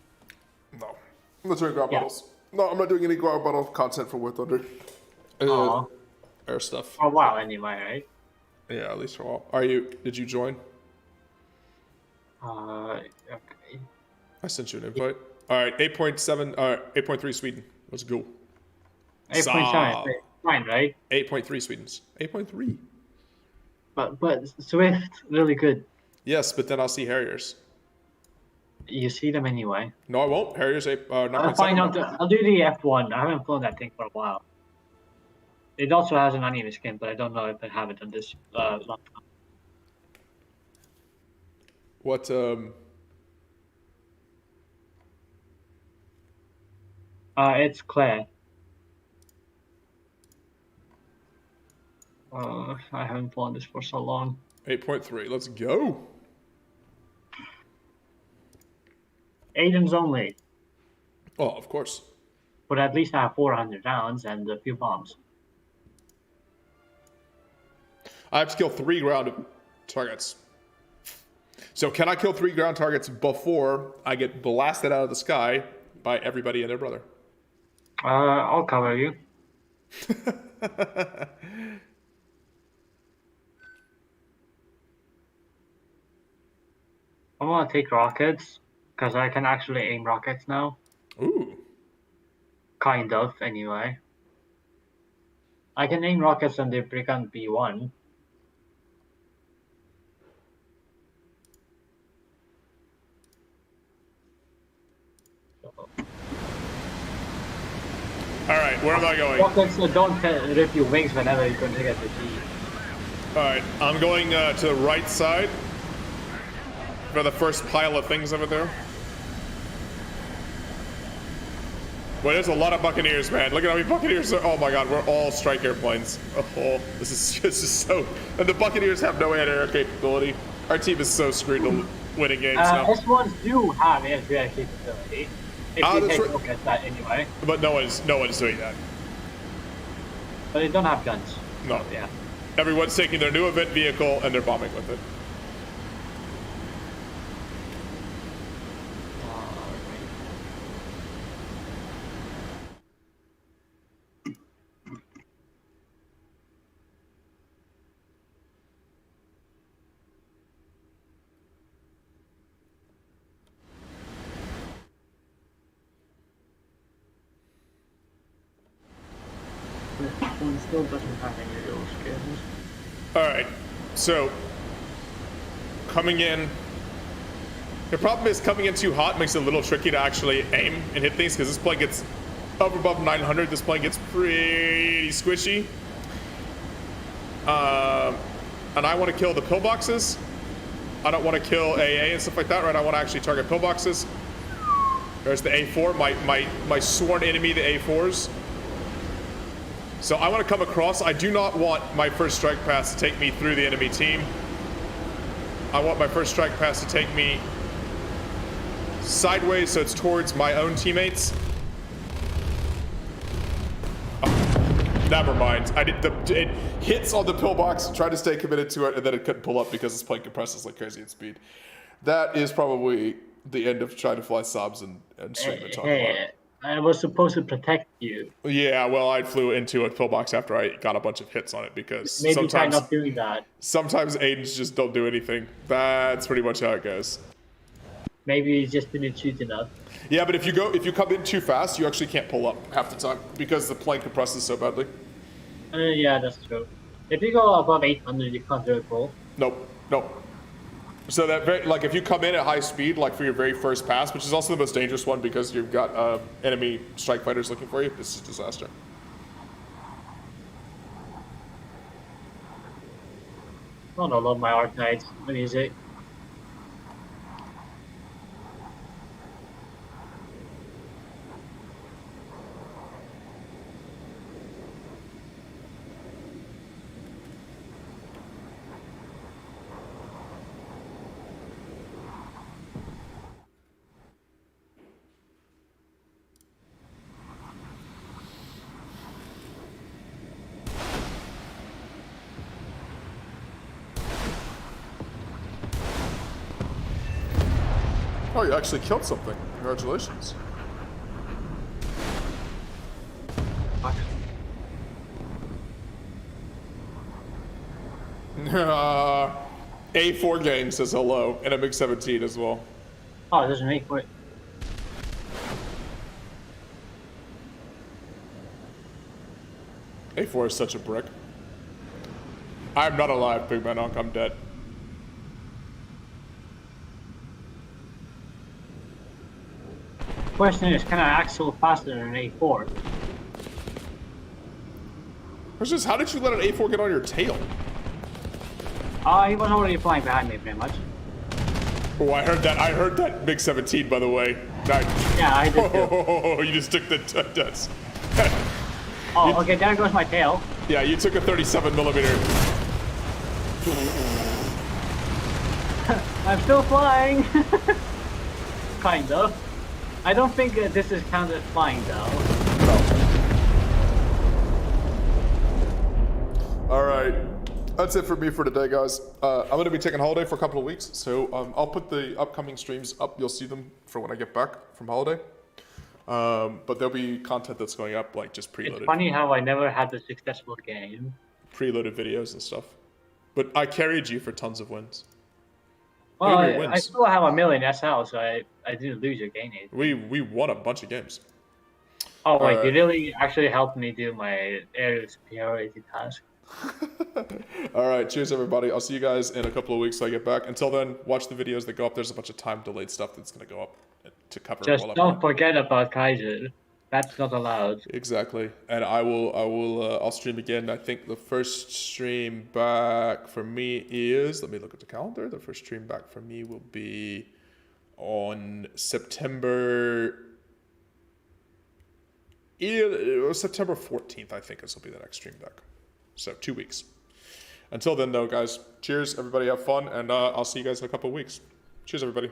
No. I'm not doing ground battles. No, I'm not doing any ground battle content for War Thunder. Air stuff. For a while anyway, right? Yeah, at least for a while. Did you join? Okay. I sent you an invite. Alright, 8.7, 8.3 Sweden. Let's go. 8.7, fine, right? 8.3 Sweden's. 8.3. But Swift, really good. Yes, but then I'll see Harriers. You see them anyway. No, I won't. Harriers 9.7. Fine, I'll do the F1. I haven't flown that thing for a while. It also has an anime skin, but I don't know if I have it on this laptop. What, It's Claire. I haven't flown this for so long. 8.3. Let's go. Aidens only. Oh, of course. But at least I have 400 rounds and a few bombs. I have to kill 3 ground targets. So can I kill 3 ground targets before I get blasted out of the sky by everybody and their brother? I'll cover you. I want to take rockets, because I can actually aim rockets now. Ooh. Kind of, anyway. I can aim rockets on the Brigand B1. Alright, where am I going? Rockets don't rip your wings whenever you can get the G. Alright, I'm going to the right side for the first pile of things over there. Well, there's a lot of Buccaneers, man. Look at how many Buccaneers are. Oh my god, we're all strike airplanes. Oh, this is so. And the Buccaneers have no anti-air capability. Our team is so screwed to winning games now. S1s do have anti-air capability. If you take a look at that anyway. But no one's doing that. But they don't have guns. No. So, yeah. Everyone's taking their new event vehicle and they're bombing with it. one still doesn't have any of those skills. Alright, so coming in. The problem is coming in too hot makes it a little tricky to actually aim and hit things because this plane gets up above 900. This plane gets pretty squishy. And I want to kill the pillboxes. I don't want to kill AA and stuff like that, right? I want to actually target pillboxes. There's the A4, my sworn enemy, the A4s. So I want to come across. I do not want my first strike pass to take me through the enemy team. I want my first strike pass to take me sideways, so it's towards my own teammates. Oh, never mind. It hits on the pillbox. Try to stay committed to it, and then it couldn't pull up because this plane compresses like crazy at speed. That is probably the end of trying to fly subs and stream and talk about it. I was supposed to protect you. Yeah, well, I flew into a pillbox after I got a bunch of hits on it because Maybe try not doing that. Sometimes Aidens just don't do anything. That's pretty much how it goes. Maybe you just didn't shoot enough. Yeah, but if you come in too fast, you actually can't pull up half the time because the plane compresses so badly. Yeah, that's true. If you go above 800, you can't do it full. Nope. So that like if you come in at high speed, like for your very first pass, which is also the most dangerous one because you've got enemy strike fighters looking for you, this is a disaster. I don't love my archives music. Oh, you actually killed something. Congratulations. A4 gang says hello, and a MiG-17 as well. Oh, there's an A4. A4 is such a brick. I'm not alive, Big Man Unc. I'm dead. Question is, can I axle faster than an A4? Question is, how did you let an A4 get on your tail? He was already flying behind me, pretty much. Oh, I heard that MiG-17, by the way. Yeah, I did too. Oh, you just took the that's. Oh, okay, there goes my tail. Yeah, you took a 37 millimeter. I'm still flying. Kind of. I don't think this is counted as flying though. All right, that's it for me for today, guys. I'm gonna be taking holiday for a couple of weeks, so I'll put the upcoming streams up. You'll see them for when I get back from holiday. But there'll be content that's going up, like just preloaded. It's funny how I never had a successful game. Preloaded videos and stuff. But I carried you for tons of wins. Well, I still have a million SL, so I didn't lose your game. We won a bunch of games. Oh, wait, you really actually helped me do my area superiority task. All right, cheers, everybody. I'll see you guys in a couple of weeks so I get back. Until then, watch the videos that go up. There's a bunch of time-delayed stuff that's going to go up to cover. Just don't forget about Kaiser. That's not allowed. Exactly, and I'll stream again. I think the first stream back for me is, let me look at the calendar. The first stream back for me will be on September 14th. I think this will be the next stream back. So 2 weeks. Until then, though, guys, cheers. Everybody have fun, and I'll see you guys in a couple of weeks. Cheers, everybody.